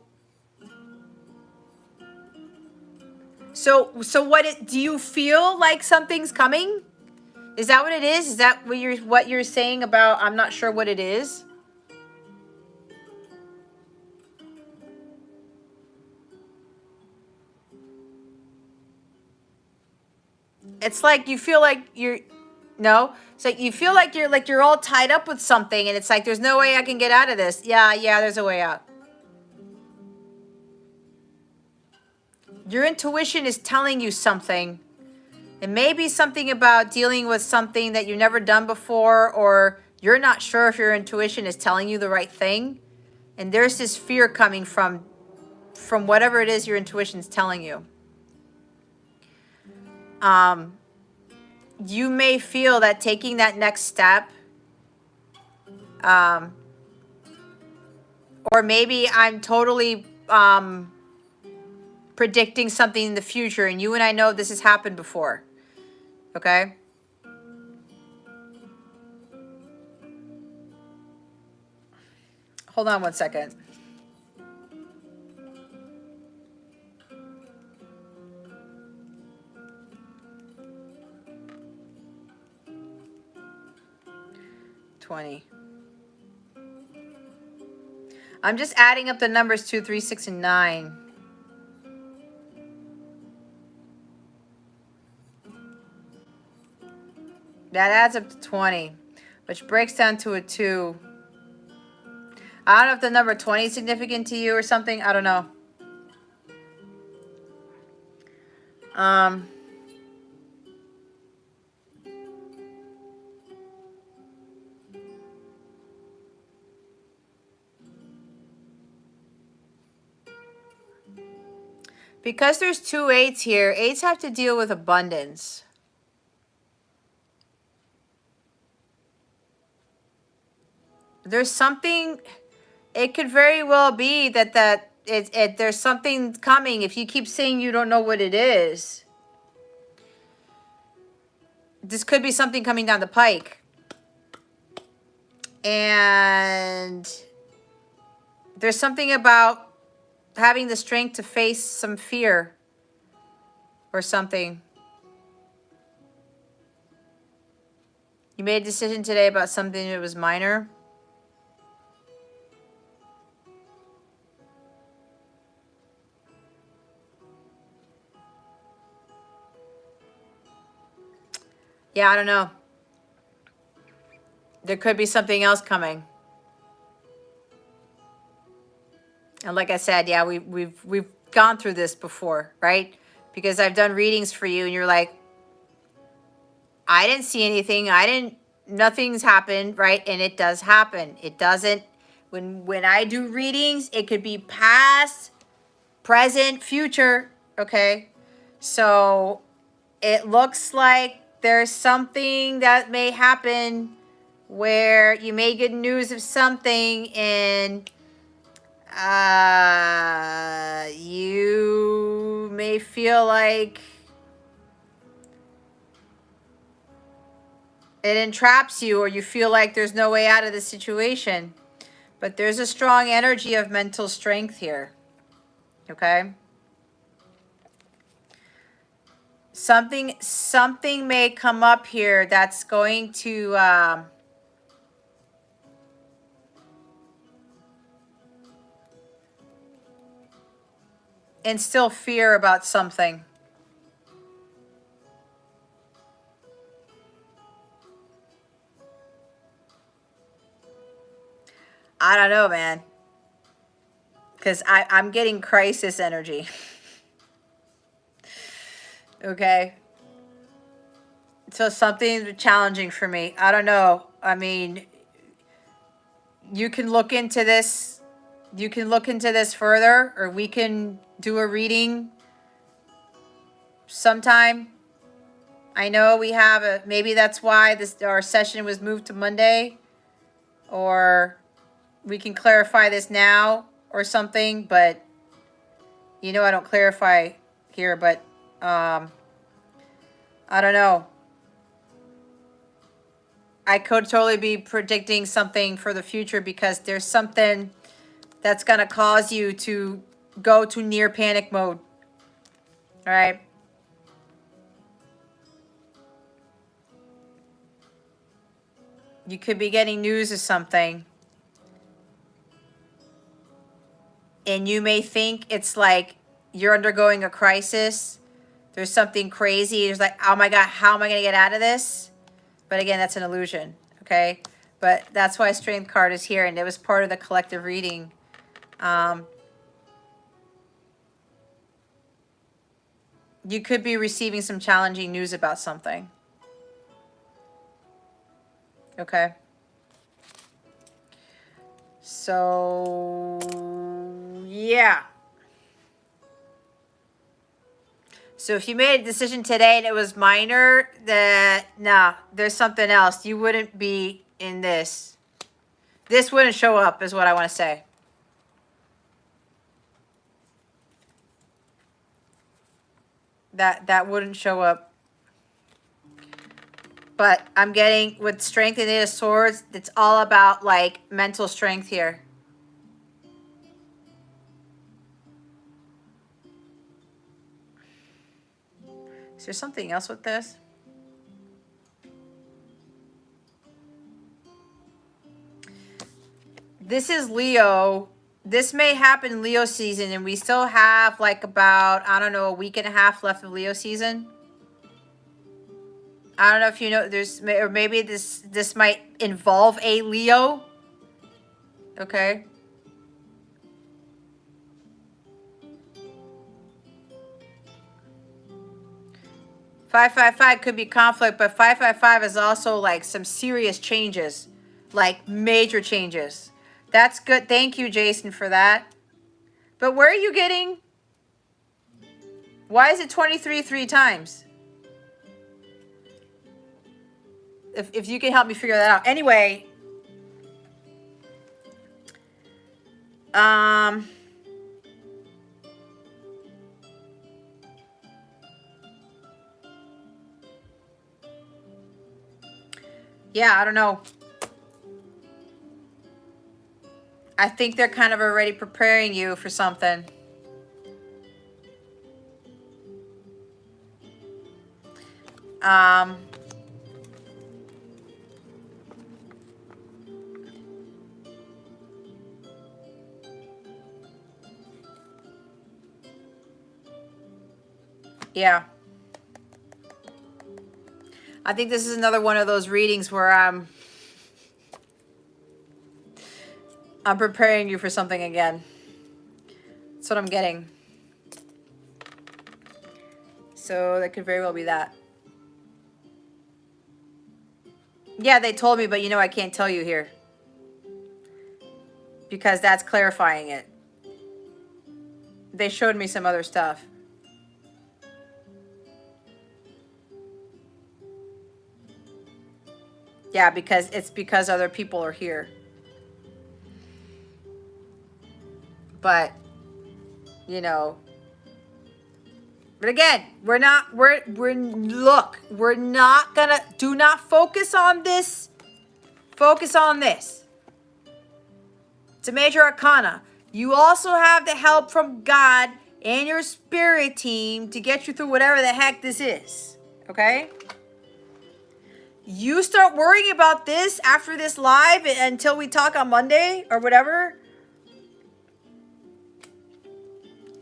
do you feel like something's coming? Is that what it is? Is that what you're saying about I'm not sure what it is? It's like you feel like no? It's like you feel like you're all tied up with something and it's like there's no way I can get out of this. Yeah, there's a way out. Your intuition is telling you something. It may be something about dealing with something that you've never done before, or you're not sure if your intuition is telling you the right thing. And there's this fear coming from whatever it is your intuition's telling you. You may feel that taking that next step, or maybe I'm totally predicting something in the future, and you and I know this has happened before. Okay? Hold on one second. I'm just adding up the numbers 2, 3, 6, and 9. That adds up to 20, which breaks down to a 2. I don't know if the number 20 is significant to you or something. I don't know. Um, because there's two eights here, eights have to deal with abundance. There's something, it could very well be that there's something coming. If you keep saying you don't know what it is, this could be something coming down the pike. And there's something about having the strength to face some fear or something. You made a decision today about something that was minor. Yeah, I don't know. There could be something else coming. And like I said, yeah, we've gone through this before, right? Because I've done readings for you and you're like, I didn't see anything. Nothing's happened, right? And it does happen. It doesn't, when I do readings, it could be past, present, future, okay? So it looks like there's something that may happen where you may get news of something and you may feel like it entraps you, or you feel like there's no way out of the situation. But there's a strong energy of mental strength here. Okay? Something may come up here that's going to instill fear about something. I don't know, man. Because I'm getting crisis energy. Okay? So something challenging for me. I don't know. I mean, you can look into this. You can look into this further, or we can do a reading sometime. I know we have a, maybe that's why our session was moved to Monday, or we can clarify this now or something, but you know I don't clarify here, but I don't know. I could totally be predicting something for the future because there's something that's going to cause you to go to near panic mode. All right. You could be getting news of something. And you may think it's like you're undergoing a crisis. There's something crazy. It's like, oh my God, how am I going to get out of this? But again, that's an illusion. Okay. But that's why Strength card is here. And it was part of the collective reading. You could be receiving some challenging news about something. Okay. So, yeah. So if you made a decision today and it was minor, there's something else. You wouldn't be in this. This wouldn't show up is what I want to say. That wouldn't show up. But I'm getting with Strength and Eight of Swords, it's all about like mental strength here. Is there something else with this? This is Leo. This may happen in Leo season, and we still have like about, I don't know, a week and a half left of Leo season. I don't know if you know, or maybe this might involve a Leo. Okay. 555 could be conflict, but 555 is also like some serious changes, like major changes. That's good. Thank you, Jason, for that. But where are you getting? Why is it 23 three times? If you can help me figure that out. Anyway, yeah, I don't know. I think they're kind of already preparing you for something. Yeah. I think this is another one of those readings where I'm preparing you for something again. That's what I'm getting. So that could very well be that. Yeah, they told me, but you know I can't tell you here. Because that's clarifying it. They showed me some other stuff. Yeah, because other people are here. But, you know. But again, we're not gonna, do not focus on this. Focus on this. It's a major arcana. You also have the help from God and your spirit team to get you through whatever the heck this is. Okay? You start worrying about this after this live until we talk on Monday or whatever.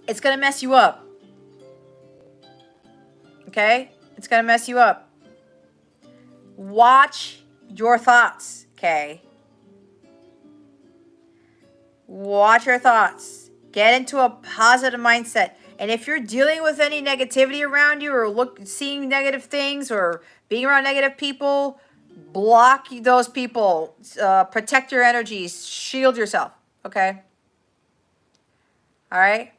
It's going to mess you up. Okay? It's going to mess you up. Watch your thoughts. Okay? Watch your thoughts. Get into a positive mindset. And if you're dealing with any negativity around you or seeing negative things or being around negative people, block those people. Protect your energies. Shield yourself. Okay? All right?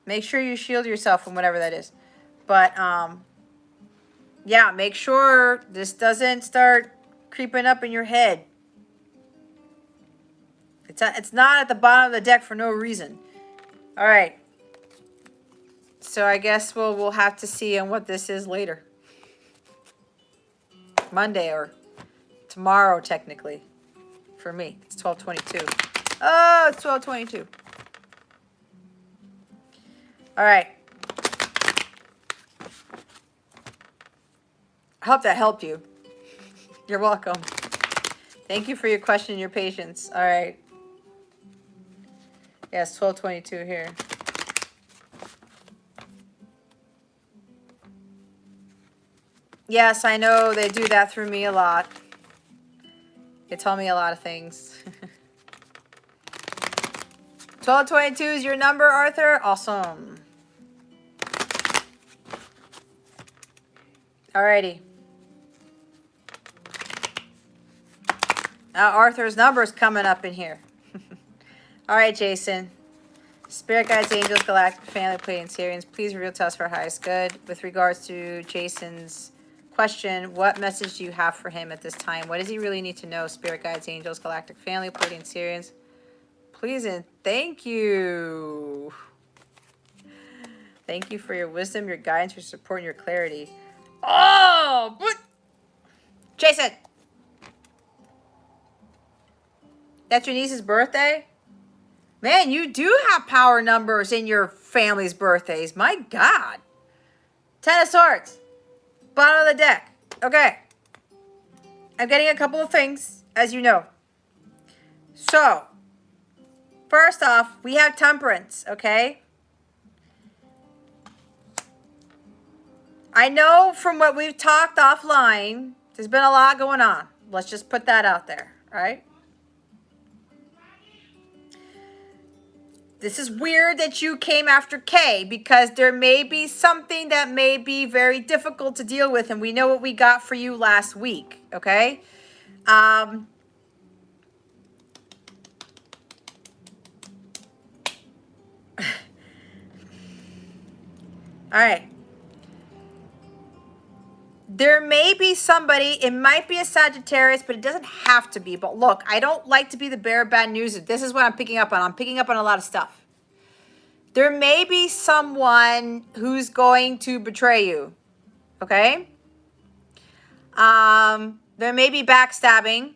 Make sure you shield yourself from whatever that is. But, yeah, make sure this doesn't start creeping up in your head. It's not at the bottom of the deck for no reason. All right. So I guess we'll have to see on what this is later. Monday or tomorrow, technically. For me, it's 12:22. Oh, it's 12:22. All right. I hope that helped you. You're welcome. Thank you for your question and your patience. All right. Yes, 12:22 here. Yes, I know they do that through me a lot. They tell me a lot of things. 12:22 is your number, Arthur. Awesome. Alrighty. Now Arthur's number is coming up in here. All right, Jason. Spirit guides, angels, galactic family, Pleiadian, Syrians, please reveal to us for our highest good. With regards to Jason's question, what message do you have for him at this time? What does he really need to know? Spirit guides, angels, galactic family, Pleiadian, Syrians, please and thank you. Thank you for your wisdom, your guidance, your support, and your clarity. Oh, what? Jason! That's your niece's birthday? Man, you do have power numbers in your family's birthdays. My God. 10 of Swords. Bottom of the deck. Okay. I'm getting a couple of things, as you know. So, first off, we have Temperance, okay? I know from what we've talked offline, there's been a lot going on. Let's just put that out there, right? This is weird that you came after K, because there may be something that may be very difficult to deal with, and we know what we got for you last week, okay? All right. There may be somebody, it might be a Sagittarius, but it doesn't have to be. But look, I don't like to be the bearer of bad news. This is what I'm picking up on. I'm picking up on a lot of stuff. There may be someone who's going to betray you, okay? There may be backstabbing.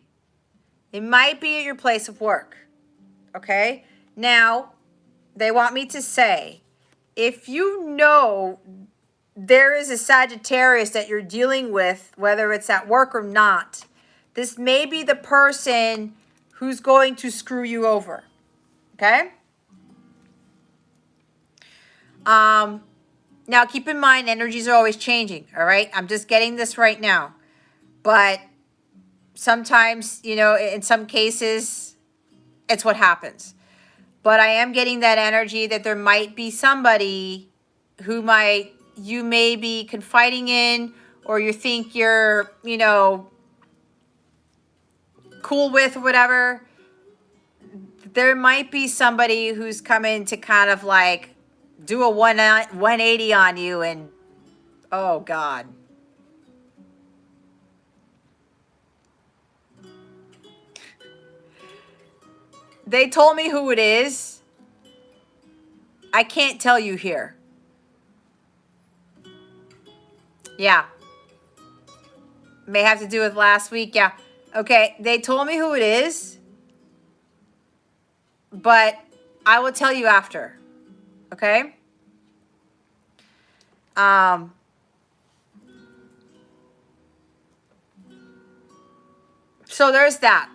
It might be at your place of work, okay? Now, they want me to say, if you know there is a Sagittarius that you're dealing with, whether it's at work or not, this may be the person who's going to screw you over, okay? Now, keep in mind, energies are always changing, all right? I'm just getting this right now. But sometimes, you know, in some cases, it's what happens. But I am getting that energy that there might be somebody who you may be confiding in, or you think you're, you know, cool with, or whatever. There might be somebody who's coming to kind of like do a 180 on you, and oh God. They told me who it is. I can't tell you here. Yeah. May have to do with last week. Yeah. Okay. They told me who it is, but I will tell you after. Okay. So there's that.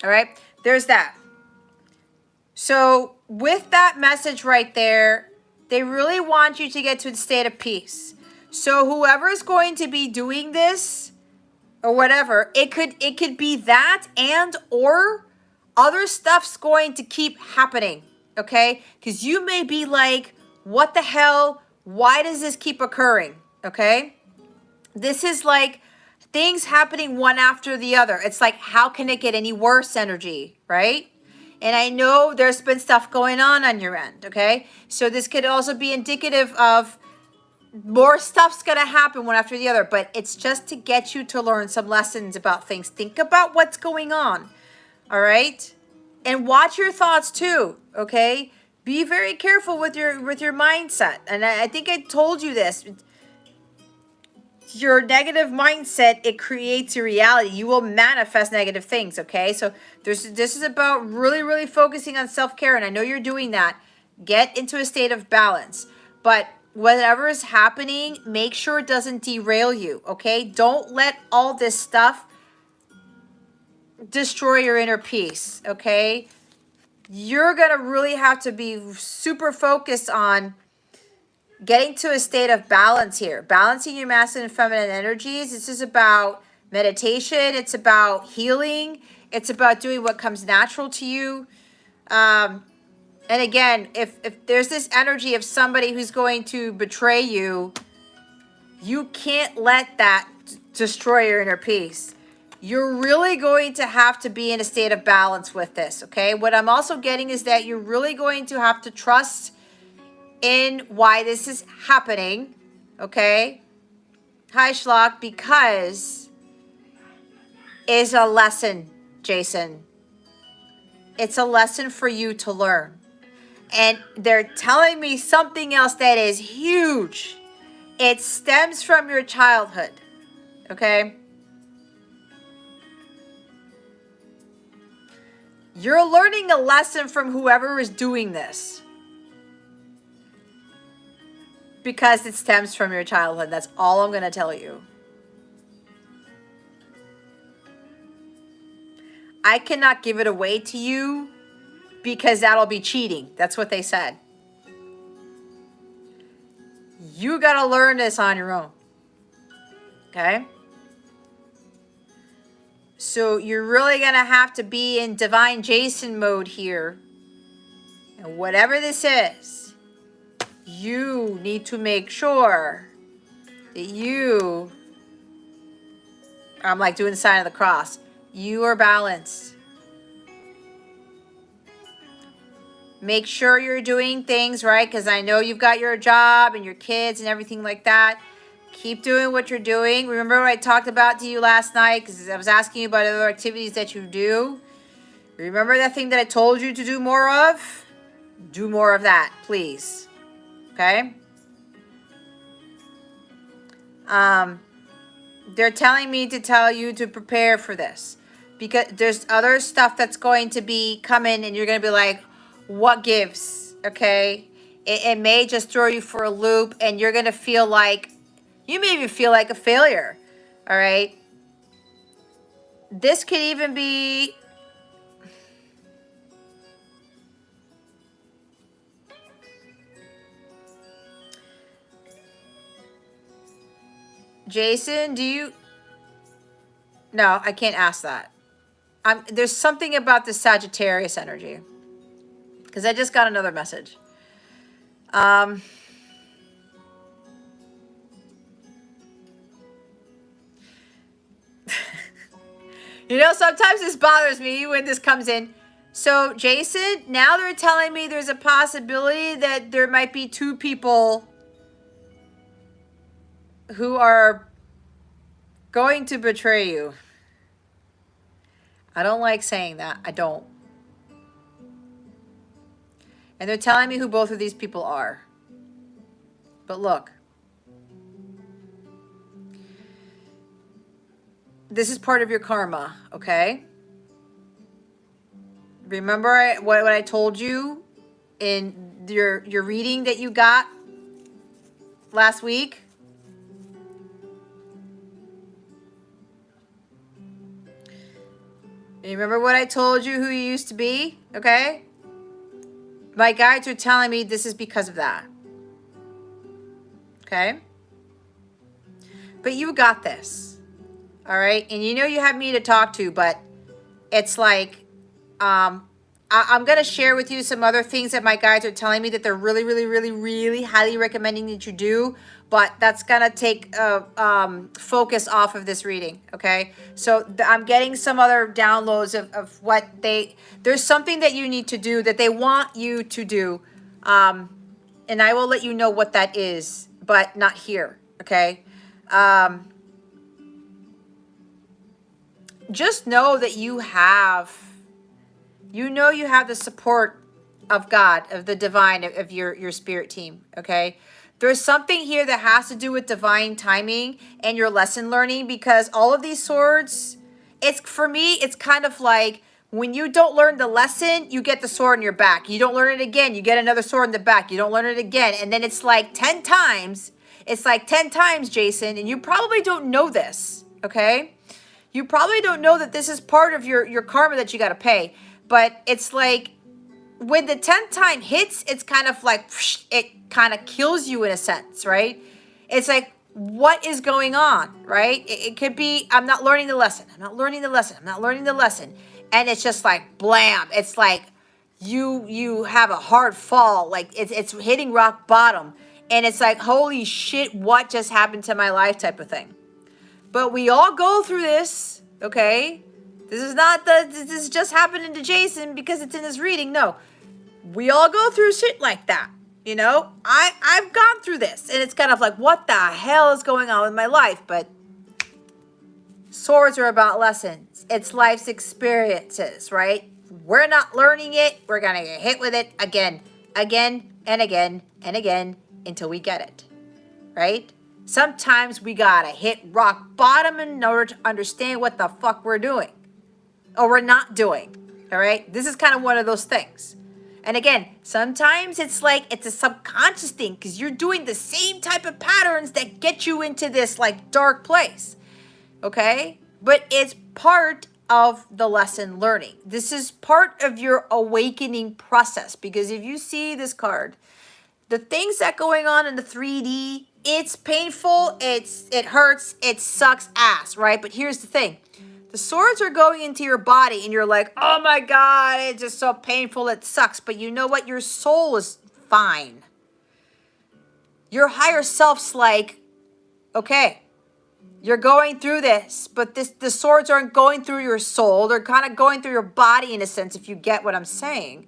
All right. There's that. So with that message right there, they really want you to get to a state of peace. So whoever is going to be doing this or whatever, it could be that, and or other stuff's going to keep happening, okay? Because you may be like, what the hell? Why does this keep occurring? Okay? This is like things happening one after the other. It's like, how can it get any worse energy, right? And I know there's been stuff going on your end, okay? So this could also be indicative of more stuff's going to happen one after the other, but it's just to get you to learn some lessons about things. Think about what's going on, all right? And watch your thoughts too, okay? Be very careful with your mindset. And I think I told you this. Your negative mindset, it creates your reality. You will manifest negative things, okay? So this is about really, really focusing on self-care, and I know you're doing that. Get into a state of balance. But whatever is happening, make sure it doesn't derail you, okay? Don't let all this stuff destroy your inner peace, okay? You're going to really have to be super focused on getting to a state of balance here. Balancing your masculine and feminine energies. This is about meditation. It's about healing. It's about doing what comes natural to you. And again, if there's this energy of somebody who's going to betray you, you can't let that destroy your inner peace. You're really going to have to be in a state of balance with this, okay? What I'm also getting is that you're really going to have to trust in why this is happening, okay? Hi, Schlock, because it's a lesson, Jason. It's a lesson for you to learn. And they're telling me something else that is huge. It stems from your childhood, okay? You're learning a lesson from whoever is doing this, because it stems from your childhood. That's all I'm going to tell you. I cannot give it away to you because that'll be cheating. That's what they said. You got to learn this on your own. Okay? So you're really going to have to be in divine Jason mode here. And whatever this is, you need to make sure that you, I'm like doing the sign of the cross, you are balanced. Make sure you're doing things right, because I know you've got your job and your kids and everything like that. Keep doing what you're doing. Remember what I talked about to you last night, because I was asking you about other activities that you do. Remember that thing that I told you to do more of? Do more of that, please. Okay? They're telling me to tell you to prepare for this, because there's other stuff that's going to be coming and you're going to be like, what gives? Okay? It may just throw you for a loop and you're going to feel like, you may even feel like a failure. All right? This could even be, Jason, do you, no, I can't ask that. There's something about the Sagittarius energy, because I just got another message. You know, sometimes this bothers me when this comes in. So, Jason, now they're telling me there's a possibility that there might be two people who are going to betray you. I don't like saying that. I don't. And they're telling me who both of these people are. But look. This is part of your karma, okay? Remember what I told you in your reading that you got last week? You remember what I told you who you used to be, okay? My guides are telling me this is because of that. Okay? But you got this. All right? And you know you have me to talk to, but it's like, I'm going to share with you some other things that my guides are telling me that they're really, really, really, really highly recommending that you do. But that's going to take focus off of this reading, okay? So I'm getting some other downloads of what there's something that you need to do that they want you to do. And I will let you know what that is, but not here, okay? Just know that you have the support of God, of the divine, of your spirit team, okay? There's something here that has to do with divine timing and your lesson learning, because all of these swords, for me, it's kind of like when you don't learn the lesson, you get the sword in your back. You don't learn it again, you get another sword in the back. You don't learn it again. And then it's like 10 times. It's like 10 times, Jason, and you probably don't know this, okay? You probably don't know that this is part of your karma that you got to pay. But it's like, when the 10th time hits, it's kind of like, it kind of kills you in a sense, right? It's like, what is going on, right? It could be, I'm not learning the lesson. I'm not learning the lesson. I'm not learning the lesson. And it's just like, blam. It's like, you have a hard fall. Like, it's hitting rock bottom. And it's like, holy shit, what just happened to my life type of thing. But we all go through this, okay? This is just happening to Jason because it's in his reading. No, we all go through shit like that, you know? I've gone through this, and it's kind of like, what the hell is going on with my life? But swords are about lessons. It's life's experiences, right? We're not learning it. We're going to get hit with it again, and again, and again, until we get it, right? Sometimes we got to hit rock bottom in order to understand what the fuck we're doing. Or we're not doing, all right? This is kind of one of those things. And again, sometimes it's like it's a subconscious thing because you're doing the same type of patterns that get you into this like dark place, okay? But it's part of the lesson learning. This is part of your awakening process, because if you see this card, the things that going on in the 3D, it's painful, it hurts, it sucks ass, right? But here's the thing. The swords are going into your body and you're like, oh my God, it's just so painful, it sucks. But you know what? Your soul is fine. Your higher self's like, okay, you're going through this, but the swords aren't going through your soul. They're kind of going through your body in a sense, if you get what I'm saying.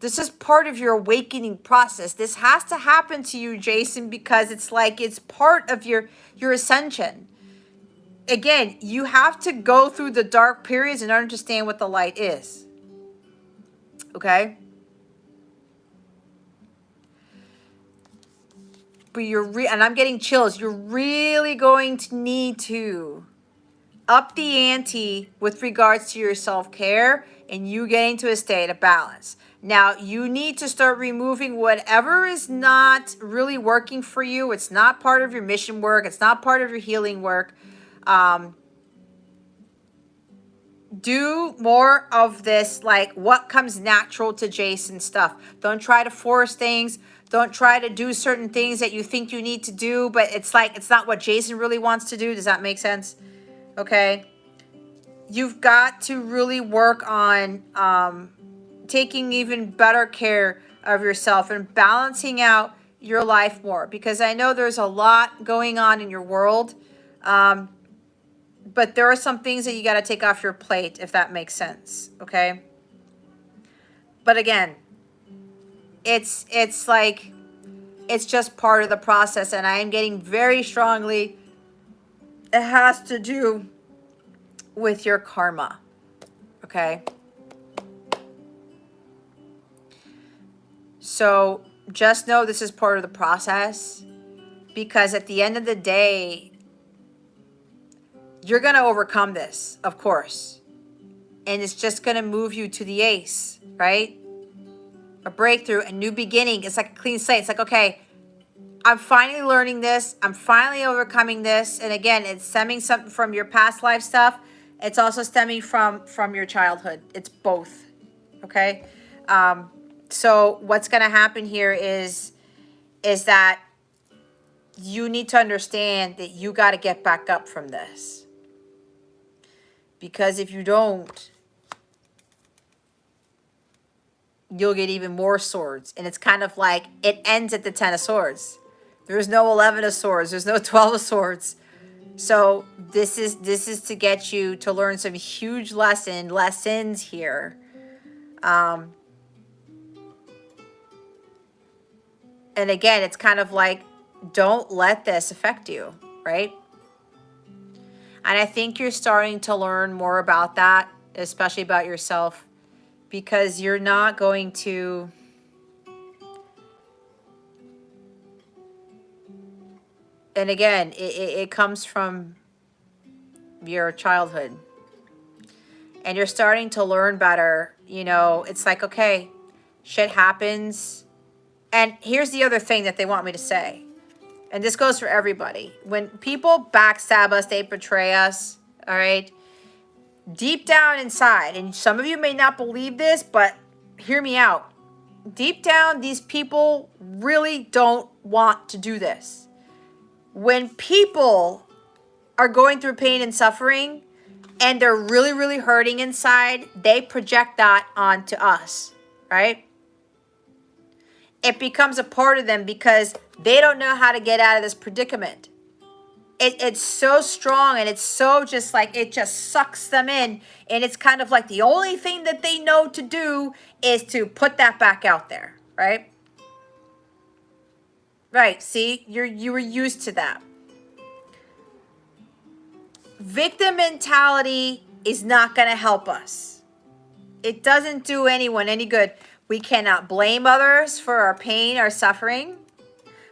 This is part of your awakening process. This has to happen to you, Jason, because it's like it's part of your ascension. Again, you have to go through the dark periods and understand what the light is. Okay? But and I'm getting chills. You're really going to need to up the ante with regards to your self-care and you getting to a state of balance. Now, you need to start removing whatever is not really working for you. It's not part of your mission work. It's not part of your healing work. Do more of this, like what comes natural to Jason stuff. Don't try to force things. Don't try to do certain things that you think you need to do, but it's like it's not what Jason really wants to do. Does that make sense? Okay. You've got to really work on taking even better care of yourself and balancing out your life more, because I know there's a lot going on in your world. But there are some things that you got to take off your plate, if that makes sense, okay? But again, it's like, it's just part of the process, and I am getting very strongly, it has to do with your karma, okay? So just know this is part of the process, because at the end of the day, you're going to overcome this, of course. And it's just going to move you to the ace, right? A breakthrough, a new beginning. It's like a clean slate. It's like, okay, I'm finally learning this. I'm finally overcoming this. And again, it's stemming something from your past life stuff. It's also stemming from your childhood. It's both, okay? So what's going to happen here is that you need to understand that you got to get back up from this. Because if you don't, you'll get even more swords. And it's kind of like it ends at the 10 of swords. There's no 11 of swords. There's no 12 of swords. So this is to get you to learn some huge lessons here. And again, it's kind of like, don't let this affect you, right? And I think you're starting to learn more about that, especially about yourself, because you're not going to, and again, it comes from your childhood. And you're starting to learn better. You know, it's like, okay, shit happens. And here's the other thing that they want me to say. And this goes for everybody. When people backstab us, they betray us, all right? Deep down inside, and some of you may not believe this, but hear me out. Deep down, these people really don't want to do this. When people are going through pain and suffering, and they're really, really hurting inside, they project that onto us, right? It becomes a part of them because they don't know how to get out of this predicament. It's so strong, and it's so just like, it just sucks them in. And it's kind of like the only thing that they know to do is to put that back out there, right? Right, see, you were used to that. Victim mentality is not going to help us. It doesn't do anyone any good. We cannot blame others for our pain, our suffering.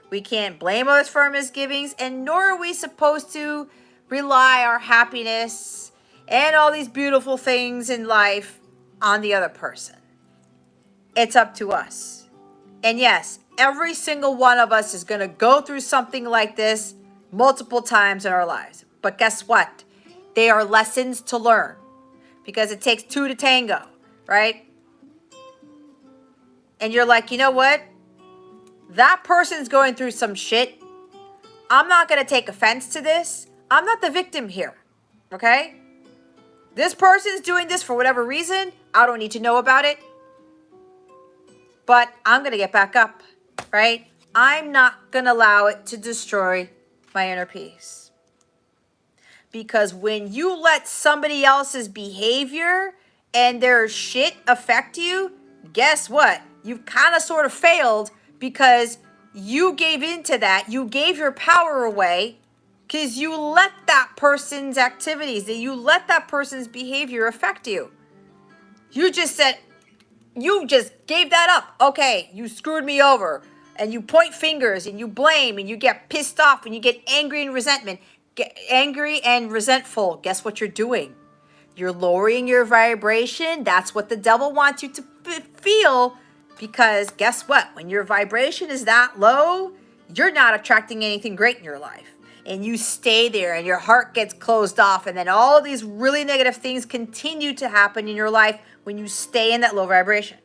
We can't blame others for our misgivings, and nor are we supposed to rely our happiness and all these beautiful things in life on the other person. It's up to us. And yes, every single one of us is going to go through something like this multiple times in our lives. But guess what? They are lessons to learn, because it takes two to tango, right? And you're like, you know what? That person's going through some shit. I'm not going to take offense to this. I'm not the victim here, okay? This person's doing this for whatever reason. I don't need to know about it. But I'm going to get back up, right? I'm not going to allow it to destroy my inner peace. Because when you let somebody else's behavior and their shit affect you, guess what? You've kind of sort of failed because you gave into that. You gave your power away because you let that person's activities, that you let that person's behavior affect you. You just said, you just gave that up. Okay, you screwed me over. And you point fingers and you blame and you get pissed off and you get angry and resentment. Get angry and resentful. Guess what you're doing? You're lowering your vibration. That's what the devil wants you to feel. Because guess what? When your vibration is that low, you're not attracting anything great in your life. And you stay there and your heart gets closed off. And then all these really negative things continue to happen in your life when you stay in that low vibration.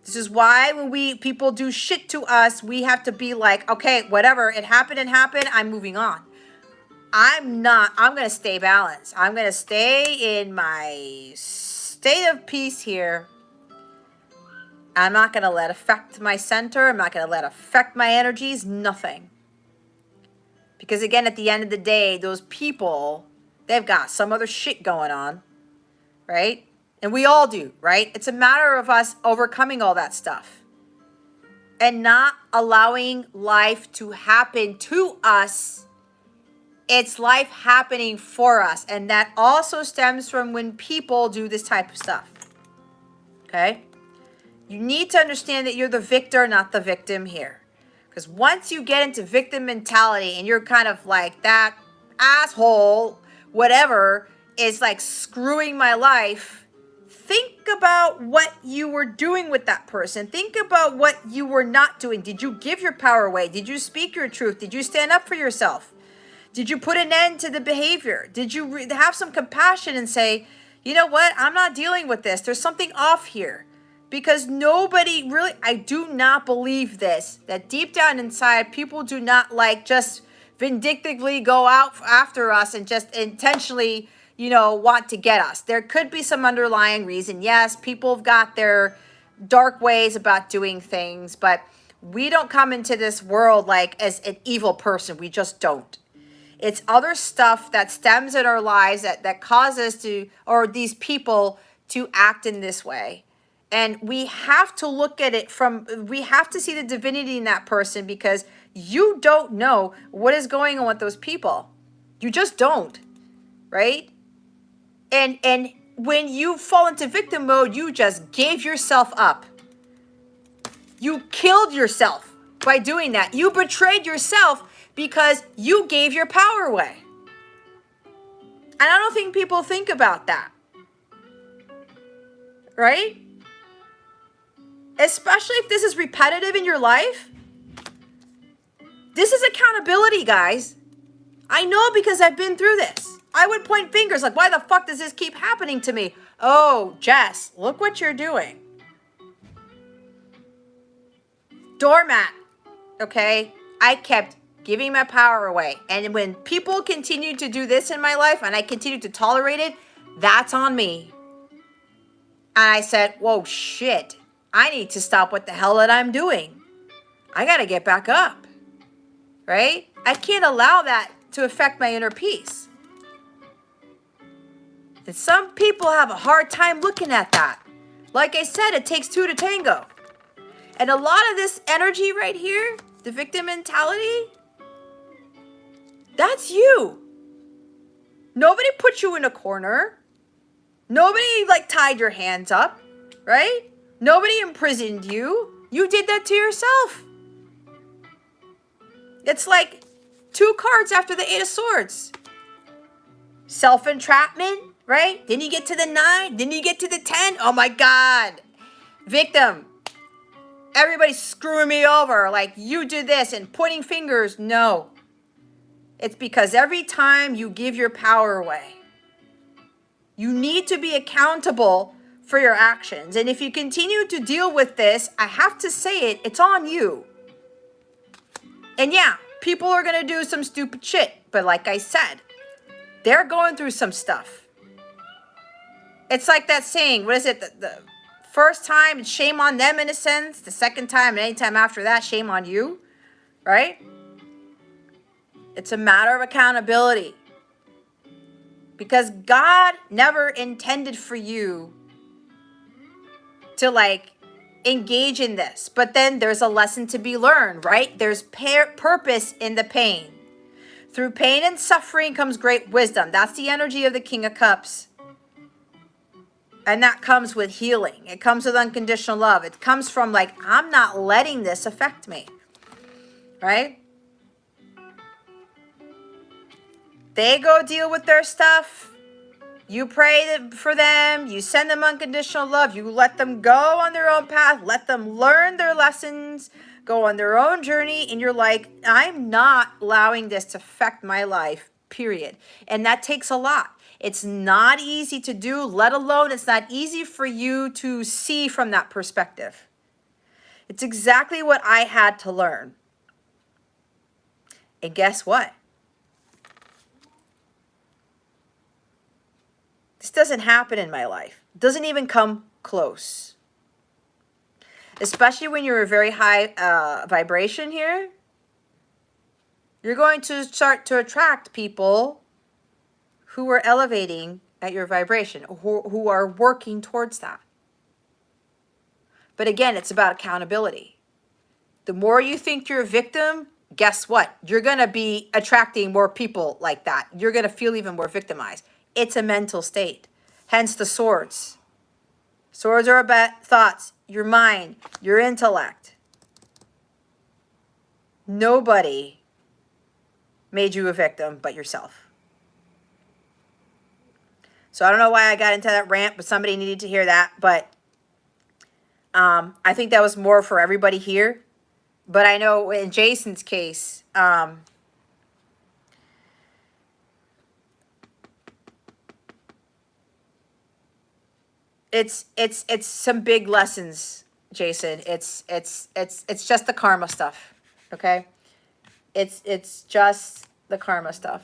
This is why when people do shit to us, we have to be like, okay, whatever, it happened and happened, I'm moving on. I'm going to stay balanced. I'm going to stay in my state of peace here. I'm not going to let affect my center. I'm not going to let affect my energies, nothing. Because again, at the end of the day, those people, they've got some other shit going on, right? And we all do, right? It's a matter of us overcoming all that stuff and not allowing life to happen to us. It's life happening for us. And that also stems from when people do this type of stuff. Okay? You need to understand that you're the victor, not the victim here. Because once you get into victim mentality and you're kind of like that asshole, whatever, is like screwing my life. Think about what you were doing with that person. Think about what you were not doing. Did you give your power away? Did you speak your truth? Did you stand up for yourself? Did you put an end to the behavior? Did you have some compassion and say, you know what? I'm not dealing with this. There's something off here. Because nobody really, I do not believe this, that deep down inside, people do not like just vindictively go out after us and just intentionally want to get us. There could be some underlying reason. Yes, people have got their dark ways about doing things, but we don't come into this world like as an evil person. We just don't. It's other stuff that stems in our lives that cause us to, or these people to act in this way. And we have to look at it we have to see the divinity in that person because you don't know what is going on with those people. You just don't, right? And when you fall into victim mode, you just gave yourself up. You killed yourself by doing that. You betrayed yourself because you gave your power away. And I don't think people think about that. Right? Especially if this is repetitive in your life. This is accountability, guys. I know because I've been through this. I would point fingers like, why the fuck does this keep happening to me? Oh, Jess, look what you're doing. Doormat, okay? I kept giving my power away. And when people continue to do this in my life and I continue to tolerate it, that's on me. And I said, whoa, shit. I need to stop what the hell that I'm doing. I got to get back up, right? I can't allow that to affect my inner peace. And some people have a hard time looking at that. Like I said, it takes two to tango. And a lot of this energy right here, the victim mentality, that's you. Nobody put you in a corner. Nobody tied your hands up, right? Nobody imprisoned you. You did that to yourself. It's like 2 cards after the 8 of Swords. Self-entrapment, right? Then you get to the 9. Then you get to the 10. Oh my God. Victim. Everybody's screwing me over. Like you did this and pointing fingers. No. It's because every time you give your power away, you need to be accountable for your actions. And if you continue to deal with this, I have to say it, it's on you. And yeah, people are going to do some stupid shit. But like I said, they're going through some stuff. It's like that saying, what is it? The first time, it's shame on them in a sense. The second time and any time after that, shame on you, right? It's a matter of accountability. Because God never intended for you to like engage in this. But then there's a lesson to be learned, right? There's purpose in the pain. Through pain and suffering comes great wisdom. That's the energy of the King of Cups. And that comes with healing. It comes with unconditional love. It comes from like, I'm not letting this affect me. Right? They go deal with their stuff. You pray for them. You send them unconditional love. You let them go on their own path. Let them learn their lessons. Go on their own journey. And you're like, I'm not allowing this to affect my life, period. And that takes a lot. It's not easy to do, let alone it's not easy for you to see from that perspective. It's exactly what I had to learn. And guess what? This doesn't happen in my life. It doesn't even come close. Especially when you're a very high vibration here. You're going to start to attract people who are elevating at your vibration, who are working towards that. But again, it's about accountability. The more you think you're a victim, guess what? You're going to be attracting more people like that. You're going to feel even more victimized. It's a mental state. Hence the swords. Swords are about thoughts, your mind, your intellect. Nobody made you a victim but yourself. So I don't know why I got into that rant, but somebody needed to hear that. But I think that was more for everybody here. But I know in Jason's case, it's some big lessons, Jason. It's just the karma stuff, okay? It's just the karma stuff.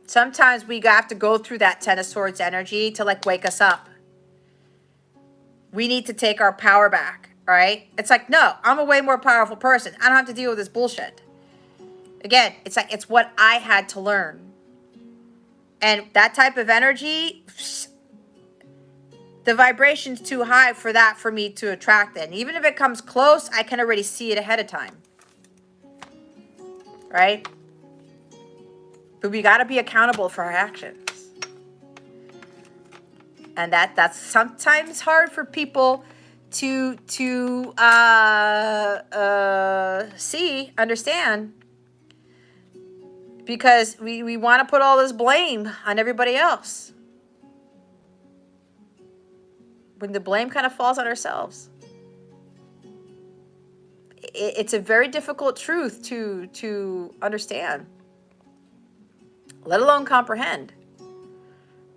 Sometimes we have to go through that Ten of Swords energy to like wake us up. We need to take our power back, right? It's like, no, I'm a way more powerful person. I don't have to deal with this bullshit. Again, it's like, it's what I had to learn. And that type of energy, the vibration's too high for that for me to attract it. And even if it comes close, I can already see it ahead of time. Right? But we got to be accountable for our actions. And that's sometimes hard for people to see, understand. Because we want to put all this blame on everybody else. When the blame kind of falls on ourselves. It's a very difficult truth to understand. Let alone comprehend.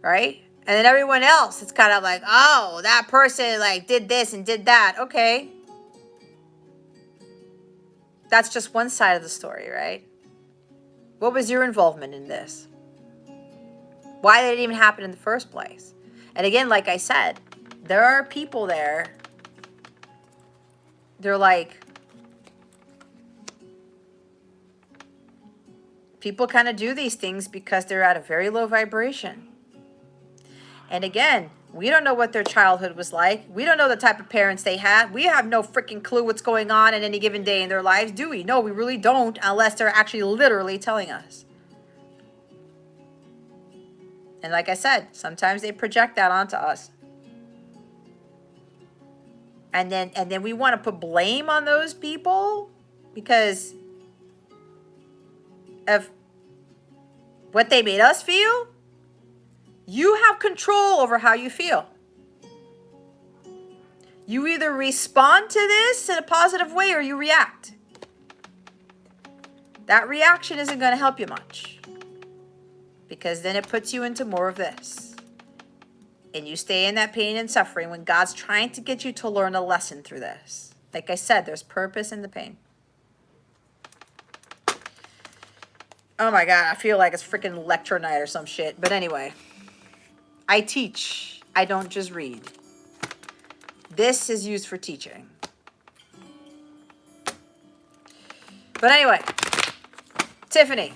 Right? And then everyone else, it's kind of like, oh, that person like did this and did that. Okay. That's just one side of the story, right? What was your involvement in this? Why did it even happen in the first place? And again, like I said, there are people there. They're like, people kind of do these things because they're at a very low vibration. And again, we don't know what their childhood was like. We don't know the type of parents they had. We have no freaking clue what's going on in any given day in their lives, do we? No, we really don't, unless they're actually literally telling us. And like I said, sometimes they project that onto us. And then we want to put blame on those people because of what they made us feel. You have control over how you feel. You either respond to this in a positive way or you react. That reaction isn't going to help you much. Because then it puts you into more of this. And you stay in that pain and suffering when God's trying to get you to learn a lesson through this. Like I said, there's purpose in the pain. Oh my God, I feel like it's freaking lecture night or some shit. But anyway, I teach. I don't just read. This is used for teaching. But anyway, Tiffany.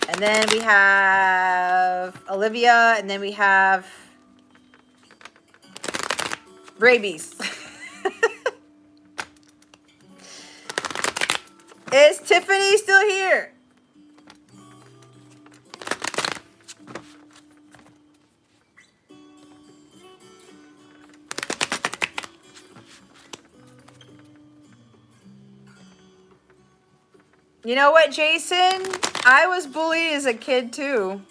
And then we have Olivia, and then we have rabies. Is Tiffany still here? You know what, Jason? I was bullied as a kid too.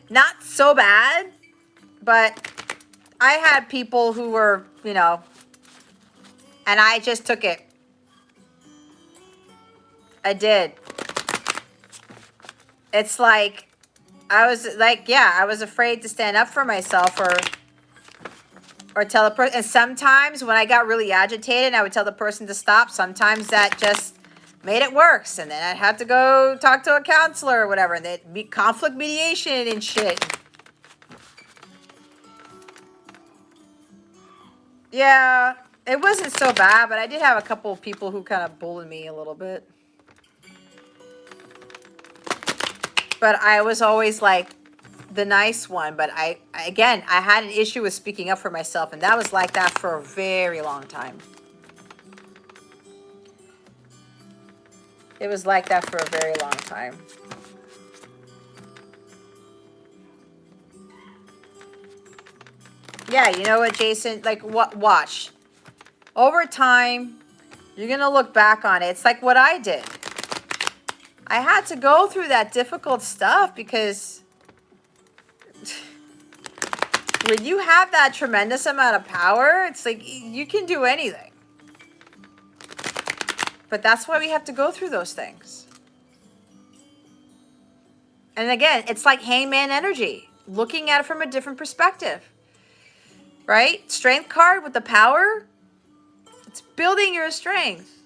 Not so bad, but I had people who were, you know, and I just took it. I did. It's like, I was like, yeah, I was afraid to stand up for myself or tell the person. And sometimes when I got really agitated, I would tell the person to stop. Sometimes that just made it worse. And then I'd have to go talk to a counselor or whatever. And there'd be conflict mediation and shit. Yeah, it wasn't so bad, but I did have a couple of people who kind of bullied me a little bit. But I was always like the nice one. But again, I had an issue with speaking up for myself. And that was like that for a very long time. It was like that for a very long time. Yeah, you know what, Jason? Like, what? Watch. Over time, you're going to look back on it. It's like what I did. I had to go through that difficult stuff because when you have that tremendous amount of power, it's like you can do anything. But that's why we have to go through those things. And again, it's like hangman energy, looking at it from a different perspective. Right? Strength card with the power. It's building your strength.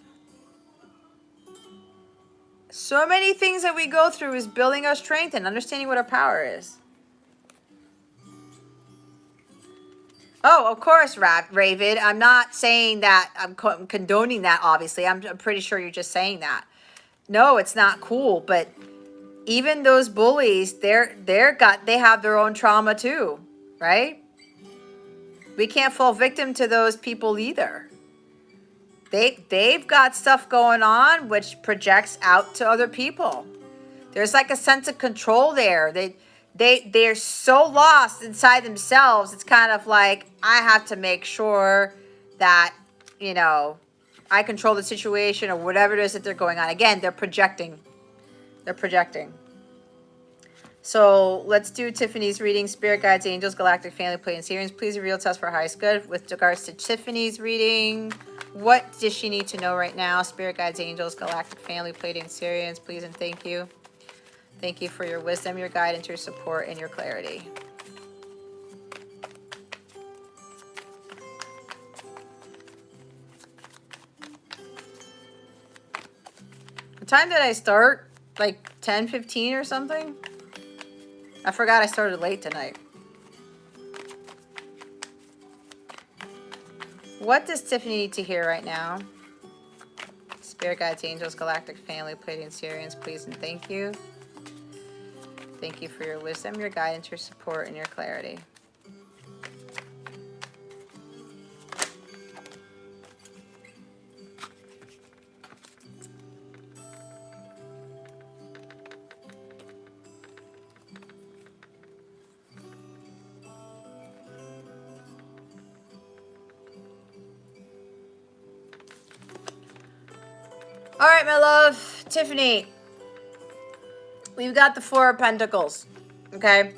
So many things that we go through is building our strength and understanding what our power is. Oh, of course, Ravid. I'm not saying that I'm condoning that, obviously. I'm pretty sure you're just saying that. No, it's not cool. But even those bullies, they have their own trauma too, right? We can't fall victim to those people either. They've got stuff going on which projects out to other people. There's like a sense of control there. They're so lost inside themselves. It's kind of like, I have to make sure that, you know, I control the situation or whatever it is that they're going on. Again, they're projecting. They're projecting. So let's do Tiffany's reading. Spirit guides, angels, galactic family, play and series. Please reveal to us for highest good. With regards to Tiffany's reading, what does she need to know right now? Spirit guides, angels, galactic family, play and series. Please and thank you. Thank you for your wisdom, your guidance, your support, and your clarity. What time did I start? Like 10:15 or something? I forgot I started late tonight. What does Tiffany need to hear right now? Spirit guides, angels, galactic family, Pleiadian Syrians, please and thank you. Thank you for your wisdom, your guidance, your support, and your clarity. All right, my love, Tiffany. We've got the Four of Pentacles, okay?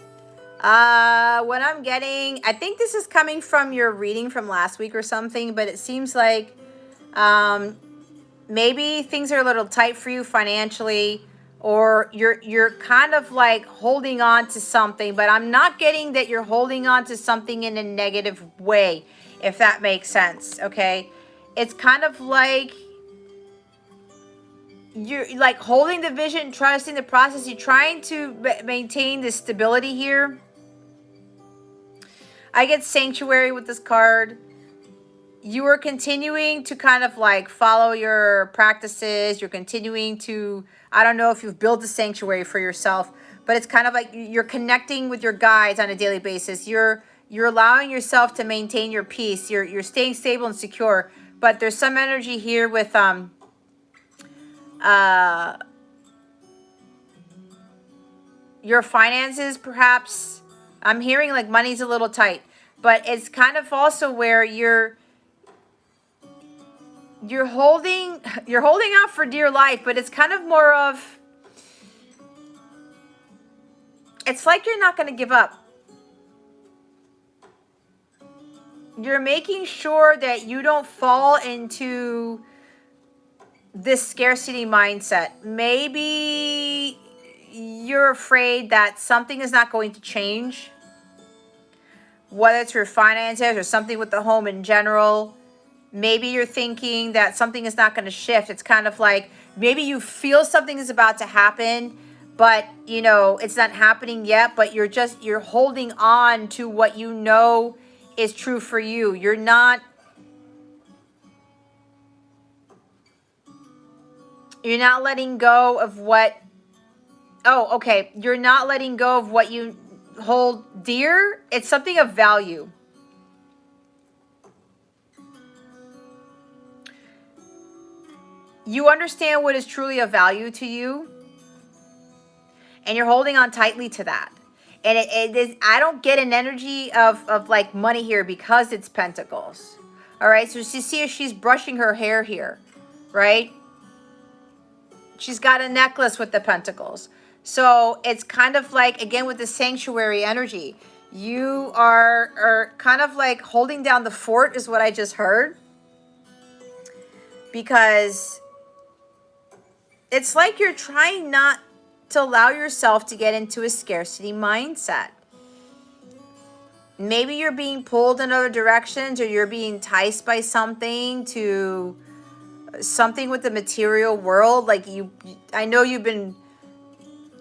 What I'm getting, I think this is coming from your reading from last week or something, but it seems like maybe things are a little tight for you financially, or you're kind of like holding on to something, but I'm not getting that you're holding on to something in a negative way, if that makes sense, okay? It's kind of like you're like holding the vision, trusting the process. You're trying to maintain the stability here. I get sanctuary with this card. You are continuing to kind of like follow your practices. You're continuing to, I don't know if you've built a sanctuary for yourself, but it's kind of like you're connecting with your guides on a daily basis. You're allowing yourself to maintain your peace. You're staying stable and secure. But there's some energy here with your finances, perhaps. I'm hearing like money's a little tight, but it's kind of also where you're holding out for dear life, but it's kind of more of, it's like you're not going to give up. You're making sure that you don't fall into this scarcity mindset. Maybe you're afraid that something is not going to change, whether it's your finances or something with the home in general. Maybe you're thinking that something is not going to shift. It's kind of like maybe you feel something is about to happen, but you know it's not happening yet, but you're holding on to what you know is true for you. You're not letting go of what, oh, okay. You're not letting go of what you hold dear. It's something of value. You understand what is truly of value to you, and you're holding on tightly to that. And it is, I don't get an energy of like money here because it's pentacles. All right, so you see if she's brushing her hair here, right? She's got a necklace with the pentacles. So it's kind of like, again, with the sanctuary energy, you are kind of like holding down the fort is what I just heard. Because it's like you're trying not to allow yourself to get into a scarcity mindset. Maybe you're being pulled in other directions, or you're being enticed by something to something with the material world. Like I know you've been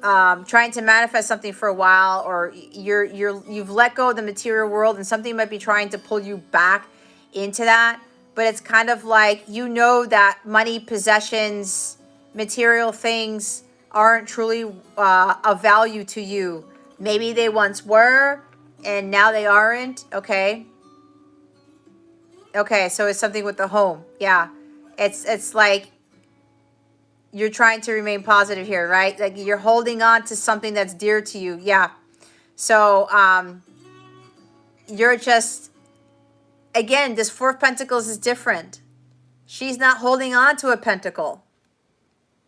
trying to manifest something for a while, or you've let go of the material world, and something might be trying to pull you back into that. But it's kind of like, you know, that money, possessions, material things aren't truly of value to you. Maybe they once were, and now they aren't. Okay. Okay, so it's something with the home. Yeah. It's like you're trying to remain positive here, right? Like you're holding on to something that's dear to you. Yeah. So you're just, again, this Four of Pentacles is different. She's not holding on to a pentacle,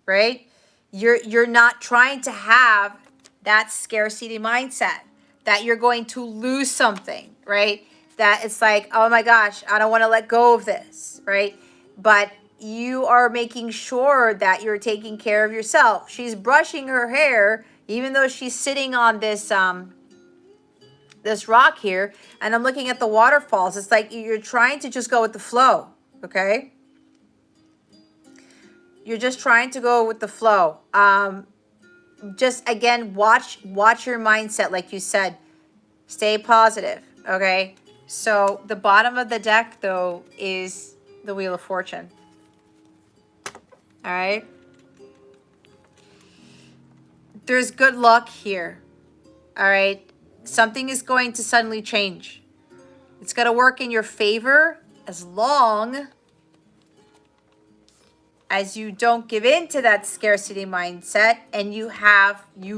right? You're not trying to have that scarcity mindset that you're going to lose something, right? That it's like, oh my gosh, I don't want to let go of this, right? But you are making sure that you're taking care of yourself. She's brushing her hair, even though she's sitting on this this rock here, and I'm looking at the waterfalls. It's like you're trying to just go with the flow, okay? You're just trying to go with the flow. Just again, watch your mindset, like you said. Stay positive, okay? So the bottom of the deck, though, is the Wheel of Fortune. All right? There's good luck here, all right? Something is going to suddenly change. It's going to work in your favor as long as you don't give in to that scarcity mindset, and you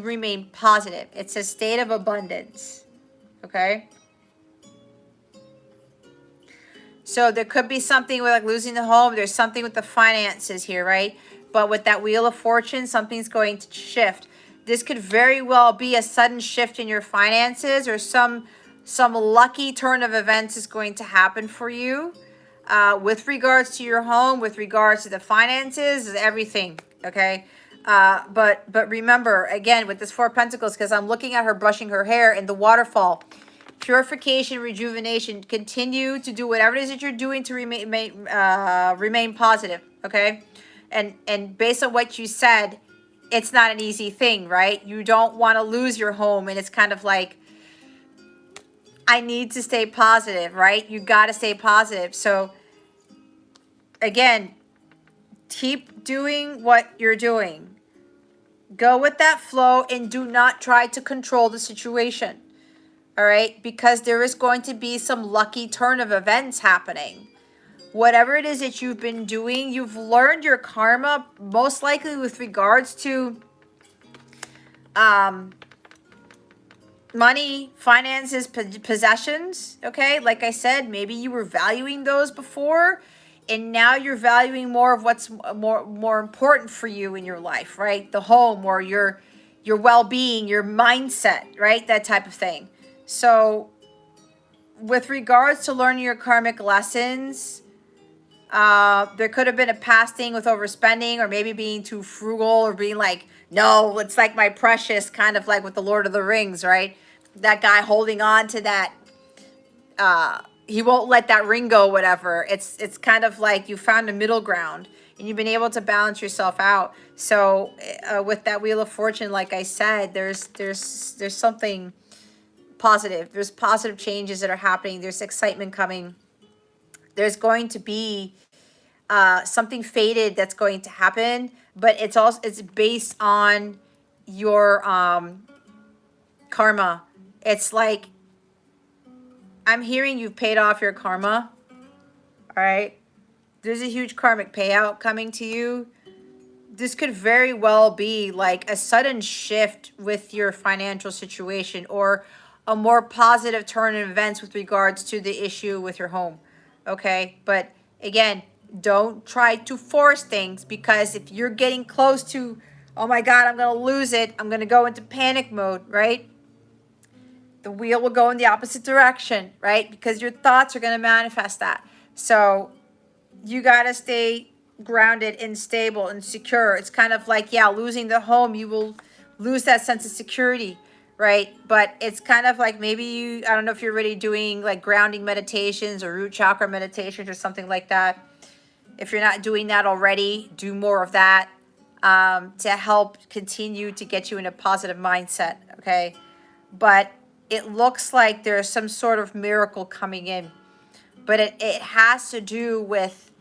remain positive. It's a state of abundance, okay? So there could be something with like losing the home. There's something with the finances here, right? But with that Wheel of Fortune, something's going to shift. This could very well be a sudden shift in your finances, or some lucky turn of events is going to happen for you with regards to your home, with regards to the finances, everything, okay? But remember, again, with this Four of Pentacles, because I'm looking at her brushing her hair in the waterfall, purification, rejuvenation. Continue to do whatever it is that you're doing to remain positive, okay? And based on what you said, it's not an easy thing, right? You don't want to lose your home, and it's kind of like, I need to stay positive, right? You got to stay positive. So again, keep doing what you're doing. Go with that flow and do not try to control the situation. All right? Because there is going to be some lucky turn of events happening. Whatever it is that you've been doing, you've learned your karma, most likely with regards to money, finances, possessions. Okay, like I said, maybe you were valuing those before, and now you're valuing more of what's more important for you in your life, right? The home, or your well-being, your mindset, right? That type of thing. So with regards to learning your karmic lessons, there could have been a past thing with overspending, or maybe being too frugal, or being like, no, it's like my precious, kind of like with the Lord of the Rings, right? That guy holding on to that, he won't let that ring go, whatever. It's kind of like you found a middle ground, and you've been able to balance yourself out. So with that Wheel of Fortune, like I said, there's something positive. There's positive changes that are happening. There's excitement coming. There's going to be something fated that's going to happen, but it's based on your karma. It's like, I'm hearing you've paid off your karma. All right, there's a huge karmic payout coming to you. This could very well be like a sudden shift with your financial situation, or a more positive turn in events with regards to the issue with your home. Okay, but again, don't try to force things, because if you're getting close to, oh my God, I'm going to lose it, I'm going to go into panic mode, right? The wheel will go in the opposite direction, right? Because your thoughts are going to manifest that. So you got to stay grounded and stable and secure. It's kind of like, yeah, losing the home, you will lose that sense of security, right? But it's kind of like, maybe you, I don't know if you're already doing like grounding meditations or root chakra meditations or something like that. If you're not doing that already, do more of that to help continue to get you in a positive mindset, okay? But it looks like there's some sort of miracle coming in. But it has to do with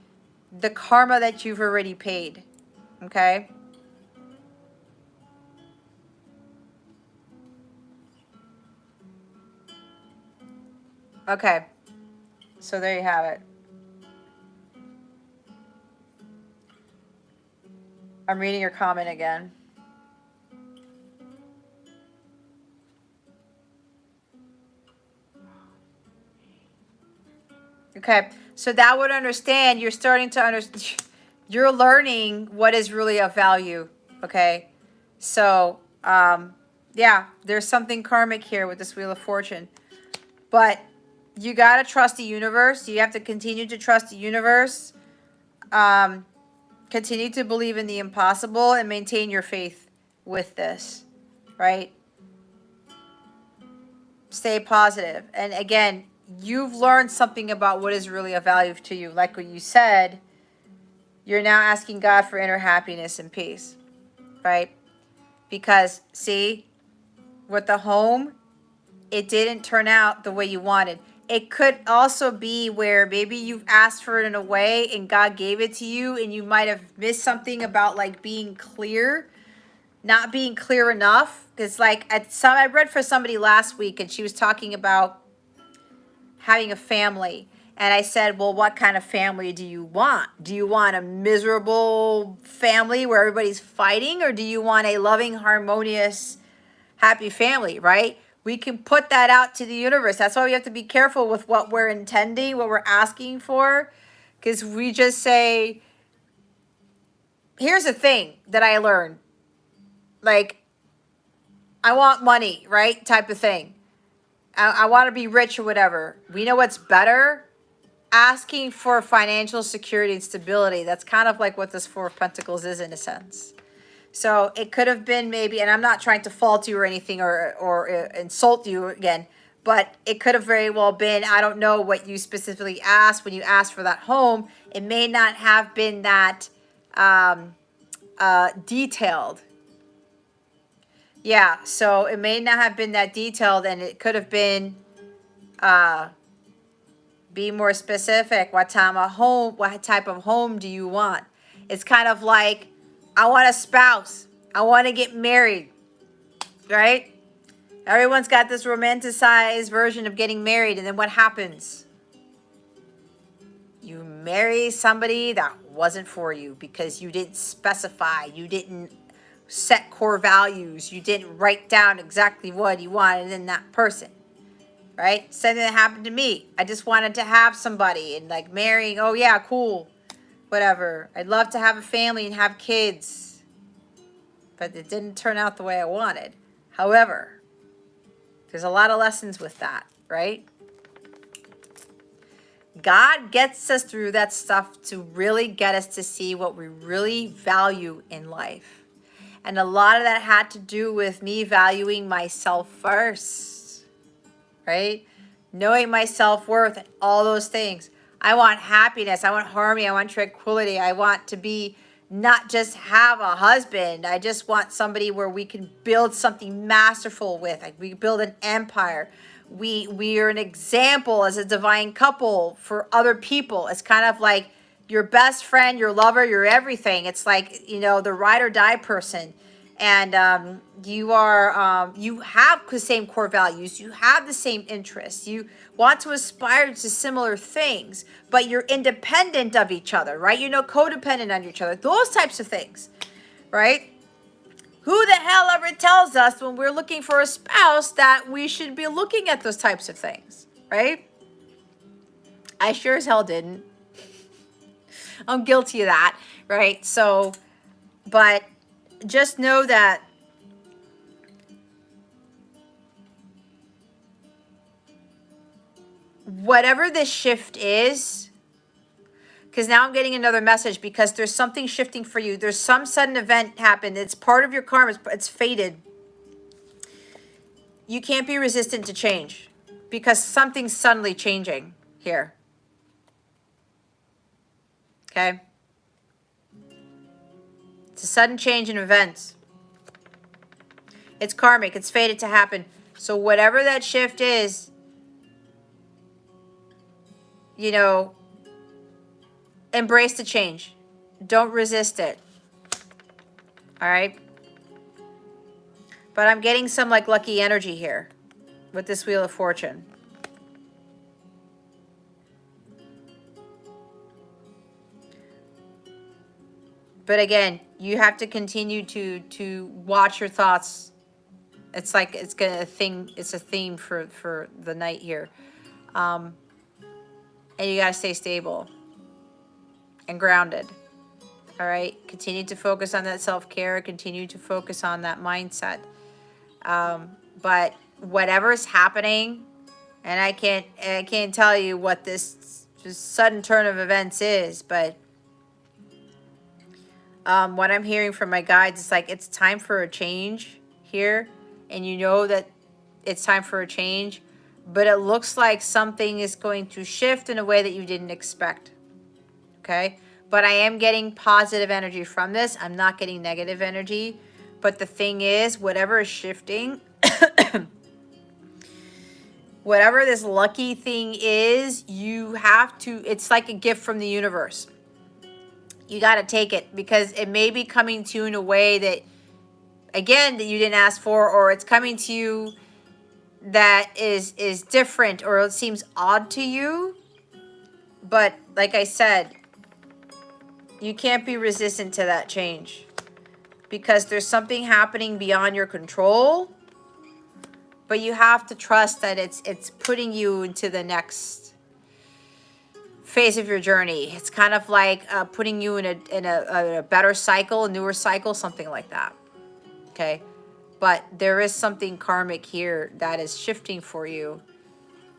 the karma that you've already paid, okay? Okay, so there you have it. I'm reading your comment again. Okay, so that would understand, you're starting to understand, you're learning what is really of value, okay? So, yeah, there's something karmic here with this Wheel of Fortune. But you got to trust the universe. You have to continue to trust the universe. Continue to believe in the impossible and maintain your faith with this, right? Stay positive. And again, you've learned something about what is really of value to you. Like what you said, you're now asking God for inner happiness and peace, right? Because, see, with the home, it didn't turn out the way you wanted. It could also be where maybe you've asked for it in a way and God gave it to you, and you might have missed something about like being clear, not being clear enough. Because like I read for somebody last week, and she was talking about having a family. And I said, well, what kind of family do you want? Do you want a miserable family where everybody's fighting? Or do you want a loving, harmonious, happy family, right? We can put that out to the universe. That's why we have to be careful with what we're intending, what we're asking for. Because we just say, here's the thing that I learned. Like, I want money, right? Type of thing. I want to be rich or whatever. We know what's better. Asking for financial security and stability. That's kind of like what this Four of Pentacles is in a sense. So it could have been maybe, and I'm not trying to fault you or anything, or insult you again, but it could have very well been, I don't know what you specifically asked when you asked for that home. It may not have been that detailed. Yeah, so it may not have been that detailed, and it could have been, be more specific. What type of home do you want? It's kind of like, I want a spouse. I want to get married, right? Everyone's got this romanticized version of getting married, and then what happens? You marry somebody that wasn't for you because you didn't specify, you didn't set core values, you didn't write down exactly what you wanted in that person, right? Something that happened to me. I just wanted to have somebody and like marrying, oh yeah, cool, whatever. I'd love to have a family and have kids, but it didn't turn out the way I wanted. However, there's a lot of lessons with that, right? God gets us through that stuff to really get us to see what we really value in life. And a lot of that had to do with me valuing myself first, right? Knowing my self-worth and all those things. I want happiness. I want harmony. I want tranquility. I want to be not just have a husband. I just want somebody where we can build something masterful with. Like we build an empire. We are an example as a divine couple for other people. It's kind of like your best friend, your lover, your everything. It's like, you know, the ride or die person. And you have the same core values. You have the same interests. You want to aspire to similar things, but you're independent of each other, right? You're no codependent on each other. Those types of things, right? Who the hell ever tells us when we're looking for a spouse that we should be looking at those types of things, right? I sure as hell didn't. I'm guilty of that, right? So, but just know that whatever this shift is, because now I'm getting another message because there's something shifting for you. There's some sudden event happened. It's part of your karma. It's fated. You can't be resistant to change because something's suddenly changing here. Okay? It's a sudden change in events. It's karmic. It's fated to happen. So whatever that shift is, you know, embrace the change. Don't resist it. All right? But I'm getting some like lucky energy here with this Wheel of Fortune. But again, you have to continue to watch your thoughts. It's like it's a theme for the night here. And you got to stay stable and grounded. All right? Continue to focus on that self-care. Continue to focus on that mindset. But whatever's happening, and I can't tell you what this just sudden turn of events is, but what I'm hearing from my guides is like it's time for a change here, and you know that it's time for a change, but it looks like something is going to shift in a way that you didn't expect. Okay? But I am getting positive energy from this. I'm not getting negative energy. But the thing is, whatever is shifting, whatever this lucky thing is, you have to, it's like a gift from the universe. You got to take it because it may be coming to you in a way that, again, that you didn't ask for, or it's coming to you that is different, or it seems odd to you. But like I said, you can't be resistant to that change because there's something happening beyond your control. But you have to trust that it's putting you into the next phase of your journey. It's kind of like putting you in a better cycle, a newer cycle, something like that. Okay? But there is something karmic here that is shifting for you,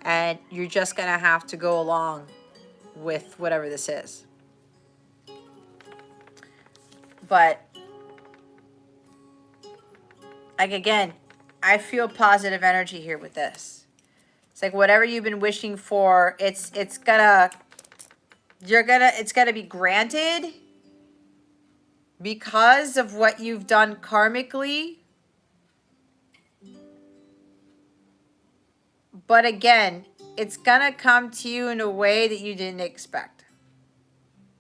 and you're just going to have to go along with whatever this is. But like again, I feel positive energy here with this. It's like whatever you've been wishing for, it's gonna be granted. because of what you've done karmically. But again, it's going to come to you in a way that you didn't expect.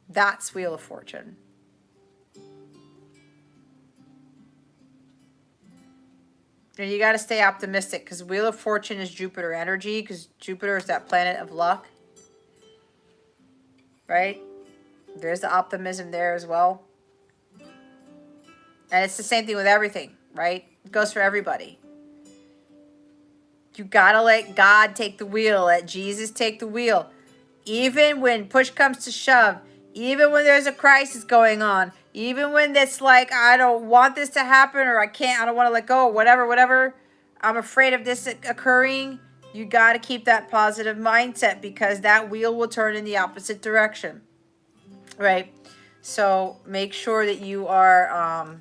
That's Wheel of Fortune. And you got to stay optimistic because Wheel of Fortune is Jupiter energy, because Jupiter is that planet of luck. Right? There's the optimism there as well. And it's the same thing with everything, right? It goes for everybody. You got to let God take the wheel. Let Jesus take the wheel. Even when push comes to shove, even when there's a crisis going on, even when it's like, I don't want this to happen, or I don't want to let go, whatever, I'm afraid of this occurring, you got to keep that positive mindset, because that wheel will turn in the opposite direction, right? So make sure that you are,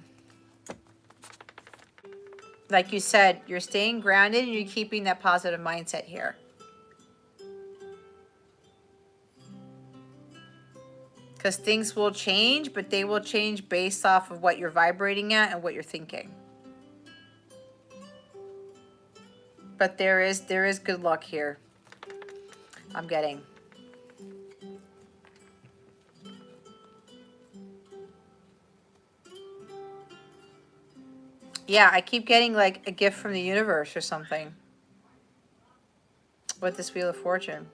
like you said, you're staying grounded and you're keeping that positive mindset here. Because things will change, but they will change based off of what you're vibrating at and what you're thinking. But there is good luck here. I'm getting. Yeah, I keep getting like a gift from the universe or something with this Wheel of Fortune.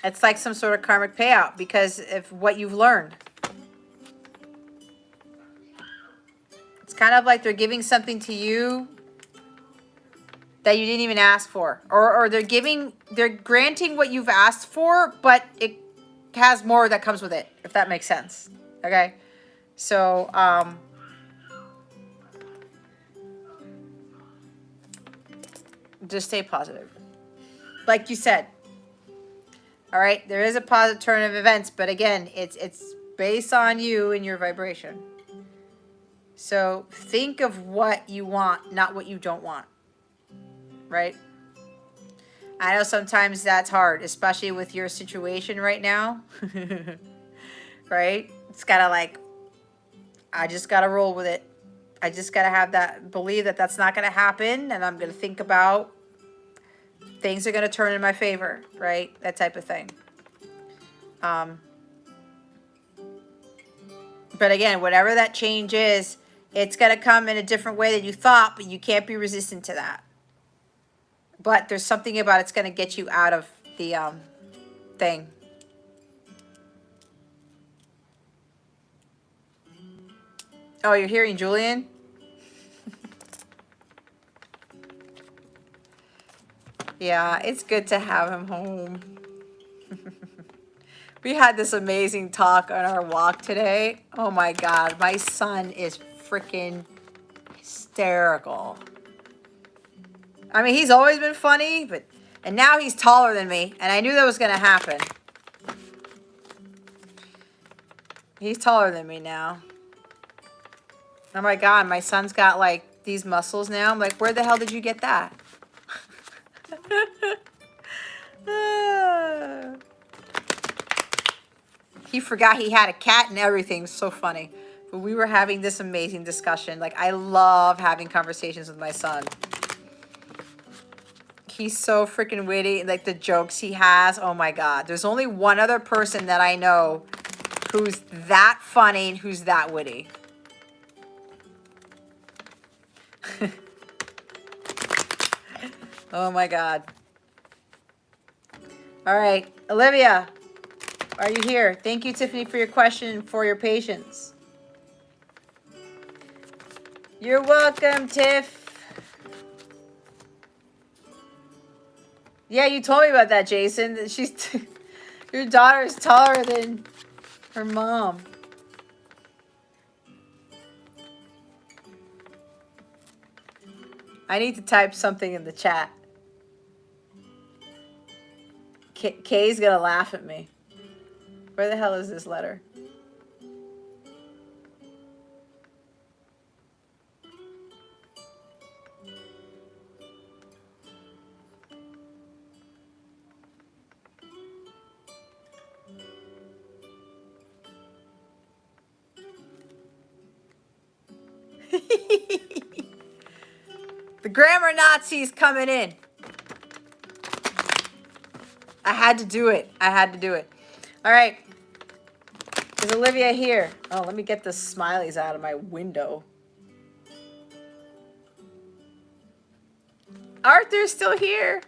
It's like some sort of karmic payout because of what you've learned. It's kind of like they're giving something to you that you didn't even ask for. Or they're granting what you've asked for, but it has more that comes with it, if that makes sense. Okay? So, just stay positive. Like you said. All right? There is a positive turn of events, but again, it's based on you and your vibration. So, think of what you want, not what you don't want. Right? I know sometimes that's hard, especially with your situation right now. Right? It's gotta like, I just gotta roll with it. I just gotta have that, believe that that's not gonna happen, and I'm gonna think about things are gonna turn in my favor, right? That type of thing. But again, whatever that change is, it's gonna come in a different way than you thought, but you can't be resistant to that. But there's something about it's gonna get you out of the thing. Oh, you're hearing Julian? Yeah, it's good to have him home. We had this amazing talk on our walk today. Oh my God, my son is freaking hysterical. I mean, he's always been funny, and now he's taller than me, and I knew that was gonna happen. He's taller than me now. Oh my God, my son's got like these muscles now. I'm like, where the hell did you get that? He forgot he had a cat and everything. So funny. But we were having this amazing discussion. Like, I love having conversations with my son. He's so freaking witty. Like, the jokes he has. Oh my God. There's only one other person that I know who's that funny and who's that witty. Oh my God. All right. Olivia, are you here? Thank you, Tiffany, for your question and for your patience. You're welcome, Tiff. Yeah, you told me about that, Jason. That your daughter is taller than her mom. I need to type something in the chat. Kay's gonna laugh at me. Where the hell is this letter? The grammar Nazi's coming in. I had to do it. I had to do it. All right. Is Olivia here? Oh, let me get the smileys out of my window. Arthur's still here.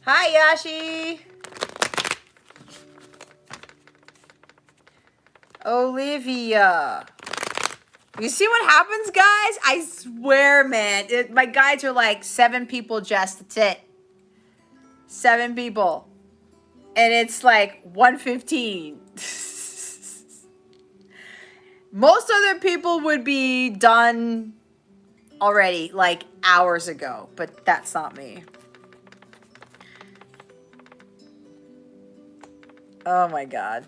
Hi, Yashi. Olivia. You see what happens, guys? I swear, man. My guides are like 7 people, Jess. That's it. 7 people. And it's like 1:15. Most other people would be done already, like hours ago. But that's not me. Oh, my God.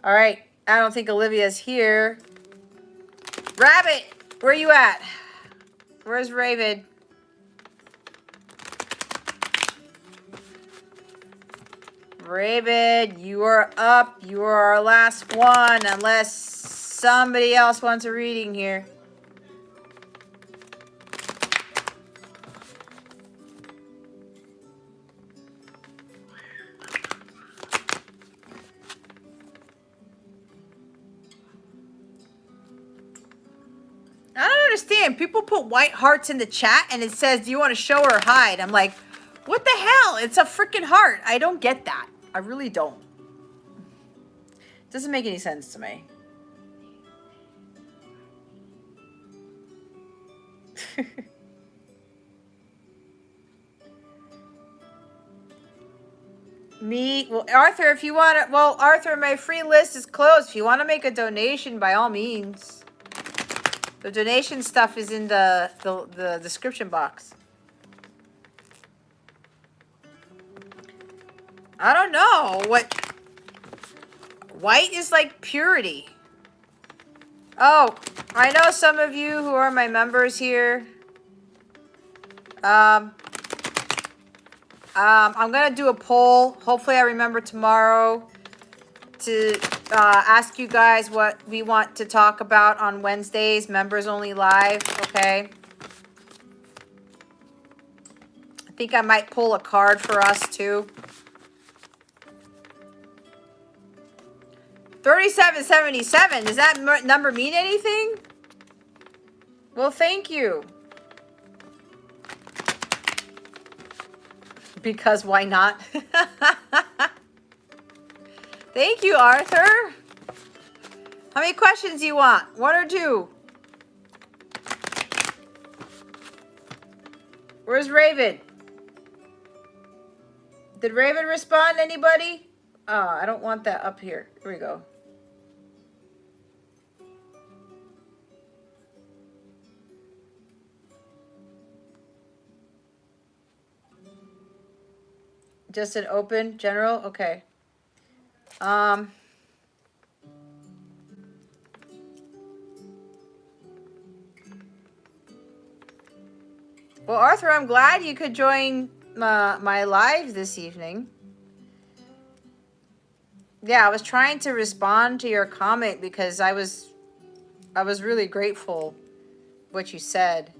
All right, I don't think Olivia's here. Rabbit, where are you at? Where's Raven? Raven, you are up. You are our last one, unless somebody else wants a reading here. I don't understand. People put white hearts in the chat and it says, do you want to show or hide? I'm like, what the hell? It's a freaking heart. I don't get that. I really don't. It doesn't make any sense to me. Me, well, Arthur, if you want to, well, Arthur, my free list is closed. If you want to make a donation, by all means. The donation stuff is in the description box. I don't know what white is like purity. Oh, I know some of you who are my members here. I'm gonna do a poll. Hopefully I remember tomorrow to ask you guys what we want to talk about on Wednesdays, members only live, okay? I think I might pull a card for us too. 3777, does that number mean anything? Well, thank you. Because why not? Thank you, Arthur. How many questions do you want? 1 or 2? Where's Raven? Did Raven respond? Anybody? Oh, I don't want that up here. Here we go. Just an open general? Okay. Well, Arthur, I'm glad you could join my live this evening. Yeah, I was trying to respond to your comment because I was really grateful what you said.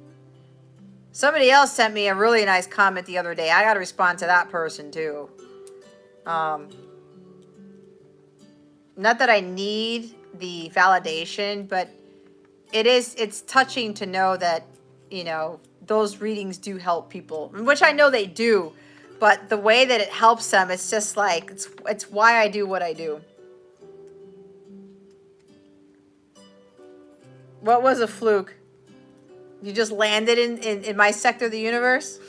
Somebody else sent me a really nice comment the other day. I got to respond to that person too. Not that I need the validation, but it's touching to know that, you know, those readings do help people, which I know they do, but the way that it helps them, it's just like, it's why I do what I do. What was a fluke? You just landed in my sector of the universe?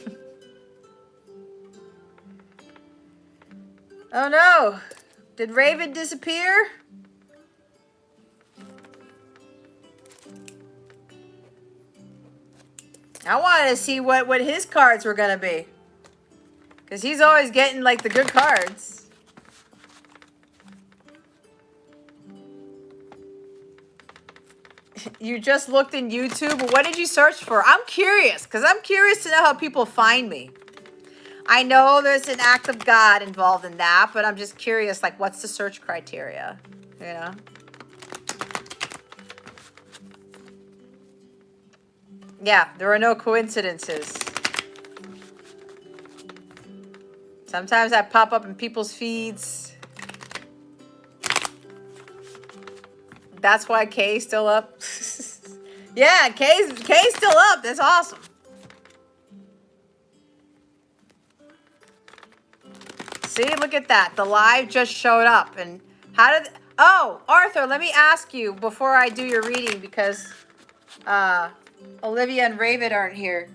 Oh no. Did Raven disappear? I wanted to see what his cards were going to be. Because he's always getting like the good cards. You just looked in YouTube. What did you search for? I'm curious, because I'm curious to know how people find me. I know there's an act of God involved in that, but I'm just curious, like, what's the search criteria? You know? Yeah, there are no coincidences. Sometimes I pop up in people's feeds. That's why Kay's still up. Yeah, Kay's still up. That's awesome. See, look at that. The live just showed up. And how did... Oh, Arthur, let me ask you before I do your reading, because Olivia and Raven aren't here.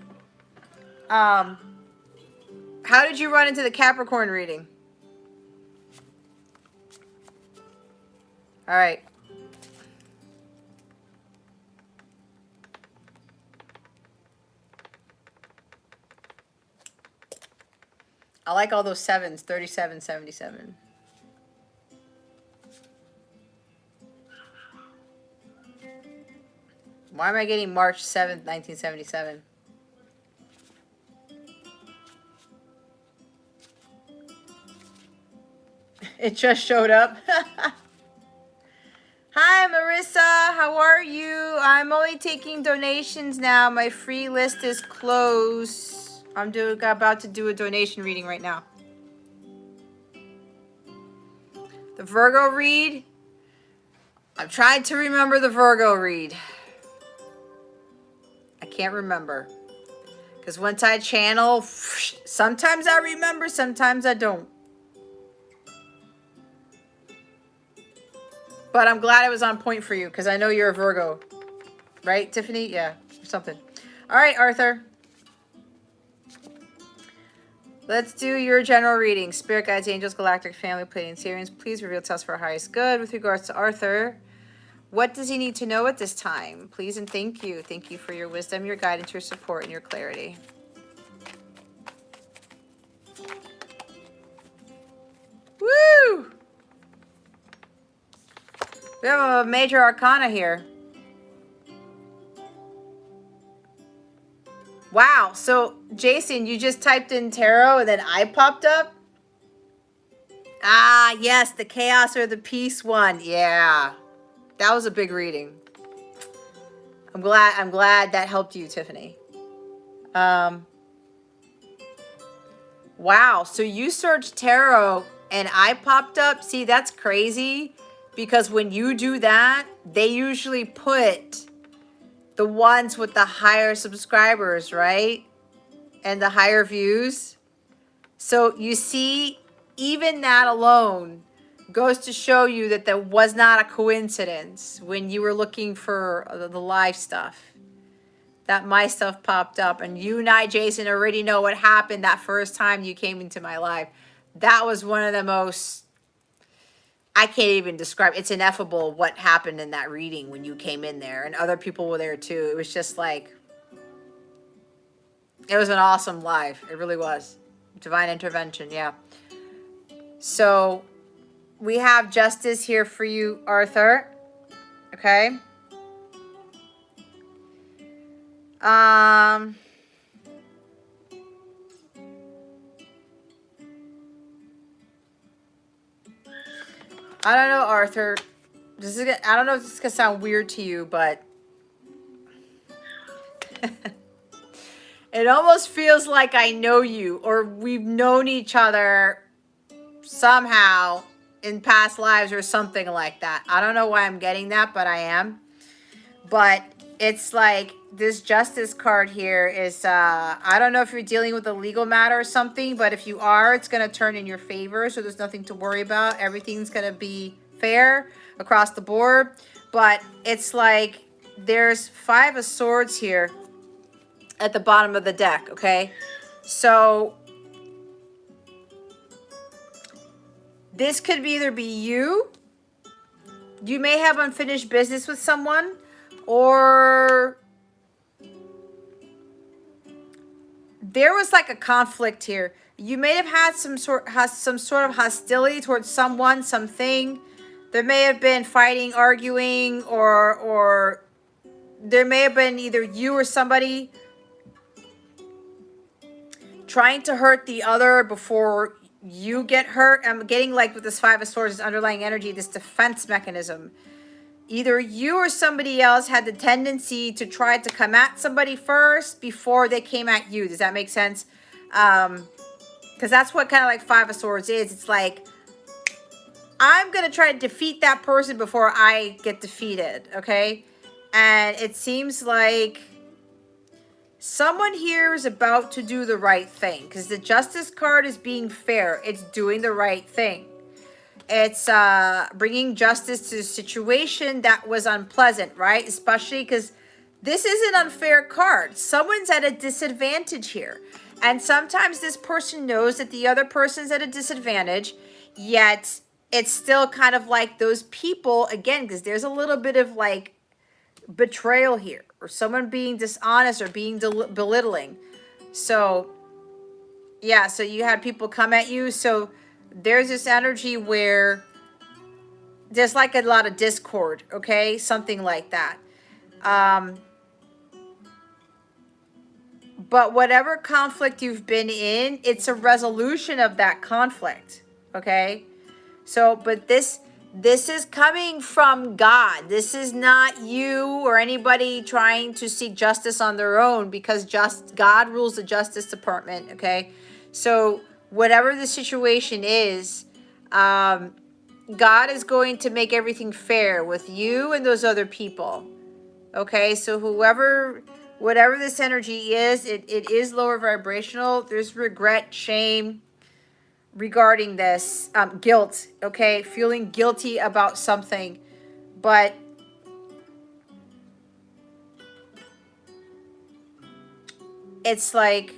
How did you run into the Capricorn reading? All right. I like all those sevens, 37, 77. Why am I getting March 7th, 1977? It just showed up. Hi, Marissa. How are you? I'm only taking donations now. My free list is closed. I'm about to do a donation reading right now. The Virgo read. I'm trying to remember the Virgo read. I can't remember. Because once I channel, sometimes I remember, sometimes I don't. But I'm glad it was on point for you, because I know you're a Virgo. Right, Tiffany? Yeah, or something. All right, Arthur. Let's do your general reading. Spirit guides, angels, galactic family, Pleiadians, please reveal to us for our highest good. With regards to Arthur, what does he need to know at this time? Please and thank you. Thank you for your wisdom, your guidance, your support, and your clarity. Woo! We have a major arcana here. Wow. So, Jason, you just typed in tarot and then I popped up? Ah, yes, the chaos or the peace one. Yeah. That was a big reading. I'm glad that helped you, Tiffany. Wow. So you searched tarot and I popped up. See, that's crazy because when you do that, they usually put the ones with the higher subscribers, right? And the higher views. So you see, even that alone goes to show you that there was not a coincidence when you were looking for the live stuff. That my stuff popped up, and you and I, Jason, already know what happened that first time you came into my life. That was one of the most, I can't even describe, it's ineffable what happened in that reading when you came in there, and other people were there too. It was just like, it was an awesome live. It really was. Divine intervention, yeah. So we have justice here for you, Arthur. Okay. I don't know, Arthur. I don't know if this is gonna sound weird to you, but it almost feels like I know you, or we've known each other somehow in past lives or something like that. I don't know why I'm getting that, but I am. But it's like this justice card here is, I don't know if you're dealing with a legal matter or something, but if you are, it's going to turn in your favor. So there's nothing to worry about. Everything's going to be fair across the board. But it's like there's 5 of swords here at the bottom of the deck, okay? So this could either be you. You may have unfinished business with someone, or there was like a conflict here. You may have had some sort of hostility towards someone, something. There may have been fighting, arguing, or there may have been either you or somebody trying to hurt the other before you get hurt. I'm getting like with this Five of Swords, this underlying energy, this defense mechanism. Either you or somebody else had the tendency to try to come at somebody first before they came at you. Does that make sense? Because that's what kind of like Five of Swords is. It's like, I'm going to try to defeat that person before I get defeated, okay? And it seems like someone here is about to do the right thing because the Justice card is being fair. It's doing the right thing. It's bringing justice to a situation that was unpleasant, right? Especially because this is an unfair card. Someone's at a disadvantage here. And sometimes this person knows that the other person's at a disadvantage, yet it's still kind of like those people, again, because there's a little bit of like betrayal here, or someone being dishonest or being belittling. So, yeah, so you had people come at you. So there's this energy where there's like a lot of discord, okay? Something like that. But whatever conflict you've been in, it's a resolution of that conflict, okay? So, but this is coming from God. This is not you or anybody trying to seek justice on their own, because God rules the Justice Department, okay? So whatever the situation is, God is going to make everything fair with you and those other people, okay? So whatever this energy is, it is lower vibrational. There's regret, shame regarding this, guilt, okay? Feeling guilty about something, but it's like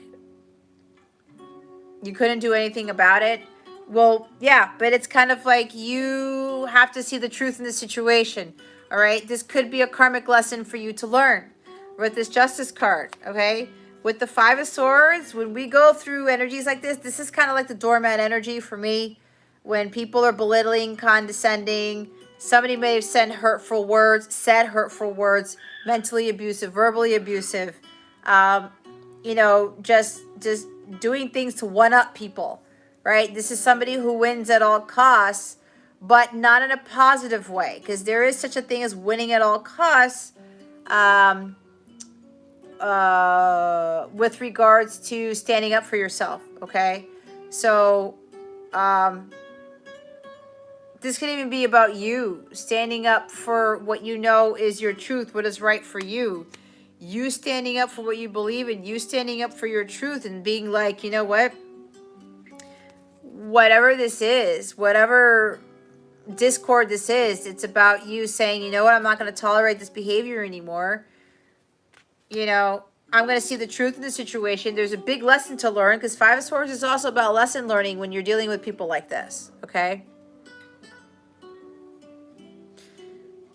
you couldn't do anything about it. Well, yeah, but it's kind of like you have to see the truth in the situation, all right? This could be a karmic lesson for you to learn with this Justice card, okay? With the Five of Swords, when we go through energies like this is kind of like the doormat energy for me. When people are belittling, condescending, somebody may have said hurtful words, mentally abusive, verbally abusive, you know, just doing things to one-up people, right? This is somebody who wins at all costs, but not in a positive way, because there is such a thing as winning at all costs, with regards to standing up for yourself, okay? So this could even be about you standing up for what you know is your truth, what is right for you. You standing up for what you believe in, you standing up for your truth and being like, you know what? Whatever this is, whatever discord this is, it's about you saying, you know what? I'm not going to tolerate this behavior anymore. You know, I'm going to see the truth in the situation. There's a big lesson to learn, because Five of Swords is also about lesson learning when you're dealing with people like this, okay?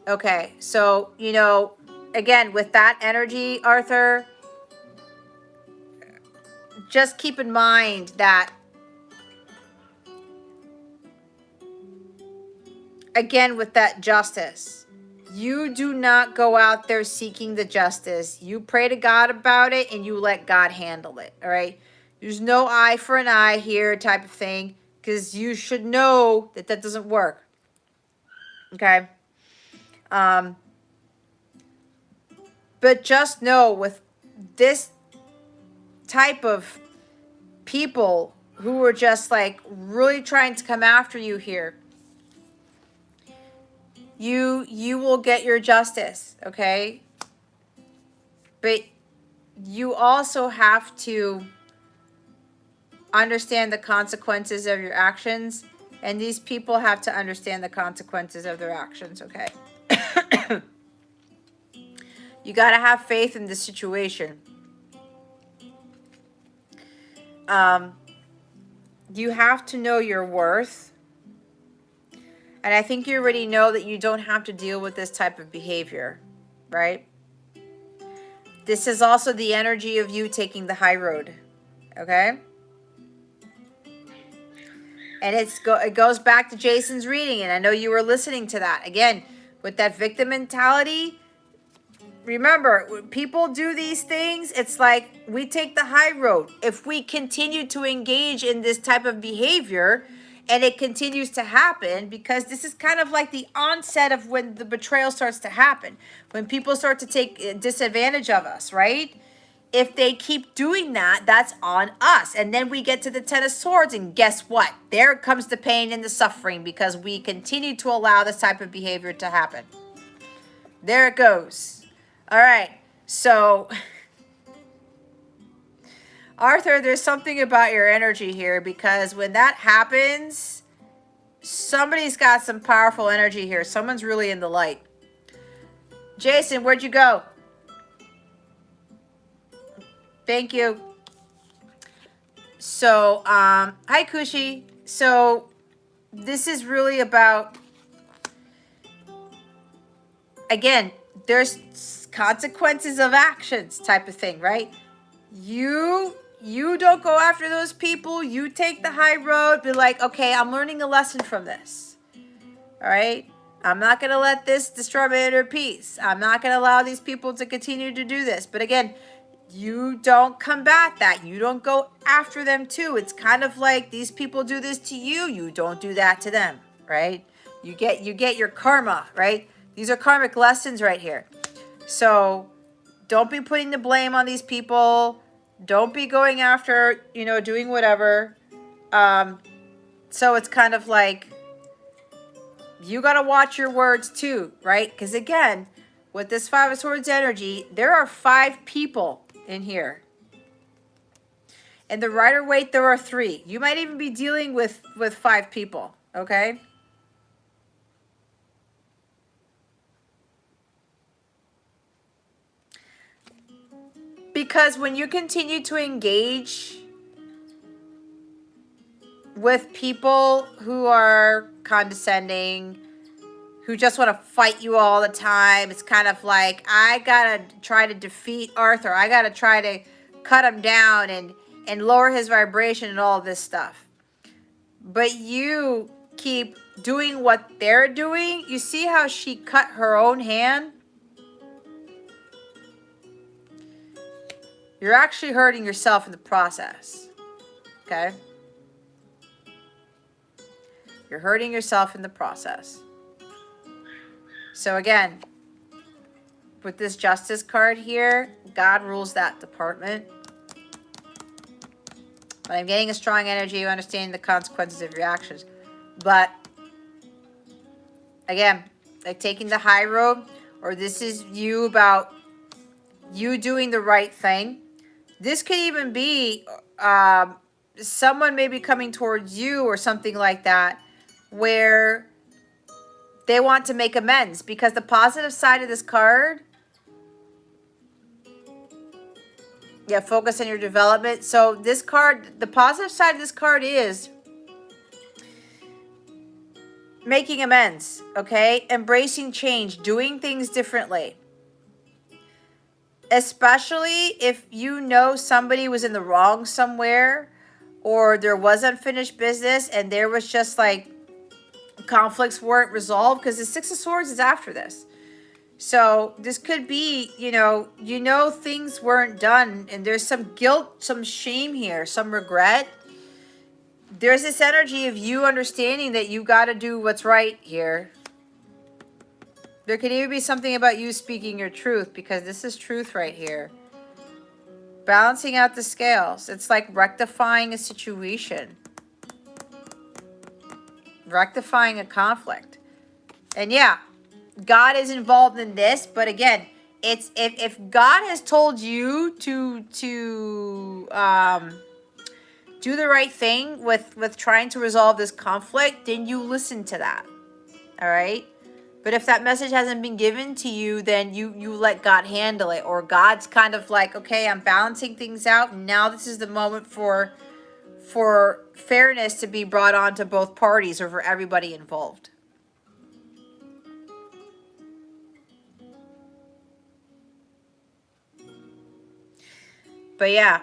Okay, so, you know, again, with that energy, Arthur, just keep in mind that, again, with that justice, you do not go out there seeking the justice. You pray to God about it and you let God handle it, all right? There's no eye for an eye here type of thing, because you should know that that doesn't work, okay? But just know, with this type of people who are just like really trying to come after you here, you will get your justice, okay? But you also have to understand the consequences of your actions, and these people have to understand the consequences of their actions, okay? You got to have faith in the situation. You have to know your worth. And I think you already know that you don't have to deal with this type of behavior, right? This is also the energy of you taking the high road, okay? And it goes back to Jason's reading, and I know you were listening to that. Again, with that victim mentality, remember, when people do these things, it's like we take the high road. If we continue to engage in this type of behavior and it continues to happen, because this is kind of like the onset of when the betrayal starts to happen, when people start to take disadvantage of us, right? If they keep doing that, that's on us. And then we get to the Ten of Swords, and guess what? There comes the pain and the suffering because we continue to allow this type of behavior to happen. There it goes. All right. So, Arthur, there's something about your energy here, because when that happens, somebody's got some powerful energy here. Someone's really in the light. Jason, where'd you go? Thank you. So, hi, Kushi. So, this is really about, again, there's consequences of actions type of thing, right? You don't go after those people. You take the high road. Be like, okay, I'm learning a lesson from this. All right? I'm not going to let this destroy my inner peace. I'm not going to allow these people to continue to do this. But again, you don't combat that. You don't go after them too. It's kind of like these people do this to you. You don't do that to them, right? You get your karma, right? These are karmic lessons right here. So don't be putting the blame on these people. Don't be going after, doing whatever. So it's kind of like you got to watch your words too, right? Because again, with this Five of Swords energy, there are 5 people in here. And the Rider-Waite, there are 3. You might even be dealing with 5 people, okay? Because when you continue to engage with people who are condescending, who just want to fight you all the time, it's kind of like, I gotta try to defeat Arthur. I gotta try to cut him down and lower his vibration and all this stuff. But you keep doing what they're doing. You see how she cut her own hand? You're actually hurting yourself in the process. Okay? You're hurting yourself in the process. So again, with this Justice card here, God rules that department. But I'm getting a strong energy. You understand the consequences of your actions. But again, like taking the high road, or this is you about you doing the right thing. This could even be someone maybe coming towards you or something like that, where they want to make amends, because the positive side of this card, yeah, focus on your development. So this card, the positive side of this card is making amends, okay? Embracing change, doing things differently. Especially if you know somebody was in the wrong somewhere, or there was unfinished business and there was just like conflicts weren't resolved, because the Six of Swords is after this. So this could be, things weren't done, and there's some guilt, some shame here, some regret. There's this energy of you understanding that you got to do what's right here. There could even be something about you speaking your truth, because this is truth right here. Balancing out the scales. It's like rectifying a situation. Rectifying a conflict. And yeah, God is involved in this, but again, it's if God has told you to do the right thing with trying to resolve this conflict, then you listen to that. All right? But if that message hasn't been given to you, then you let God handle it, or God's kind of like, okay, I'm balancing things out, and now this is the moment for fairness to be brought on to both parties, or for everybody involved. But yeah,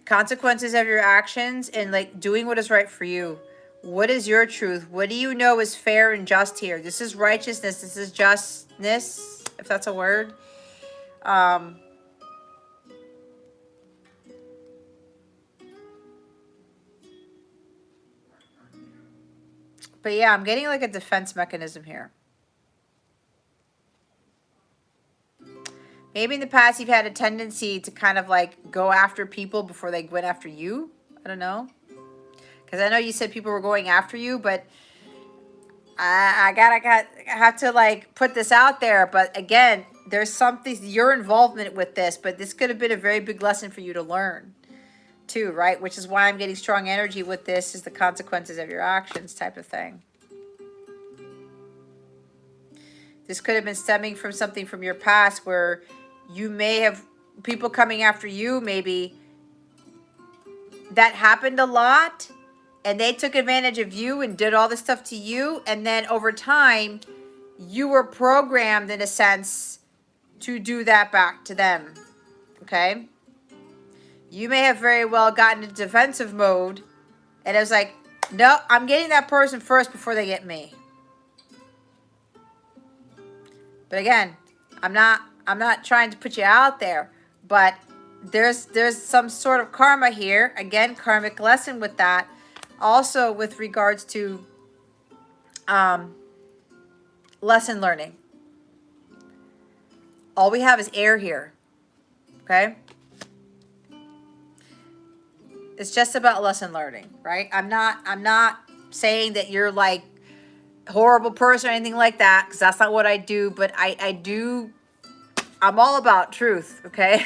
consequences of your actions, and like doing what is right for you. What is your truth? What do you know is fair and just here? This is righteousness. This is justness. if that's a word. But yeah, I'm getting like a defense mechanism here. Maybe in the past you've had a tendency to kind of like go after people before they went after you. I don't know. Because I know you said people were going after you, but I have to like put this out there. But again, there's something, your involvement with this, but this could have been a very big lesson for you to learn too, right? Which is why I'm getting strong energy with this, is the consequences of your actions type of thing. This could have been stemming from something from your past where you may have people coming after you, maybe that happened a lot and they took advantage of you and did all this stuff to you. And then over time, you were programmed in a sense to do that back to them. Okay. You may have very well gotten into defensive mode and it was like, no, I'm getting that person first before they get me. But again, I'm not trying to put you out there, but there's some sort of karma here. Again, karmic lesson with that. Also with regards to lesson learning. All we have is air here. Okay? It's just about lesson learning, right? I'm not saying that you're like horrible person or anything like that, because that's not what I do, but I'm all about truth, okay?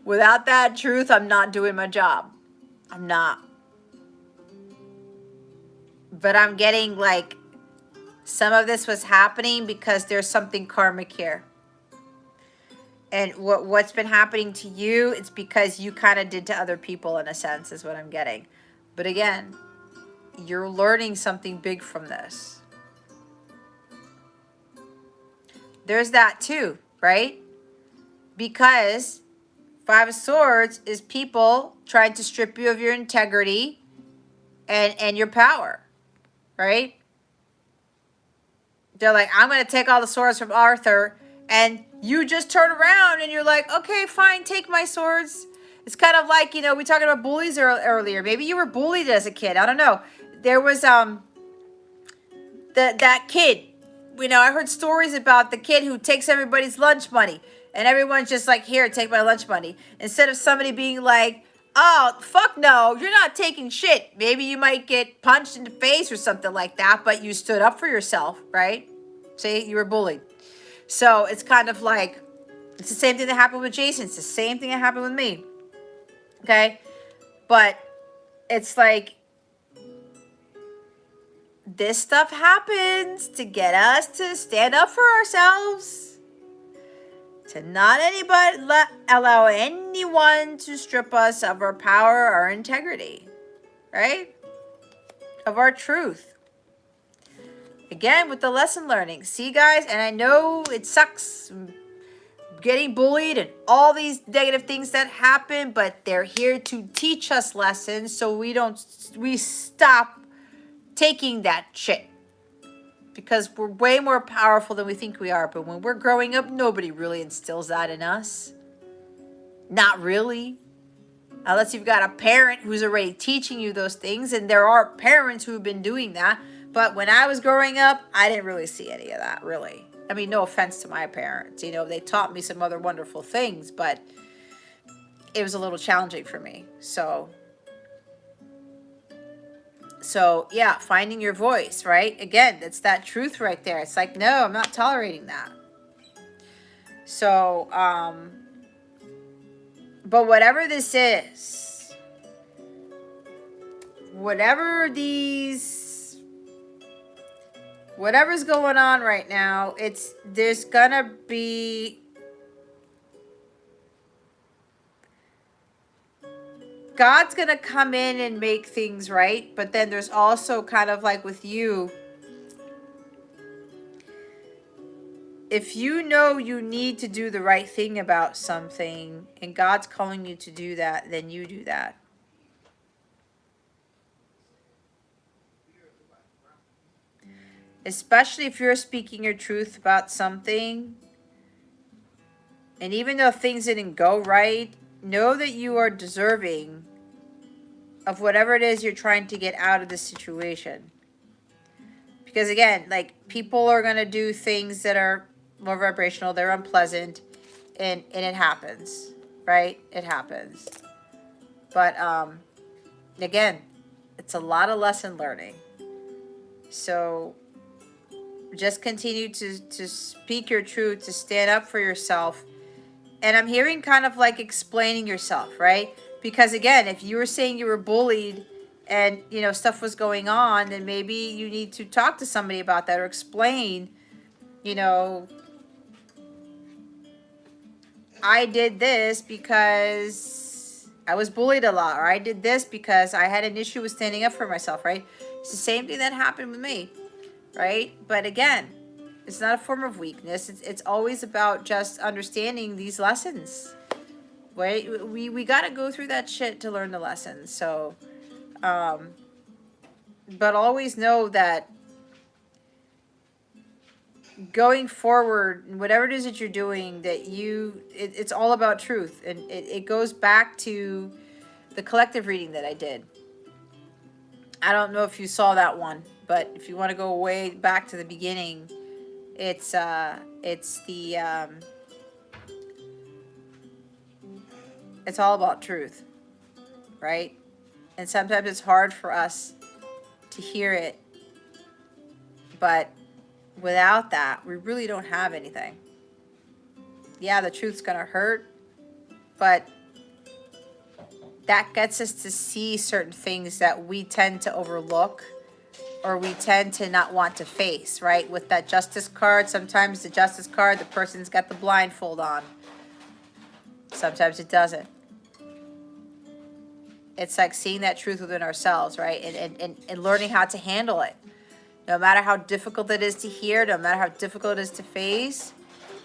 Without that truth, I'm not doing my job. I'm not. But I'm getting like some of this was happening because there's something karmic here. And what's been happening to you, it's because you kind of did to other people in a sense, is what I'm getting. But again, you're learning something big from this. There's that too, right? Because Five of Swords is people trying to strip you of your integrity and your power, right? They're like, I'm going to take all the swords from Arthur. And you just turn around and you're like, okay, fine, take my swords. It's kind of like, you know, we talked about bullies earlier. Maybe you were bullied as a kid. I don't know. There was that kid. You know, I heard stories about the kid who takes everybody's lunch money. And everyone's just like, here, take my lunch money. Instead of somebody being like, oh, fuck no, you're not taking shit. Maybe you might get punched in the face or something like that, but you stood up for yourself, right? See, you were bullied. So it's kind of like, it's the same thing that happened with Jason. It's the same thing that happened with me. Okay? But it's like, this stuff happens to get us to stand up for ourselves. To not allow anyone to strip us of our power, our integrity, right? Of our truth. Again, with the lesson learning. See, guys, and I know it sucks getting bullied and all these negative things that happen, but they're here to teach us lessons so we stop taking that shit. Because we're way more powerful than we think we are. But when we're growing up, nobody really instills that in us. Not really. Unless you've got a parent who's already teaching you those things. And there are parents who have been doing that. But when I was growing up, I didn't really see any of that, really. I mean, no offense to my parents. You know, they taught me some other wonderful things. But it was a little challenging for me. So, yeah, finding your voice, right? Again, it's that truth right there. It's like, no, I'm not tolerating that. So, but whatever this is, whatever's going on right now, there's gonna be, God's going to come in and make things right. But then there's also kind of like with you, if you know you need to do the right thing about something and God's calling you to do that, then you do that. especially if you're speaking your truth about something, and even though things didn't go right, know that you are deserving of whatever it is you're trying to get out of this situation. Because again, like, people are going to do things that are more vibrational, they're unpleasant, and it happens, right? It happens. But again, it's a lot of lesson learning. So just continue to speak your truth, to stand up for yourself. And I'm hearing kind of like explaining yourself, right? Because again, if you were saying you were bullied and, you know, stuff was going on, then maybe you need to talk to somebody about that or explain, you know, I did this because I was bullied a lot, or I did this because I had an issue with standing up for myself, right? It's the same thing that happened with me, right? But again, it's not a form of weakness. It's always about just understanding these lessons, right? We got to go through that shit to learn the lessons. So, but always know that going forward, whatever it is that you're doing, that it's all about truth. And it goes back to the collective reading that I did. I don't know if you saw that one, but if you want to go way back to the beginning, it's all about truth, right? And sometimes it's hard for us to hear it, but without that, we really don't have anything. Yeah, the truth's gonna hurt, but that gets us to see certain things that we tend to overlook or we tend to not want to face, right? With that justice card, sometimes the justice card, the person's got the blindfold on. Sometimes it doesn't. It's like seeing that truth within ourselves, right? And learning how to handle it. No matter how difficult it is to hear, no matter how difficult it is to face,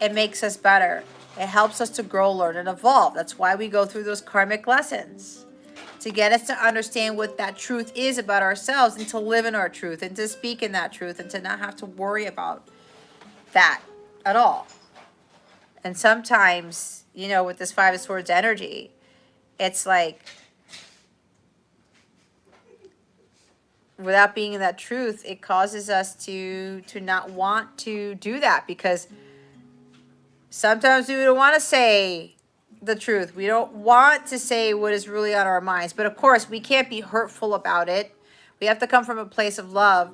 it makes us better. It helps us to grow, learn, and evolve. That's why we go through those karmic lessons. To get us to understand what that truth is about ourselves and to live in our truth and to speak in that truth and to not have to worry about that at all. And sometimes, you know, with this Five of Swords energy, it's like, without being in that truth, it causes us to not want to do that, because sometimes we don't want to say the truth. We don't want to say what is really on our minds. But of course, we can't be hurtful about it. We have to come from a place of love.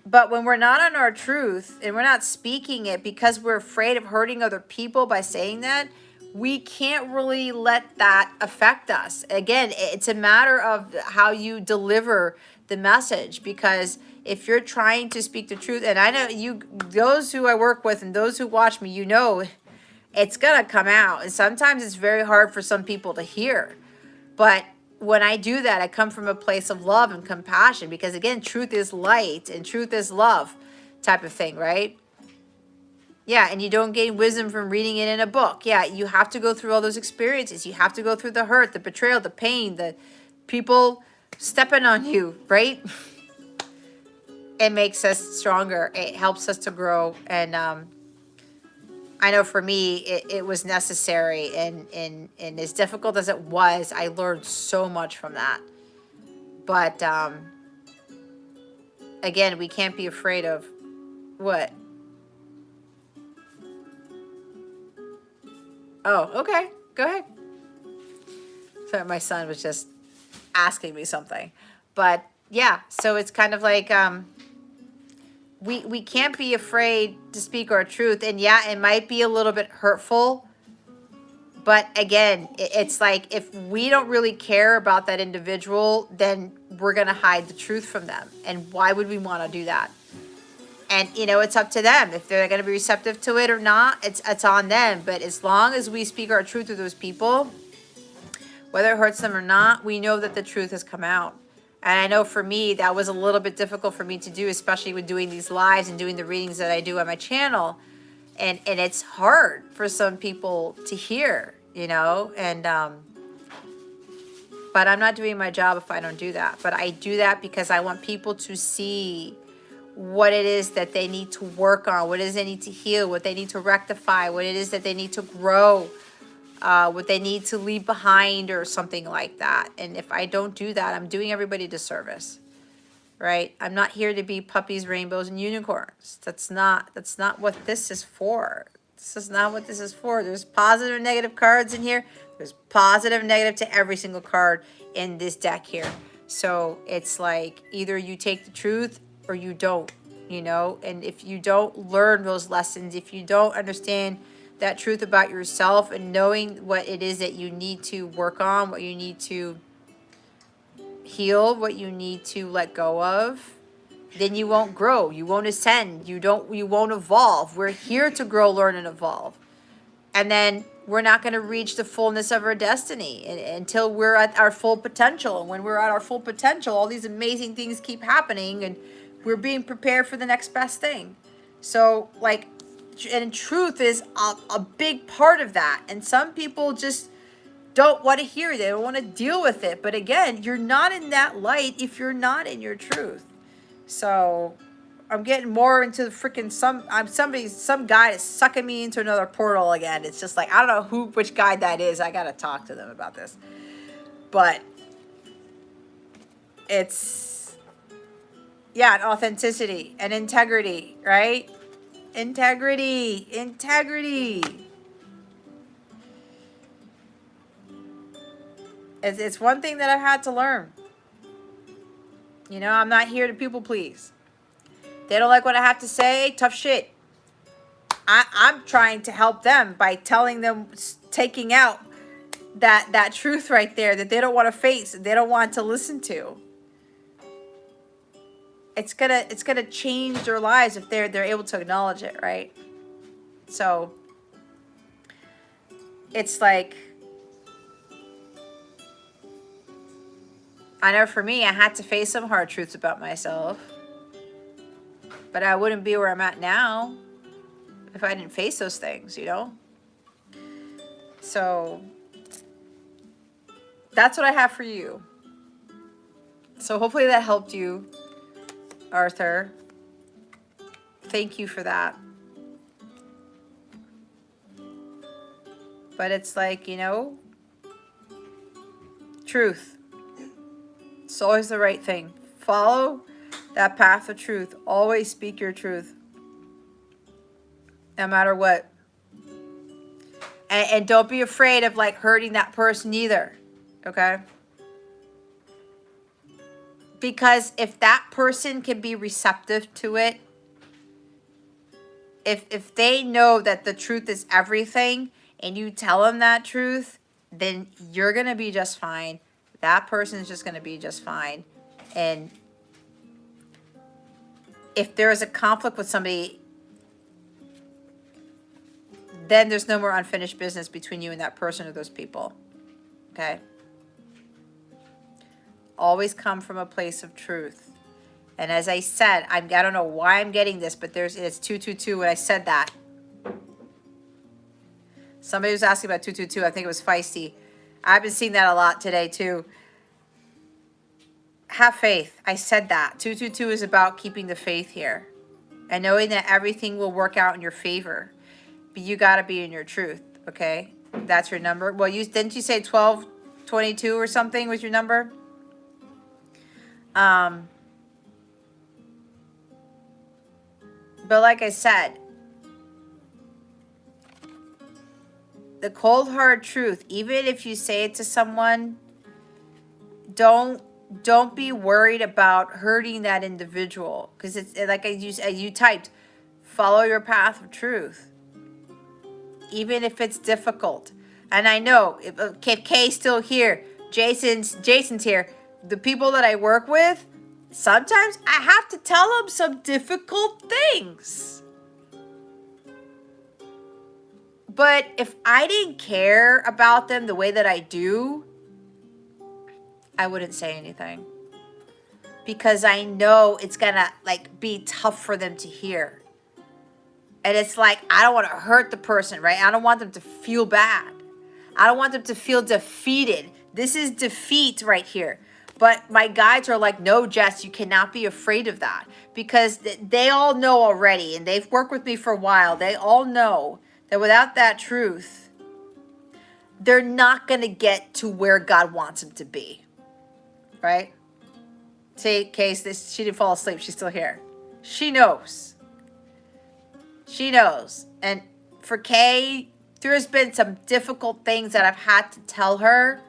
But when we're not on our truth and we're not speaking it because we're afraid of hurting other people by saying that, we can't really let that affect us. Again, it's a matter of how you deliver the message, because if you're trying to speak the truth, and I know you, those who I work with and those who watch me, you know, it's gonna come out. And sometimes it's very hard for some people to hear. But when I do that, I come from a place of love and compassion, because again, truth is light and truth is love type of thing, right? Yeah, and you don't gain wisdom from reading it in a book. Yeah, you have to go through all those experiences. You have to go through the hurt, the betrayal, the pain, the people stepping on you, right? It makes us stronger. It helps us to grow. And I know for me, it was necessary. And as difficult as it was, I learned so much from that. But again, we can't be afraid of what? Oh, okay. Go ahead. So my son was just asking me something. But yeah, so it's kind of like we can't be afraid to speak our truth. And yeah, it might be a little bit hurtful. But again, it's like, if we don't really care about that individual, then we're going to hide the truth from them. And why would we want to do that? And, you know, it's up to them. If they're going to be receptive to it or not, it's on them. But as long as we speak our truth to those people, whether it hurts them or not, we know that the truth has come out. And I know for me, that was a little bit difficult for me to do, especially with doing these lives and doing the readings that I do on my channel. And it's hard for some people to hear, you know, and but I'm not doing my job if I don't do that. But I do that because I want people to see what it is that they need to work on, what it is they need to heal, what they need to rectify, what it is that they need to grow, what they need to leave behind or something like that. And if I don't do that, I'm doing everybody a disservice, right? I'm not here to be puppies, rainbows, and unicorns. That's not what this is for. This is not what this is for. There's positive and negative cards in here. There's positive and negative to every single card in this deck here. So it's like either you take the truth or you don't, you know? And if you don't learn those lessons, if you don't understand that truth about yourself and knowing what it is that you need to work on, what you need to heal, what you need to let go of, then you won't grow, you won't ascend, you won't evolve. We're here to grow, learn, and evolve. And then we're not going to reach the fullness of our destiny until we're at our full potential. And when we're at our full potential, all these amazing things keep happening and we're being prepared for the next best thing. So like, and truth is a big part of that. And some people just don't want to hear it. They don't want to deal with it. But again, you're not in that light if you're not in your truth. So I'm getting more into the freaking some guy is sucking me into another portal again. It's just like, I don't know which guy that is. I got to talk to them about this. But it's, yeah, an authenticity and integrity, right? Integrity. It's one thing that I've had to learn. You know, I'm not here to people please. They don't like what I have to say. Tough shit. I'm trying to help them by telling them, taking out that truth right there that they don't want to face, they don't want to listen to. It's gonna change their lives if they're able to acknowledge it, right? So it's like, I know for me, I had to face some hard truths about myself. But I wouldn't be where I'm at now if I didn't face those things, you know? So that's what I have for you. So hopefully that helped you, Arthur. Thank you for that. But it's like, you know, truth. It's always the right thing. Follow that path of truth. Always speak your truth. No matter what. And don't be afraid of like hurting that person either. Okay? Because if that person can be receptive to it, if they know that the truth is everything and you tell them that truth, then you're going to be just fine. That person's just going to be just fine. And if there is a conflict with somebody, then there's no more unfinished business between you and that person or those people. Okay? Always come from a place of truth. And as I said, I don't know why I'm getting this, but it's 222 when I said that. Somebody was asking about 222. I think it was Feisty. I've been seeing that a lot today too. Have faith. I said that. 222 is about keeping the faith here. And knowing that everything will work out in your favor. But you got to be in your truth, okay? That's your number. Well, didn't you say 1222 or something was your number? But like I said, the cold hard truth, even if you say it to someone, don't be worried about hurting that individual, because it's like you typed, follow your path of truth, even if it's difficult. And I know if Kay's still here, Jason's here. The people that I work with, sometimes I have to tell them some difficult things. But if I didn't care about them the way that I do, I wouldn't say anything. Because I know it's gonna like be tough for them to hear. And it's like, I don't want to hurt the person, right? I don't want them to feel bad. I don't want them to feel defeated. This is defeat right here. But my guides are like, no, Jess, you cannot be afraid of that, because they all know already, and they've worked with me for a while. They all know that without that truth, they're not going to get to where God wants them to be, right? Say, case this, she didn't fall asleep. She's still here. She knows. She knows. And for Kay, there's been some difficult things that I've had to tell her,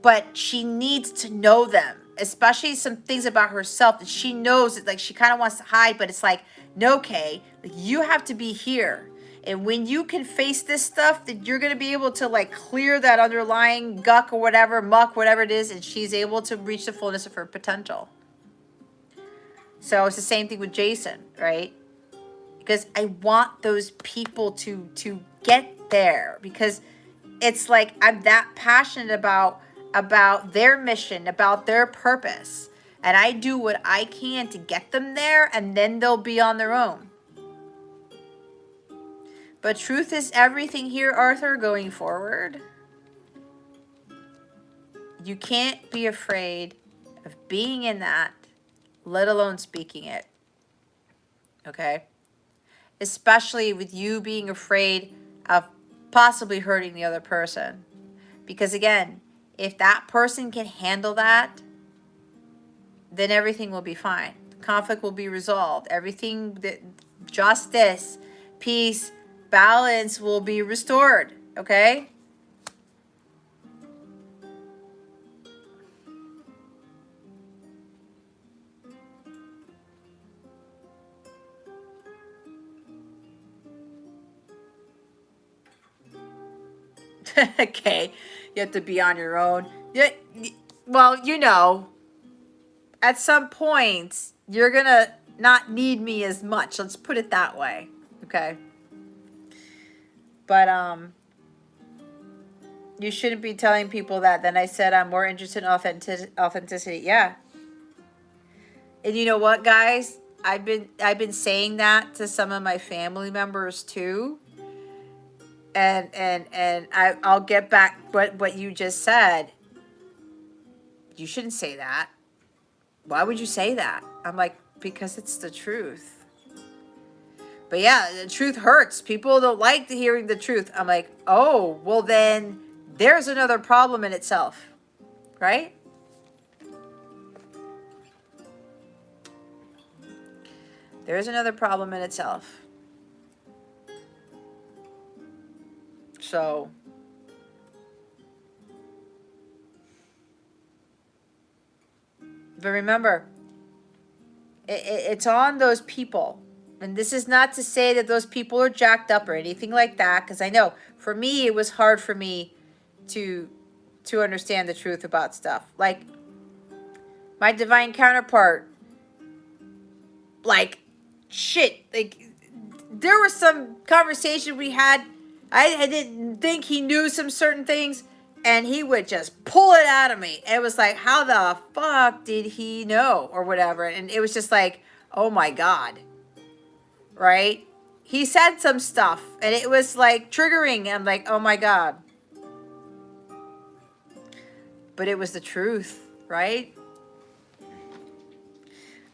but she needs to know them, especially some things about herself that she knows that, like, she kind of wants to hide, but it's like, no, Kay, like, you have to be here. And when you can face this stuff, that you're going to be able to, like, clear that underlying guck or whatever, muck, whatever it is, and she's able to reach the fullness of her potential. So it's the same thing with Jason, right? Because I want those people to get there, because it's like I'm that passionate about their mission, about their purpose, and I do what I can to get them there, and then they'll be on their own. But truth is everything here, Arthur, going forward. You can't be afraid of being in that, let alone speaking it. Okay? Especially with you being afraid of possibly hurting the other person. Because again, if that person can handle that, then everything will be fine. Conflict will be resolved. Everything, that justice, peace, balance will be restored. Okay? Okay, you have to be on your own. Yeah, well, you know, at some point, you're gonna not need me as much. Let's put it that way. Okay. But you shouldn't be telling people that. Then I said I'm more interested in authenticity. Yeah. And you know what, guys? I've been saying that to some of my family members too. And I'll get back what you just said. You shouldn't say that. Why would you say that? I'm like, because it's the truth. But yeah, the truth hurts. People don't like hearing the truth. I'm like, oh, well then there's another problem in itself, right? There's another problem in itself. So, but remember, it's on those people. And this is not to say that those people are jacked up or anything like that, because I know for me, it was hard for me to understand the truth about stuff. Like my divine counterpart, like shit, like there was some conversation we had. I didn't think he knew some certain things, and he would just pull it out of me. It was like, how the fuck did he know or whatever? And it was just like, oh my God. Right? He said some stuff and it was like triggering. I'm like, oh my God. But it was the truth, right?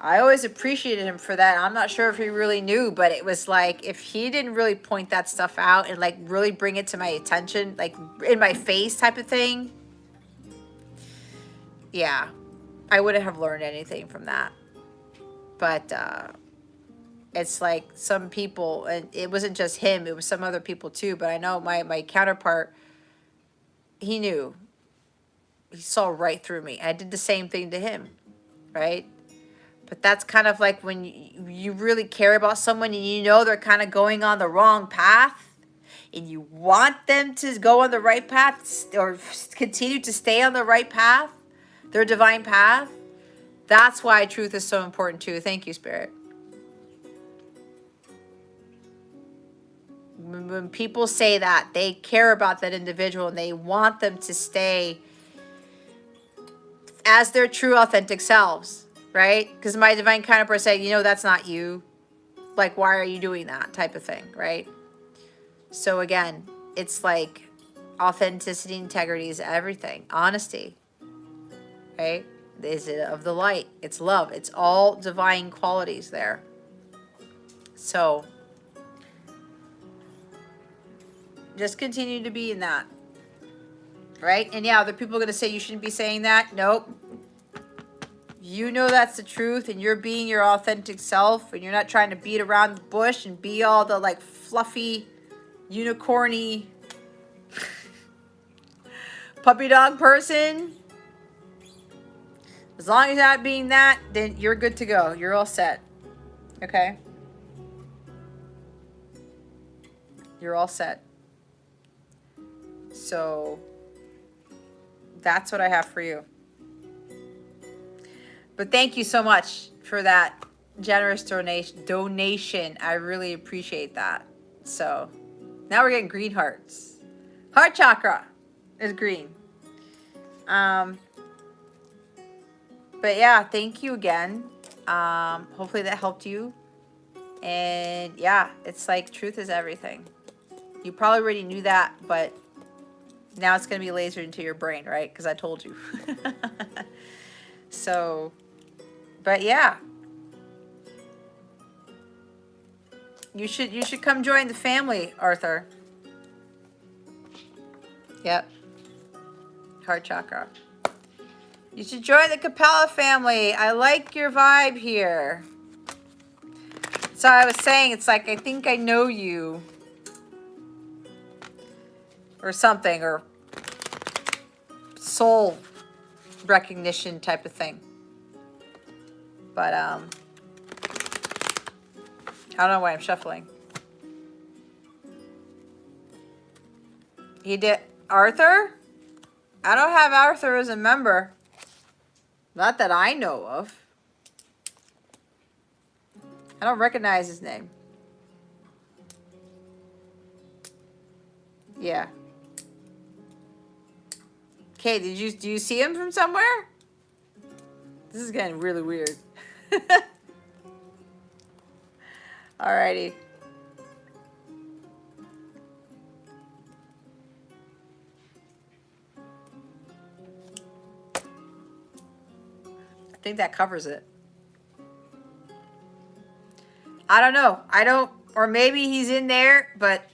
I always appreciated him for that. I'm not sure if he really knew, but it was like, if he didn't really point that stuff out and like really bring it to my attention, like in my face type of thing, yeah, I wouldn't have learned anything from that. But it's like some people, and it wasn't just him, it was some other people too, but I know my counterpart, he knew. He saw right through me. I did the same thing to him, right? But that's kind of like when you really care about someone and you know they're kind of going on the wrong path and you want them to go on the right path or continue to stay on the right path, their divine path. That's why truth is so important too. Thank you, Spirit. When people say that, they care about that individual and they want them to stay as their true, authentic selves, right? Because my divine counterpart said, you know, that's not you. Like, why are you doing that type of thing, right? So again, it's like authenticity, integrity is everything. Honesty. right? Is it of the light? It's love. It's all divine qualities there. So just continue to be in that, right? And yeah, other people are going to say you shouldn't be saying that. Nope. You know that's the truth, and you're being your authentic self, and you're not trying to beat around the bush and be all the like fluffy, unicorny puppy dog person. As long as you're not being that, then you're good to go. You're all set. Okay? You're all set. So that's what I have for you. But thank you so much for that generous donation. I really appreciate that. So now we're getting green hearts. Heart chakra is green. But yeah, thank you again. Hopefully that helped you. And yeah, it's like truth is everything. You probably already knew that, but now it's going to be lasered into your brain, right? Because I told you. So, but yeah. You should come join the family, Arthur. Yep. Heart chakra. You should join the Capella family. I like your vibe here. So I was saying, it's like, I think I know you. Or something, or soul recognition type of thing. But, I don't know why I'm shuffling. He did, Arthur? I don't have Arthur as a member. Not that I know of. I don't recognize his name. Yeah. Okay, do you see him from somewhere? This is getting really weird. Alrighty. I think that covers it. I don't know. Or maybe he's in there, but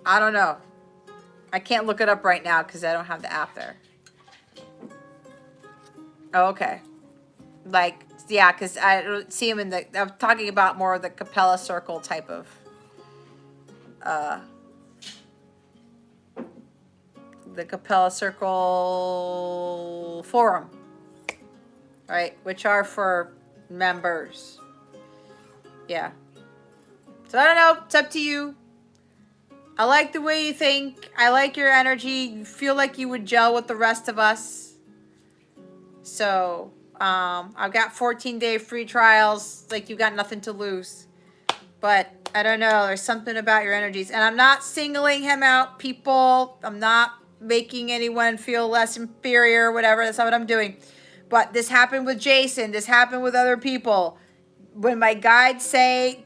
I don't know. I can't look it up right now because I don't have the app there. Oh, okay. Like, yeah, because I don't see him in the, I'm talking about more of the Capella circle type of, the Capella circle forum, right? Which are for members. Yeah. So I don't know. It's up to you. I like the way you think. I like your energy. You feel like you would gel with the rest of us. So, I've got 14-day free trials. Like, you got nothing to lose. But I don't know. There's something about your energies. And I'm not singling him out, people. I'm not making anyone feel less inferior or whatever. That's not what I'm doing. But this happened with Jason. This happened with other people. When my guides say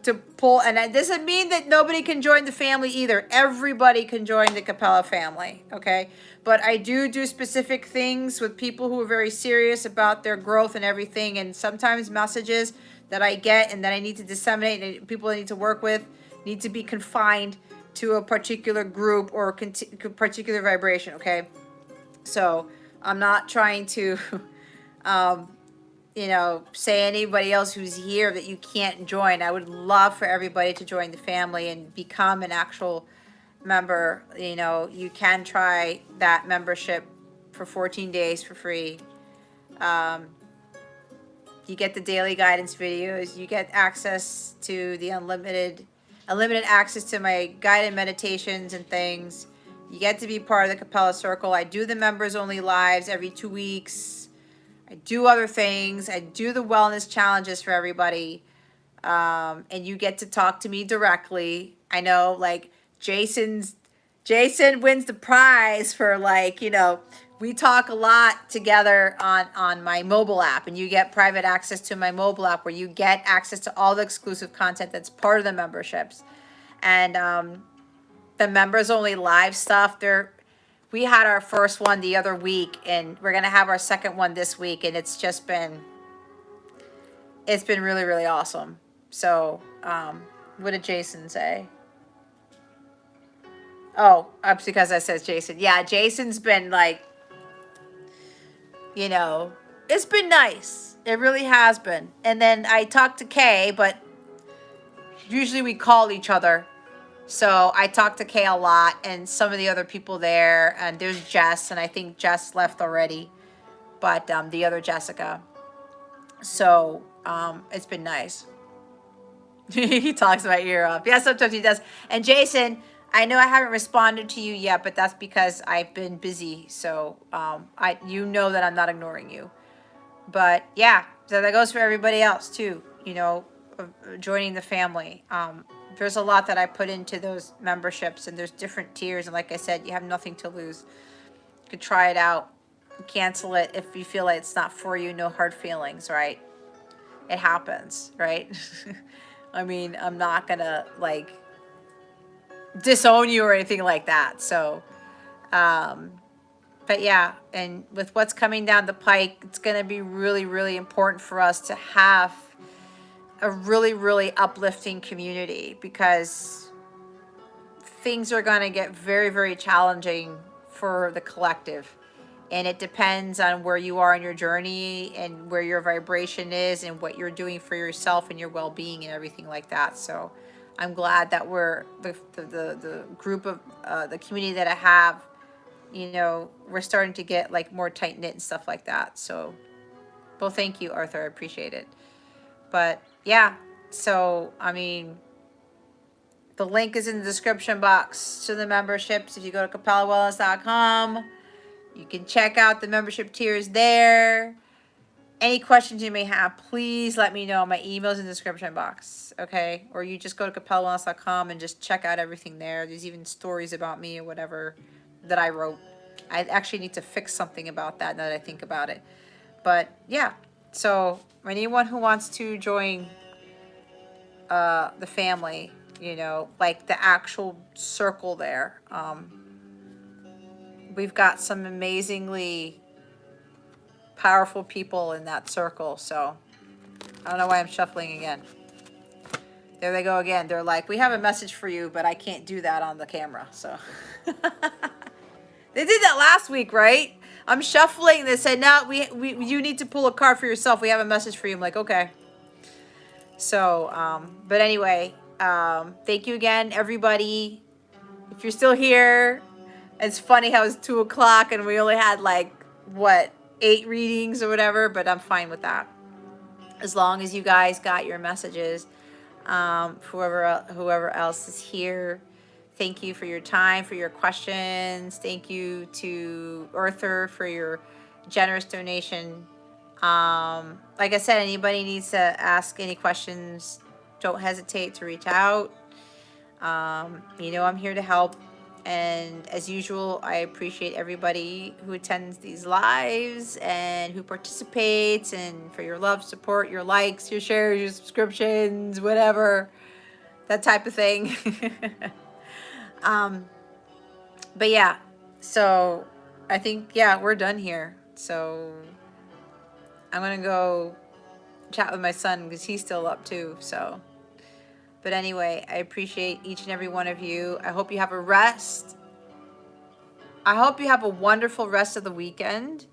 to pull, and that doesn't mean that nobody can join the family either. Everybody can join the Capella family, okay? But I do specific things with people who are very serious about their growth and everything. And sometimes messages that I get and that I need to disseminate and people I need to work with need to be confined to a particular group or particular vibration, okay? So I'm not trying to, you know, say anybody else who's here that you can't join. I would love for everybody to join the family and become an actual member. You know, you can try that membership for 14 days for free. You get the daily guidance videos. You get access to the unlimited access to my guided meditations and things. You get to be part of the Capella Circle. I do the members only lives every 2 weeks. I do other things. I do the wellness challenges for everybody. And you get to talk to me directly. I know, like, Jason wins the prize for, like, you know, we talk a lot together on my mobile app, and you get private access to my mobile app where you get access to all the exclusive content that's part of the memberships. And the members only live stuff, we had our first one the other week, and we're gonna have our second one this week, and it's been really, really awesome. So, what did Jason say? Oh, that's because I said Jason. Yeah, Jason's been like, you know, it's been nice. It really has been. And then I talked to Kay, but usually we call each other. So I talked to Kay a lot, and some of the other people there, and there's Jess, and I think Jess left already, but the other Jessica. So it's been nice. He talks about ear up. Yeah, sometimes he does. And Jason, I know I haven't responded to you yet, but that's because I've been busy. So you know that I'm not ignoring you. But yeah, so that goes for everybody else too. You know, joining the family. There's a lot that I put into those memberships, and there's different tiers. And like I said, you have nothing to lose. You could try it out, cancel it if you feel like it's not for you. No hard feelings, right? It happens, right? I mean, I'm not gonna like disown you or anything like that. So, but yeah, and with what's coming down the pike, it's gonna be really, really important for us to have a really, really uplifting community, because things are gonna get very, very challenging for the collective. And it depends on where you are in your journey and where your vibration is and what you're doing for yourself and your well-being and everything like that. So I'm glad that we're the group of the community that I have, you know, we're starting to get like more tight knit and stuff like that. So, well, thank you, Arthur. I appreciate it. But yeah, so I mean, the link is in the description box to the memberships. If you go to capellawellness.com, you can check out the membership tiers there. Any questions you may have, please let me know. My email's in the description box, okay? Or you just go to capellawellness.com and just check out everything there. There's even stories about me or whatever that I wrote. I actually need to fix something about that now that I think about it. But yeah, so anyone who wants to join the family, you know, like the actual circle there, we've got some amazingly powerful people in that circle. So I don't know why I'm shuffling again. There they go again. They're like, we have a message for you, but I can't do that on the camera. So they did that last week, right? I'm shuffling. They said, no, you need to pull a card for yourself. We have a message for you. I'm like, okay. So, but anyway, thank you again, everybody. If you're still here, it's funny how it's 2 o'clock and we only had like, what, 8 readings or whatever, but I'm fine with that. As long as you guys got your messages, whoever else is here, thank you for your time, for your questions. Thank you to Arthur for your generous donation. Like I said, anybody needs to ask any questions, don't hesitate to reach out. You know, I'm here to help. And as usual, I appreciate everybody who attends these lives and who participates, and for your love, support, your likes, your shares, your subscriptions, whatever, that type of thing. But yeah, so I think, yeah, we're done here. So I'm going to go chat with my son because he's still up too. So, but anyway, I appreciate each and every one of you. I hope you have a rest. I hope you have a wonderful rest of the weekend.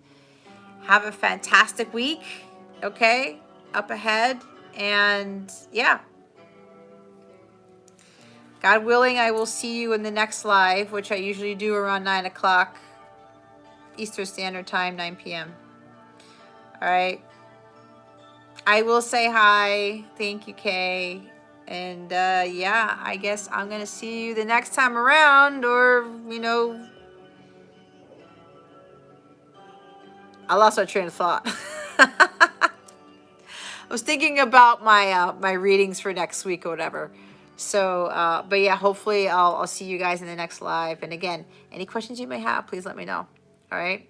Have a fantastic week, okay? Up ahead. And yeah. God willing, I will see you in the next live, which I usually do around 9 o'clock Eastern Standard Time, 9 p.m. All right. I will say hi. Thank you, Kay. And yeah, I guess I'm going to see you the next time around, or, you know, I lost my train of thought. I was thinking about my my readings for next week or whatever. So, but yeah, hopefully I'll see you guys in the next live. And again, any questions you may have, please let me know. All right.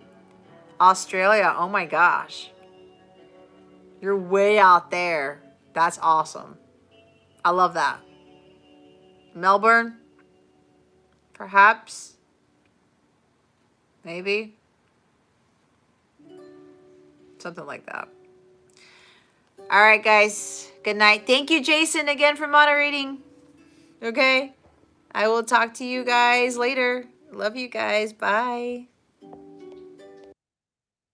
Australia. Oh my gosh. You're way out there. That's awesome. I love that. Melbourne, perhaps. Maybe. Something like that. All right, guys. Good night. Thank you, Jason, again for moderating. Okay? I will talk to you guys later. Love you guys. Bye.